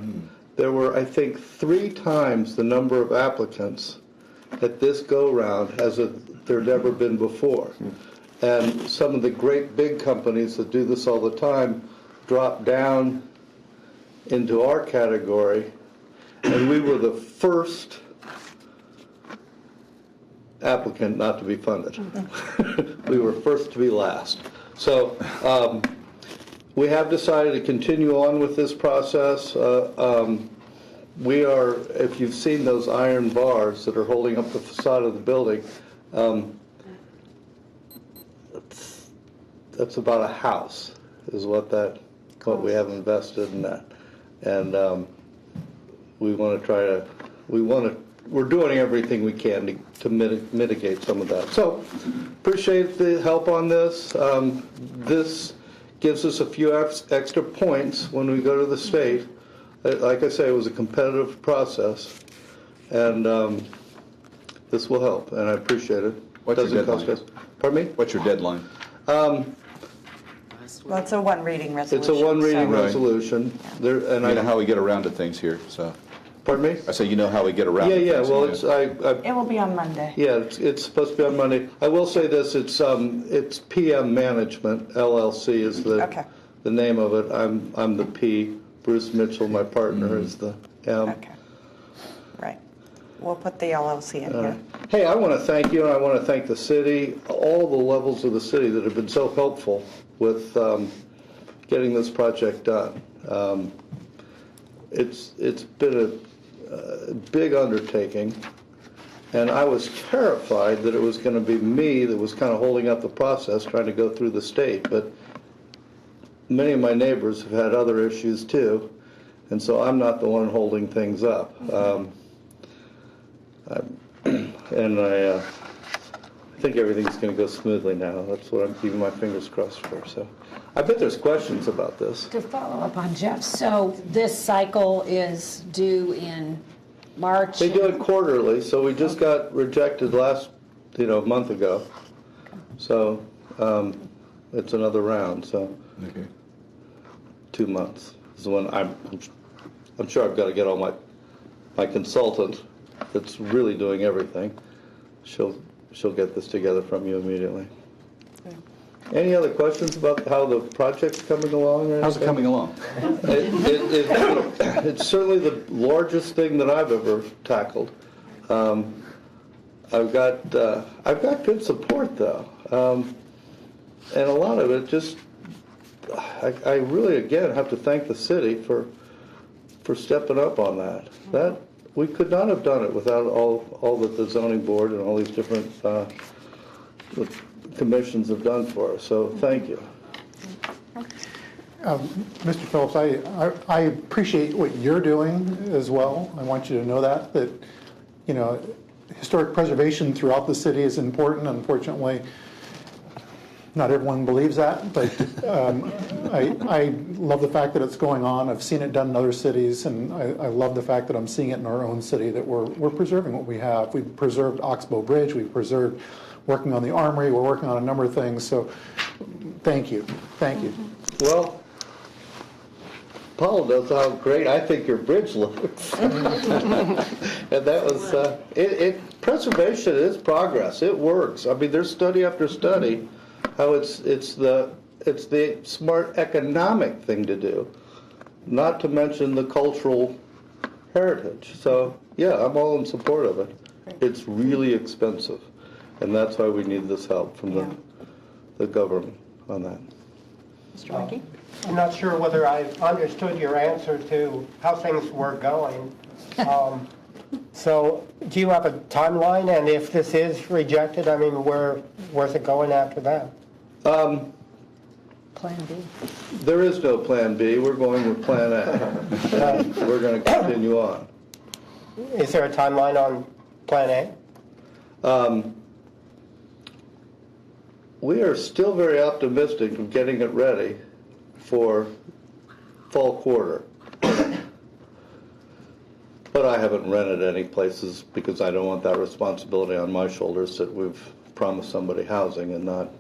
T: there were, I think, 3 times the number of applicants at this go-round as there'd ever been before. And some of the great big companies that do this all the time drop down into our category, and we were the first applicant not to be funded. We were first to be last. So we have decided to continue on with this process. We are, if you've seen those iron bars that are holding up the facade of the building, that's about a house is what we have invested in that. And we're doing everything we can to mitigate some of that. So, appreciate the help on this. This gives us a few extra points when we go to the state. Like I say, it was a competitive process, and this will help, and I appreciate it.
I: What's your deadline?
T: Pardon me?
I: What's your deadline?
E: Well, it's a one-reading resolution.
T: It's a one-reading
I: Right.
T: resolution.
I: You know how we get around to things here, so.
T: Pardon me?
I: I say you know how we get around to
T: Yeah,
I: things.
T: well,
E: It will be on Monday.
T: Yeah, it's supposed to be on Monday. I will say this, it's PM Management, LLC is the name of it. I'm the P. Bruce Mitchell, my partner, is the M.
E: Okay. Right. We'll put the LLC in here.
T: Hey, I want to thank you, and I want to thank the city, all the levels of the city that have been so helpful with getting this project done. It's been a big undertaking, and I was terrified that it was going to be me that was kind of holding up the process, trying to go through the state. But many of my neighbors have had other issues too, and so I'm not the one holding things up. I think everything's going to go smoothly now. That's what I'm keeping my fingers crossed for. So I bet there's questions about this.
D: To follow up on Jeff, so this cycle is due in March?
T: They do it quarterly, so we just got rejected last, month ago. So it's another round. So 2 months is when I'm sure I've got to get all my consultant that's really doing everything. She'll get this together from you immediately. Any other questions about how the project's coming along? Or
I: How's it coming along?
T: It's certainly the largest thing that I've ever tackled. I've got good support though, and a lot of it just I really again have to thank the city for stepping up on that. That we could not have done it without all that the zoning board and all these different commissions have done for us. So thank you.
G: Mr. Phillips, I appreciate what you're doing as well. I want you to know that historic preservation throughout the city is important. Unfortunately, not everyone believes that, but I love the fact that it's going on. I've seen it done in other cities, and I love the fact that I'm seeing it in our own city, that we're preserving what we have. We've preserved Oxbow Bridge, we've preserved working on the Armory, we're working on a number of things, so thank you. Thank you.
T: Well, Paul knows how great I think your bridge looks. And that was, preservation is progress. It works. I mean, there's study after study how it's the smart economic thing to do, not to mention the cultural heritage. So, yeah, I'm all in support of it. It's really expensive, and that's why we need this help from the government on that.
N: Mr. Mickey? I'm not sure whether I understood your answer to how things were going. So do you have a timeline? And if this is rejected, I mean, where's it going after that?
D: Plan B.
T: There is no plan B. We're going with plan A. We're going to continue on.
N: Is there a timeline on plan
T: A? We are still very optimistic of getting it ready for fall quarter. But I haven't rented any places because I don't want that responsibility on my shoulders that we've promised somebody housing and not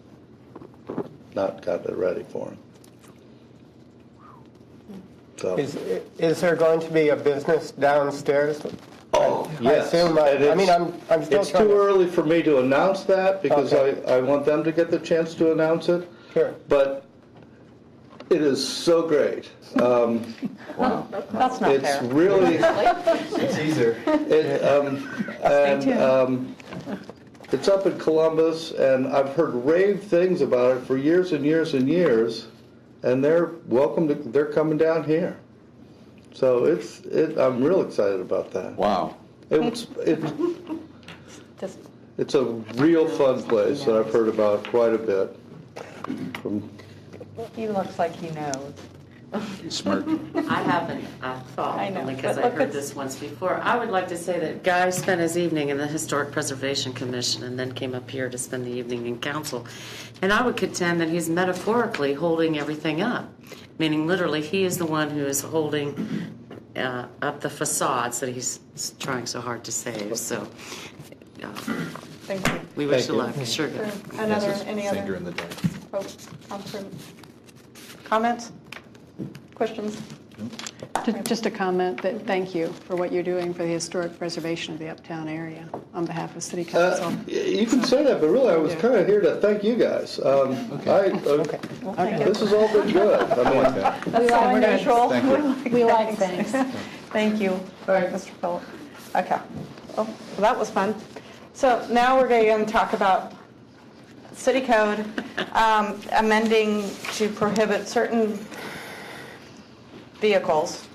T: got it ready for them. So.
N: Is there going to be a business downstairs?
T: Oh, yes.
N: I assume, I'm still
T: it's too early for me to announce that because I want them to get the chance to announce it.
N: Sure.
T: But it is so great.
E: Wow. That's not
T: it's
E: fair.
T: Really,
B: it's easier.
T: It's up in Columbus, and I've heard rave things about it for years and years and years, and they're coming down here. So I'm real excited about that.
I: Wow.
T: It's a real fun place that I've heard about quite a bit.
E: He looks like he knows.
I: Smart.
H: I haven't thought,
E: I know,
H: only because
E: but
H: I
E: look,
H: heard
E: it's-
H: this once before. I would like to say that Guy spent his evening in the Historic Preservation Commission and then came up here to spend the evening in council. And I would contend that he's metaphorically holding everything up, meaning literally he is the one who is holding up the facades that he's trying so hard to save. So
E: Thank you.
H: we wish you
T: Thank
H: luck. Sure. Guy.
E: Any other
I: in the dark.
E: folks, comments? Questions?
R: Just a comment that thank you for what you're doing for the historic preservation of the uptown area on behalf of City Council.
T: You can say that, but really I was kind of here to thank you guys. This has all been good.
E: That's so unusual.
I: Thank you.
R: We like thanks.
E: Thank you, Mr. Phillips. Okay. Oh, well, that was fun. So now we're going to talk about city code, amending to prohibit certain vehicles,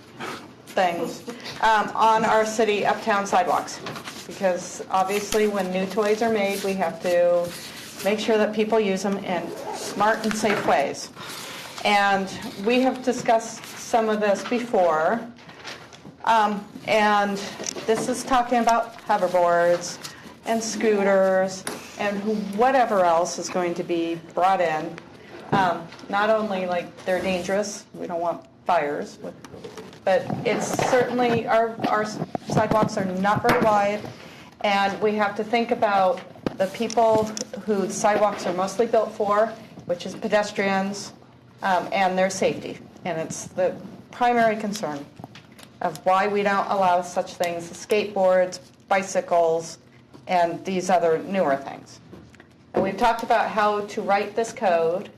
E: things, on our city uptown sidewalks. Because obviously when new toys are made, we have to make sure that people use them in smart and safe ways. And we have discussed some of this before. And this is talking about hoverboards and scooters and whatever else is going to be brought in. Not only like they're dangerous, we don't want fires, but it's certainly our sidewalks are not very wide, and we have to think about the people who sidewalks are mostly built for, which is pedestrians, and their safety. And it's the primary concern of why we don't allow such things as skateboards, bicycles, and these other newer things. And we've talked about how to write this code,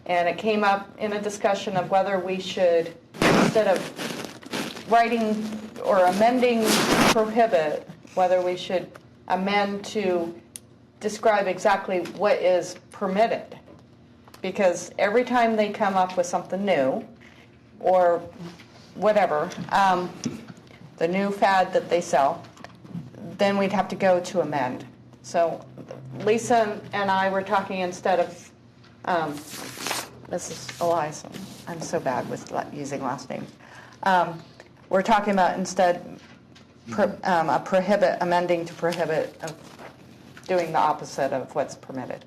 E: and it came up in a discussion of whether we should, instead of writing or amending prohibit, whether we should amend to describe exactly what is permitted. Because every time they come up with something new, or whatever, the new fad that they sell, then we'd have to go to amend. So Lisa and I were talking instead of, Mrs. Elias, I'm so bad with using last names. We're talking about instead a prohibit, amending to prohibit, of doing the opposite of what's permitted.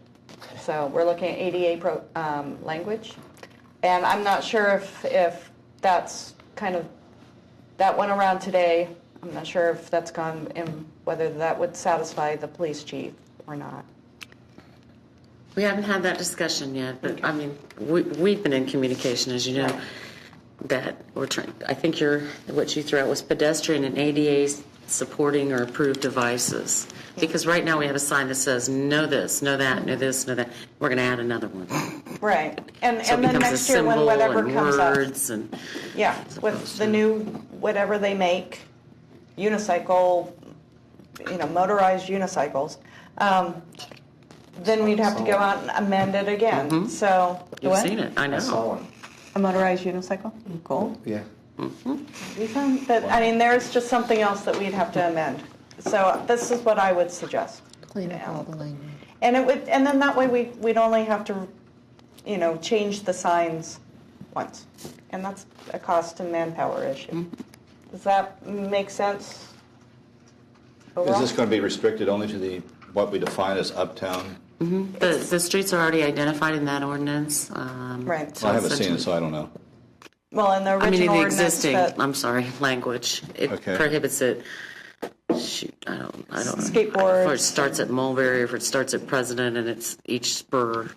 E: So we're looking at ADA language, and I'm not sure if that's kind of, that went around today. I'm not sure if that's gone in, whether that would satisfy the police chief or not.
H: We haven't had that discussion yet, but I mean, we've been in communication, as you know, that we're trying, I think what you threw out was pedestrian and ADA supporting or approved devices. Because right now we have a sign that says, no this, no that, no this, no that. We're going to add another one.
E: Right. And
H: So it
E: then
H: becomes
E: next
H: a
E: year when
H: symbol
E: whatever
H: and
E: comes
H: words
E: up.
H: and
E: Yeah, with the new, whatever they make, unicycle, motorized unicycles, then we'd have to go out and amend it again.
H: Mhm.
E: So,
H: You've
E: what?
H: seen it, I know.
E: A motorized unicycle? Cool.
B: Yeah.
E: But, I mean, there's just something else that we'd have to amend. So this is what I would suggest.
P: Clean up all the language.
E: And then that way we'd only have to, change the signs once. And that's a cost and manpower issue. Does that make sense?
I: Is this going to be restricted only to what we define as uptown?
H: Mm-hmm. The streets are already identified in that ordinance.
E: Right.
I: Well, I haven't seen it, so I don't know.
E: Well, in the original
H: the
E: ordinance
H: existing,
E: that-
H: I'm sorry, language. It
I: Okay.
H: prohibits it. Shoot, I don't know.
E: Skateboards.
H: If it starts at Mulberry, if it starts at President, and it's each spur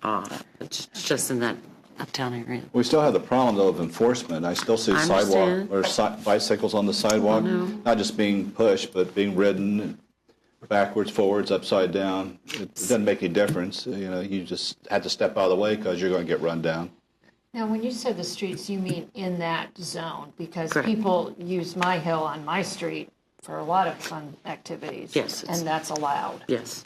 H: off. It's just in that uptown area.
I: We still have the problem, though, of enforcement. I still see
H: I
I: sidewalk
H: understand.
I: or bicycles on the sidewalk,
H: I know.
I: not just being pushed, but being ridden backwards, forwards, upside down. It doesn't make any difference. You just had to step out of the way because you're going to get run down.
D: Now, when you say the streets, you mean in that zone, because
H: Correct.
D: people use my hill on my street for a lot of fun activities.
H: Yes,
D: And that's allowed.
H: Yes.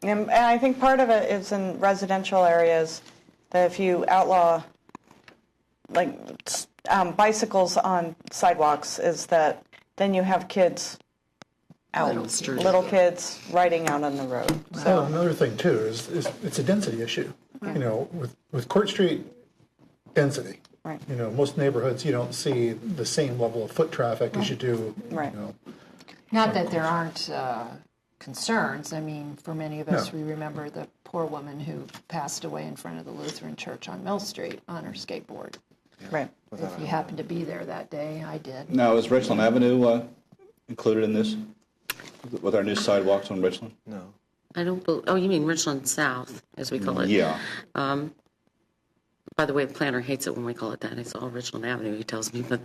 E: And I think part of it is in residential areas, that if you outlaw bicycles on sidewalks, is that then you have kids out, little kids riding out on the road.
G: So another thing too is it's a density issue. With Court Street density.
E: Right.
G: Most neighborhoods you don't see the same level of foot traffic as you do.
E: Right.
D: Not that there aren't concerns. I mean, for many of us, we remember the poor woman who passed away in front of the Lutheran Church on Mill Street on her skateboard.
E: Right.
D: If you happened to be there that day, I did.
I: Now, is Richland Avenue included in this with our new sidewalks on Richland?
M: No.
H: I don't believe, you mean Richland South, as we call it.
I: Yeah.
H: By the way, the planner hates it when we call it that. It's all Richland Avenue, he tells me, but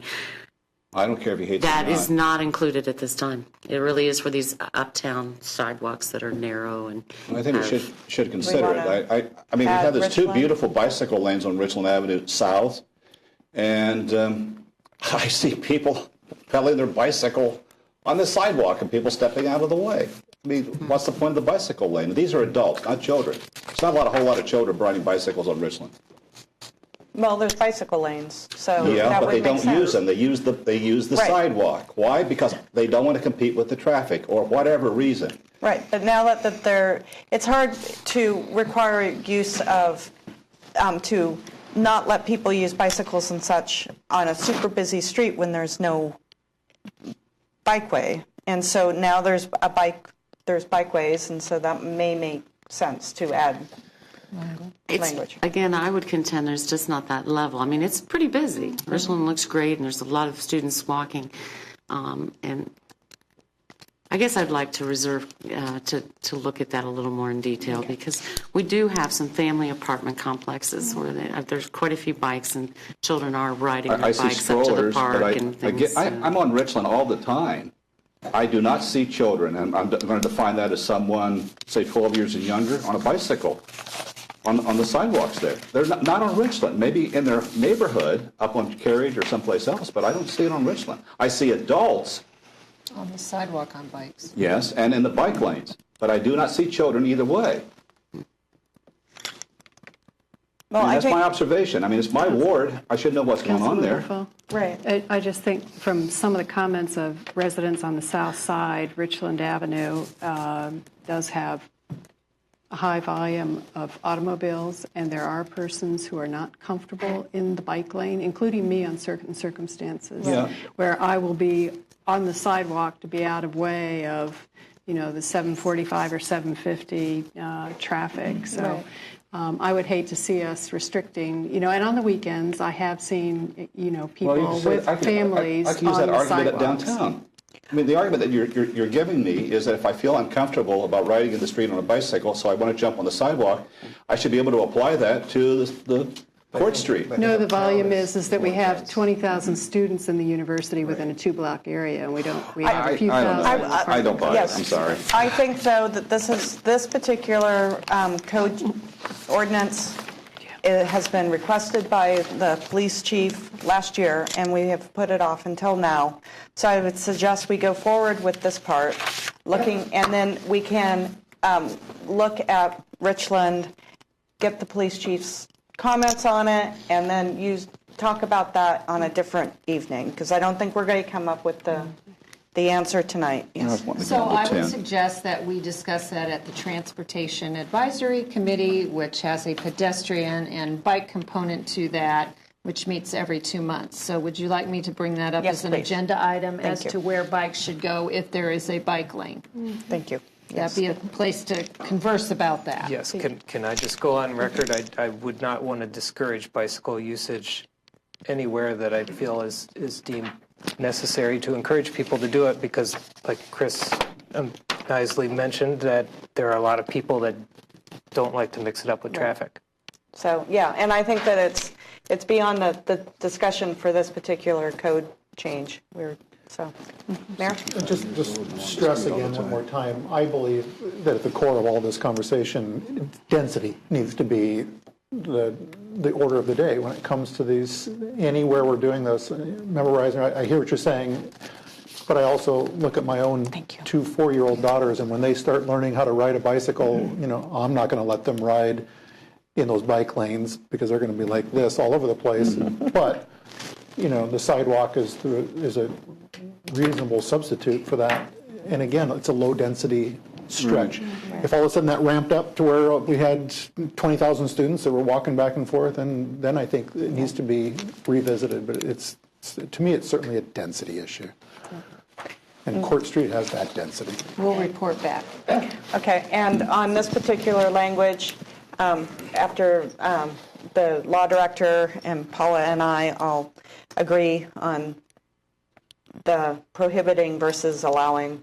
I: I don't care if he hates
H: that
I: it or
H: is not included at this time. It really is for these uptown sidewalks that are narrow and.
I: I think we should consider
H: We
I: it. I mean, we
H: add
I: have these two
H: Richland?
I: beautiful bicycle lanes on Richland Avenue South, and I see people pedaling their bicycle on the sidewalk and people stepping out of the way. I mean, what's the point of the bicycle lane? These are adults, not children. There's not a whole lot of children riding bicycles on Richland.
E: Well, there's bicycle lanes, so
I: Yeah,
E: that
I: but
E: would
I: they
E: make
I: don't
E: sense.
I: use them. They use the
E: Right.
I: sidewalk. Why? Because they don't want to compete with the traffic or whatever reason.
E: Right, but now that they're, it's hard to require use of, to not let people use bicycles and such on a super busy street when there's no bikeway. And so now there's bikeways, and so that may make sense to add language.
H: Again, I would contend there's just not that level. I mean, it's pretty busy. Richland looks great, and there's a lot of students walking. And I guess I'd like to reserve to look at that a little more in detail, because we do have some family apartment complexes where there's quite a few bikes, and children are riding their
I: I see
H: bikes up to the
I: strollers,
H: park
I: but
H: and things.
I: I'm on Richland all the time. I do not see children, and I'm going to define that as someone, say, 12 years and younger, on a bicycle on the sidewalks there. They're not on Richland. Maybe in their neighborhood, up on Carriage or someplace else, but I don't see it on Richland. I see adults,
P: On the sidewalk on bikes.
I: yes, and in the bike lanes, but I do not see children either way.
E: Well,
I: I mean,
E: I
I: that's
E: think-
I: my observation. I mean, it's my ward. I should know what's going on there.
E: Right.
A: I just think from some of the comments of residents on the south side, Richland Avenue does have a high volume of automobiles, and there are persons who are not comfortable in the bike lane, including me on certain circumstances,
I: Yeah.
A: where I will be on the sidewalk to be out of way of, the 745 or 750 traffic. So. I would hate to see us restricting, and on the weekends, I have seen, people with families
I: I can use
A: on
I: that
A: the
I: argument at
A: sidewalks.
I: downtown. I mean, the argument that you're giving me is that if I feel uncomfortable about riding in the street on a bicycle, so I want to jump on the sidewalk, I should be able to apply that to the Court Street.
A: No, the volume is that we have 20,000 students in the university within a 2-block area, and we have a few
I: I don't know.
A: thousand.
I: I don't buy
E: Yes.
I: it. I'm sorry.
E: I think, though, that this particular code ordinance, it has been requested by the police chief last year, and we have put it off until now. So I would suggest we go forward with this part, and then we can look at Richland, get the police chief's comments on it, and then talk about that on a different evening, because I don't think we're going to come up with the answer tonight. Yes.
P: So I would suggest that we discuss that at the Transportation Advisory Committee, which has a pedestrian and bike component to that, which meets every 2 months. So would you like me to bring that up
E: Yes,
P: as an
E: please.
P: agenda item
E: Thank
P: as
E: you.
P: to where bikes should go if there is a bike lane?
E: Thank you.
P: That'd be a place to converse about that.
O: Yes, can I just go on record? I would not want to discourage bicycle usage anywhere that I feel is deemed necessary to encourage people to do it, because like Chris nicely mentioned, that there are a lot of people that don't like to mix it up with traffic.
E: So, yeah, and I think that it's beyond the discussion for this particular code change. Mayor?
G: Just stress again one more time, I believe that at the core of all this conversation, density needs to be the order of the day when it comes to these, anywhere we're doing this, memorizing. I hear what you're saying, but I also look at my own 2 4-year-old daughters, and when they start learning how to ride a bicycle, I'm not going to let them ride in those bike lanes, because they're going to be like this all over the place. But, the sidewalk is a reasonable substitute for that. And again, it's a low-density stretch. If all of a sudden that ramped up to where we had 20,000 students that were walking back and forth, and then I think it needs to be revisited. But to me, it's certainly a density issue. And Court Street has that density.
P: We'll report back.
E: Okay, and on this particular language, after the law director and Paula and I all agree on the prohibiting versus allowing,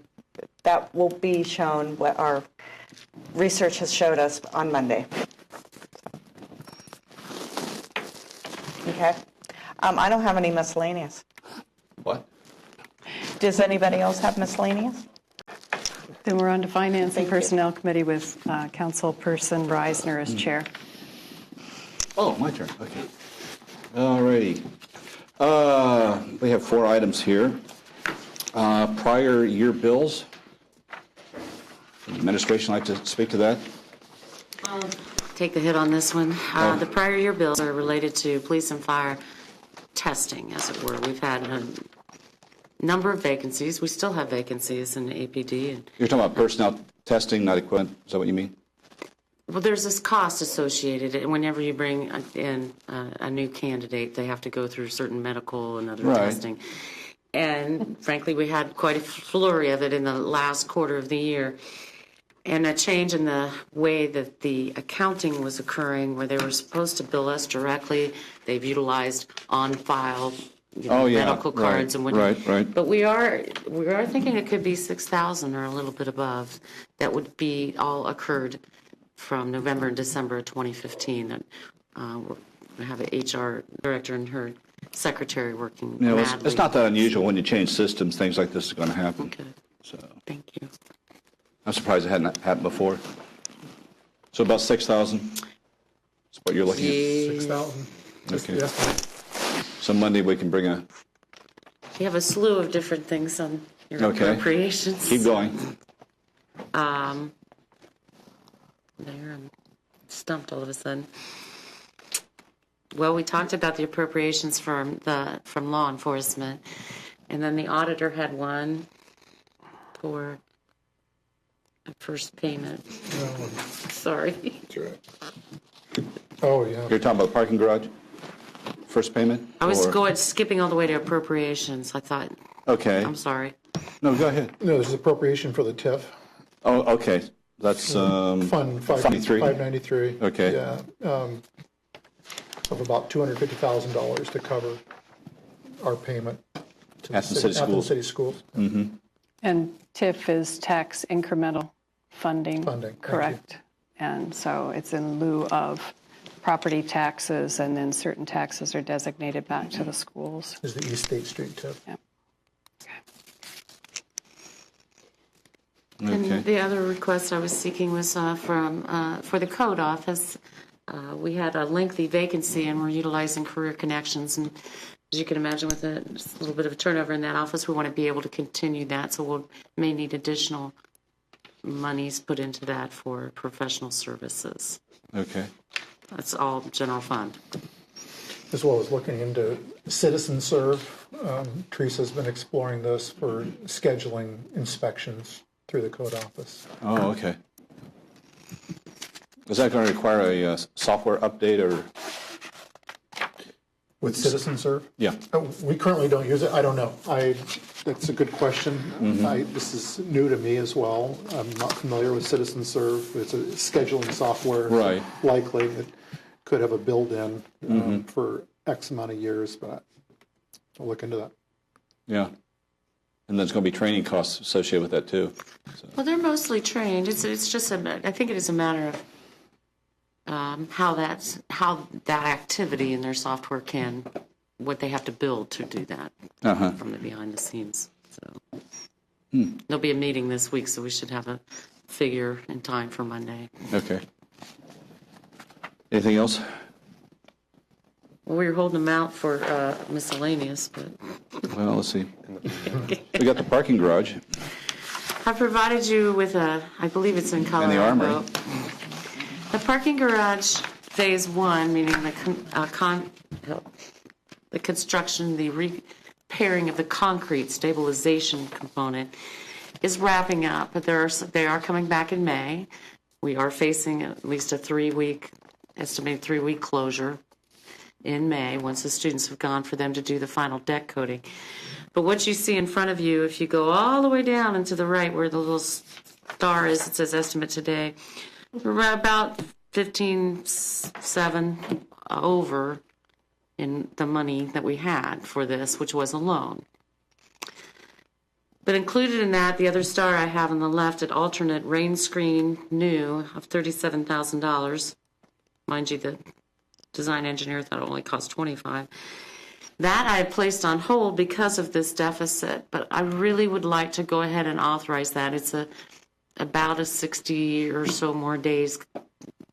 E: that will be shown, what our research has showed us on Monday. Okay. I don't have any miscellaneous.
I: What?
E: Does anybody else have miscellaneous?
A: Then we're on to Finance and Personnel Committee with Councilperson Reisner as chair.
I: Oh, my turn. Okay. All righty. We have 4 items here. Prior year bills. Administration like to speak to that?
H: Take the hit on this one. The prior year bills are related to police and fire testing, as it were. We've had a number of vacancies. We still have vacancies in APD. And,
I: You're talking about personnel testing, not equipment. Is that what you mean?
H: well, there's this cost associated, and whenever you bring in a new candidate, they have to go through certain medical and other testing. And frankly, we had quite a flurry of it in the last quarter of the year. And a change in the way that the accounting was occurring, where they were supposed to bill us directly. They've utilized on-file medical cards and whatnot.
I: Right.
H: But we are thinking it could be 6,000 or a little bit above. That would be all occurred from November and December of 2015. That we have an HR director and her secretary working madly.
I: It's not that unusual when you change systems. Things like this is going to happen.
H: Okay.
I: So
H: thank you.
I: I'm surprised it hadn't happened before. So about 6,000 is what you're looking at?
G: 6,000.
I: Okay. So Monday we can bring a...
H: You have a slew of different things on your appropriations.
I: Keep going.
H: There, I'm stumped all of a sudden. Well, we talked about the appropriations from law enforcement, and then the auditor had one for a first payment. Sorry.
G: That's right. Oh, yeah.
I: You're talking about the parking garage? First payment?
H: I was skipping all the way to appropriations. I thought.
I: Okay.
H: I'm sorry.
I: No, go ahead.
G: No, there's appropriation for the TIF.
I: Oh, okay. That's
G: Fund 593.
I: Okay.
G: Yeah. Of about $250,000 to cover our payment to
I: Athens City Schools.
G: Athens City Schools.
I: Mm-hmm.
A: And TIF is tax incremental funding.
G: Correct.
A: And so it's in lieu of property taxes, and then certain taxes are designated back to the schools.
G: Is the East State Street TIF.
A: Yep.
H: And the other request I was seeking was for the code office. We had a lengthy vacancy, and we're utilizing Career Connections. And as you can imagine, with a little bit of a turnover in that office, we want to be able to continue that. So we may need additional monies put into that for professional services.
I: Okay.
H: That's all general fund.
G: As well as looking into Citizen Serve. Teresa's been exploring this for scheduling inspections through the code office.
I: Oh, okay. Is that going to require a software update or?
G: With Citizen Serve?
I: Yeah.
G: We currently don't use it. I don't know. That's a good question.
I: Mm-hmm.
G: This is new to me as well. I'm not familiar with Citizen Serve. It's a scheduling software.
I: Right.
G: Likely it could have a build-in for X amount of years, but I'll look into that.
I: Yeah. And there's going to be training costs associated with that too. So.
H: Well, they're mostly trained. It's just I think it is a matter of how that activity in their software what they have to build to do that from the behind the scenes. So there'll be a meeting this week, so we should have a figure in time for Monday.
I: Okay. Anything else?
H: Well, we were holding them out for miscellaneous, but
I: Well, let's see. We got the parking garage.
H: I provided you with I believe it's in color.
I: And the armory.
H: The parking garage phase 1, meaning the construction, the repairing of the concrete stabilization component, is wrapping up. But they are coming back in May. We are facing at least a estimated 3-week closure in May once the students have gone for them to do the final deck coating. But what you see in front of you, if you go all the way down and to the right where the little star is, it says estimate today, we're about 15.7 over in the money that we had for this, which was a loan. But included in that, the other star I have on the left, an alternate rain screen new of $37,000. Mind you, the design engineer thought it only cost $25,000. That I had placed on hold because of this deficit, but I really would like to go ahead and authorize that. It's about a 60 or so more days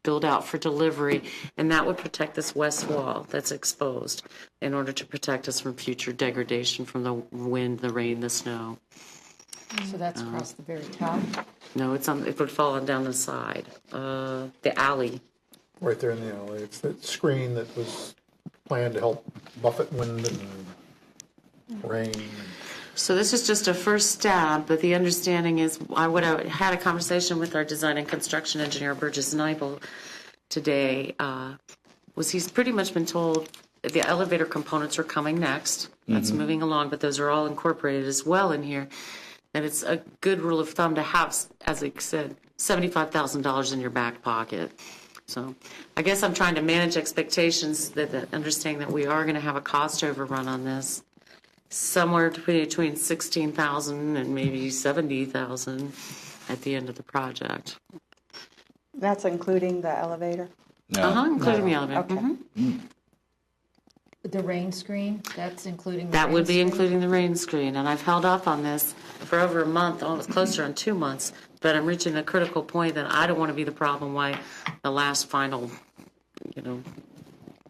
H: build out for delivery, and that would protect this west wall that's exposed in order to protect us from future degradation from the wind, the rain, the snow.
P: So that's across the very top?
H: No, it would fall on down the side. The alley.
G: Right there in the alley. It's that screen that was planned to help buffet wind and rain.
H: So this is just a first step, but the understanding is I had a conversation with our design and construction engineer, Burgess Neibel, today. Was he's pretty much been told the elevator components are coming next. That's moving along, but those are all incorporated as well in here. And it's a good rule of thumb to have, as I said, $75,000 in your back pocket. So I guess I'm trying to manage expectations, that understanding that we are going to have a cost overrun on this, somewhere between $16,000 and maybe $70,000 at the end of the project.
E: That's including the elevator?
H: Including the elevator.
E: Okay.
P: The rain screen, that's including the
H: That
P: rain
H: would be
P: screen?
H: including the rain screen, and I've held up on this for over a month, almost closer on 2 months, but I'm reaching a critical point that I don't want to be the problem why the last final,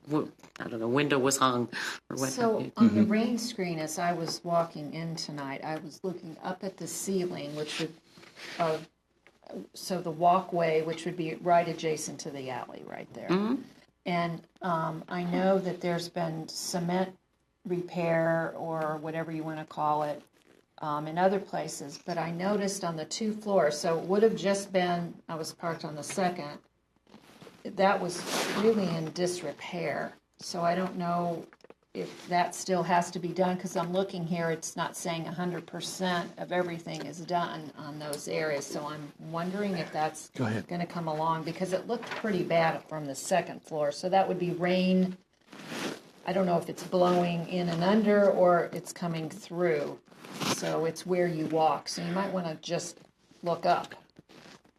H: window was hung or what have
P: So
H: you.
P: on the rain screen, as I was walking in tonight, I was looking up at the ceiling, which would, so the walkway, which would be right adjacent to the alley right there. And I know that there's been cement repair or whatever you want to call it in other places, but I noticed on the 2 floors, so it would have just been, I was parked on the second, that was really in disrepair. So I don't know if that still has to be done, because I'm looking here, it's not saying 100% of everything is done on those areas. So I'm wondering if that's going to come along, because it looked pretty bad from the second floor. So that would be rain. I don't know if it's blowing in and under or it's coming through. So it's where you walk. So you might want to just look up.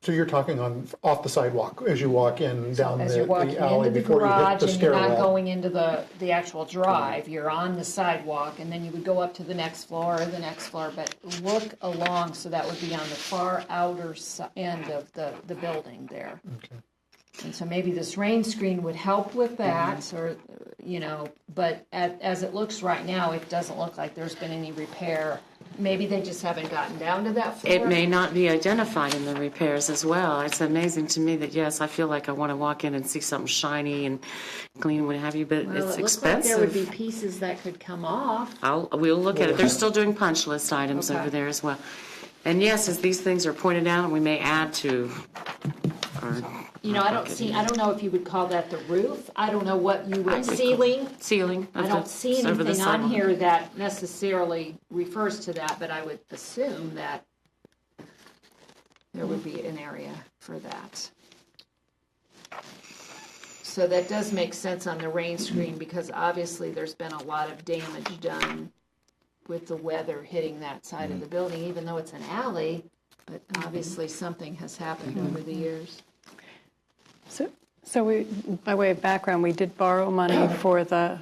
G: So you're talking off the sidewalk as you walk in down
P: As you're walking
G: the alley
P: into the
G: before you hit
P: garage
G: the
P: and you're not
G: stairwell.
P: going into the actual drive, you're on the sidewalk, and then you would go up to the next floor or the next floor, but look along, so that would be on the far outer end of the building there.
G: Okay.
P: And so maybe this rain screen would help with that, or, but as it looks right now, it doesn't look like there's been any repair. Maybe they just haven't gotten down to that floor.
H: It may not be identified in the repairs as well. It's amazing to me that, yes, I feel like I want to walk in and see something shiny and clean and what have you, but
P: Well,
H: it's
P: it looks like
H: expensive.
P: there would be pieces that could come off.
H: We'll look at it. They're still doing punch list items over there as well. And yes, as these things are pointed out, we may add to our...
P: I don't know if you would call that the roof. I don't know what you would, ceiling.
H: I
P: don't see anything on here that necessarily refers to that, but I would assume that there would be an area for that. So that does make sense on the rain screen, because obviously there's been a lot of damage done with the weather hitting that side of the building, even though it's an alley, but obviously something has happened over the years.
A: So we, by way of background, we did borrow money for the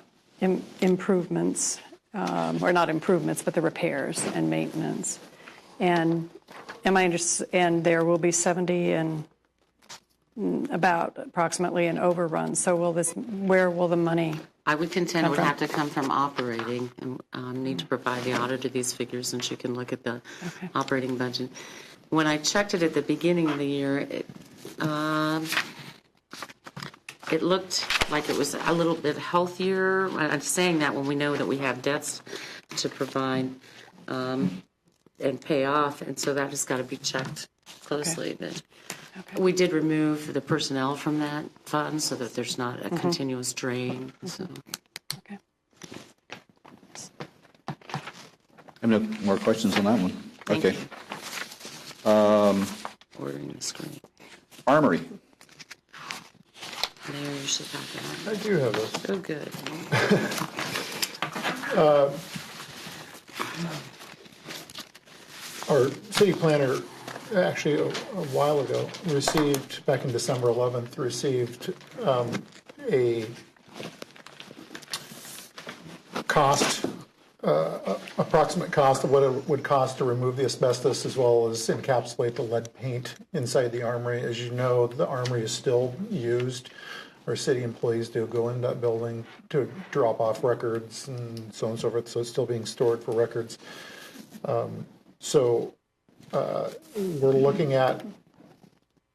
A: improvements, or not improvements, but the repairs and maintenance. And and there will be 70 and about approximately an overrun. So where will the money?
H: I would contend it
A: come
H: would
A: from?
H: have to come from operating, and need to provide the auditor these figures, and she can look at the operating budget. When I checked it at the beginning of the year, it looked like it was a little bit healthier. I'm saying that when we know that we have debts to provide and pay off, and so that has got to be checked closely. But we did remove the personnel from that fund so that there's not a continuous drain. So.
A: Okay.
I: I have no more questions on that one.
H: Thank
I: okay.
H: Ordering the screen.
I: Armory.
H: There, you should have that.
G: I do have this.
H: Oh, good.
G: Our city planner, actually a while ago, received, back in December 11th, received a cost approximate cost of what it would cost to remove the asbestos as well as encapsulate the lead paint inside the armory. As you know, the armory is still used. Our city employees do go into that building to drop off records and so on and so forth, so it's still being stored for records. We're looking at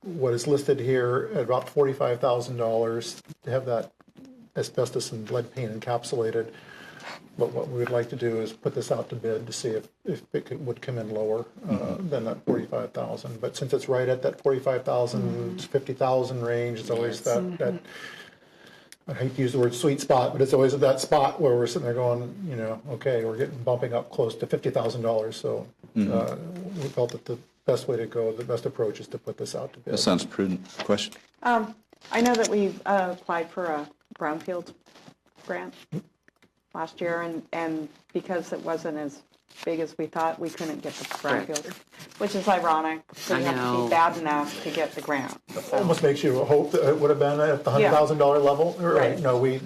G: what is listed here at about $45,000 to have that asbestos and lead paint encapsulated. But what we would like to do is put this out to bid to see if it would come in lower than that $45,000. But since it's right at that $45,000 to $50,000 range, it's always that I hate to use the word sweet spot, but it's always at that spot where we're sitting there going, okay, we're bumping up close to $50,000. So we felt that the best way to go, the best approach is to put this out to bid.
I: That sounds prudent. Question?
E: I know that we applied for a brownfield grant last year, and because it wasn't as big as we thought, we couldn't get the brownfield, which is ironic. So you have to be bad enough to get the grant. So.
G: Almost makes you hope that it would have been at the $100,000 level.
E: Right.
G: No, we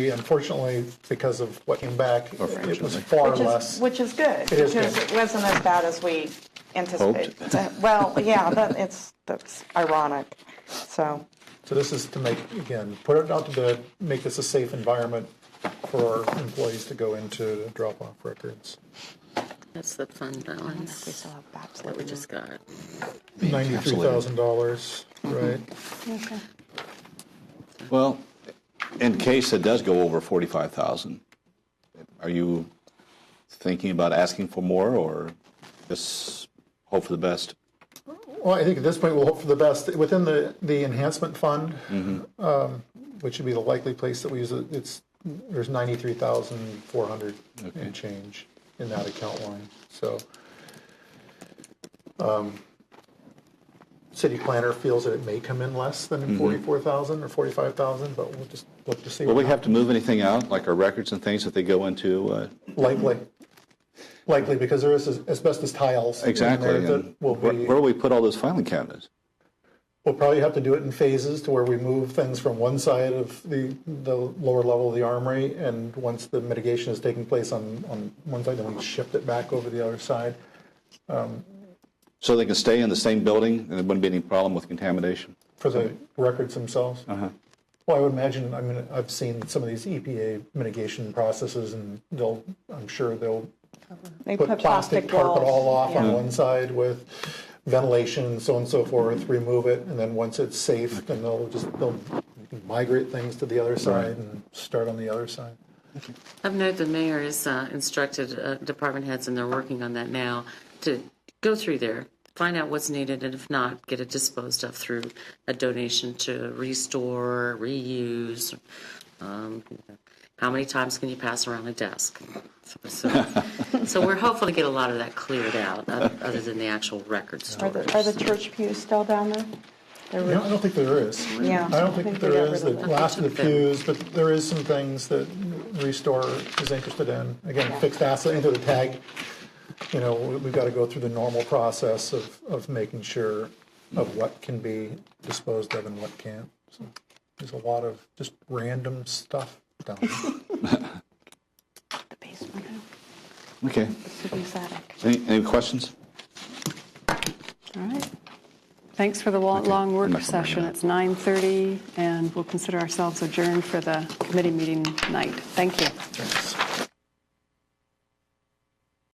G: unfortunately, because of what came back, it was far less.
E: Which is good.
G: It is
E: because
G: good.
E: It wasn't as bad as we anticipated. Well, yeah, that's ironic. So
G: this is to put it out to bid, make this a safe environment for our employees to go into to drop off records.
H: That's the fund balance. We still have BAPs that we just got.
G: $93,000, right?
E: Okay.
I: Well, in case it does go over 45,000, are you thinking about asking for more, or just hope for the best?
G: Well, I think at this point we'll hope for the best. Within the enhancement fund, which would be the likely place that we use it, there's $93,400 and change in that account line. So, city planner feels that it may come in less than 44,000 or 45,000, but we'll just look to see.
I: Will we have to move anything out, like our records and things, if they go into?
G: Likely, because there is asbestos tiles.
I: Exactly.
G: That will be.
I: Where will we put all those filing cabinets?
G: We'll probably have to do it in phases to where we move things from one side of the lower level of the armory, and once the mitigation is taking place on one side, then we shift it back over the other side.
I: So they can stay in the same building, and there wouldn't be any problem with contamination?
G: For the records themselves?
I: Uh-huh.
G: Well, I would imagine, I've seen some of these EPA mitigation processes, and I'm sure they'll put plastic carpet all off on one side with ventilation and so on and so forth, remove it, and then once it's safe, then they'll migrate things to the other side and start on the other side.
H: I've noted the mayor has instructed department heads, and they're working on that now, to go through there, find out what's needed, and if not, get it disposed of through a donation to restore, reuse. How many times can you pass around a desk? So we're hopeful to get a lot of that cleared out, other than the actual record storage.
E: Are the church pews still down there?
G: I don't think there is.
E: Yeah.
G: I don't think there is. The last of the pews, but there is some things that Restore is interested in. Again, fixed asset into the tag. We've got to go through the normal process of making sure of what can be disposed of and what can't. So there's a lot of just random stuff down there.
E: The basement.
I: Okay.
E: The city's attic.
I: Any questions?
A: All right. Thanks for the long work session. It's 9:30, and we'll consider ourselves adjourned for the committee meeting night. Thank you.
G: Thanks.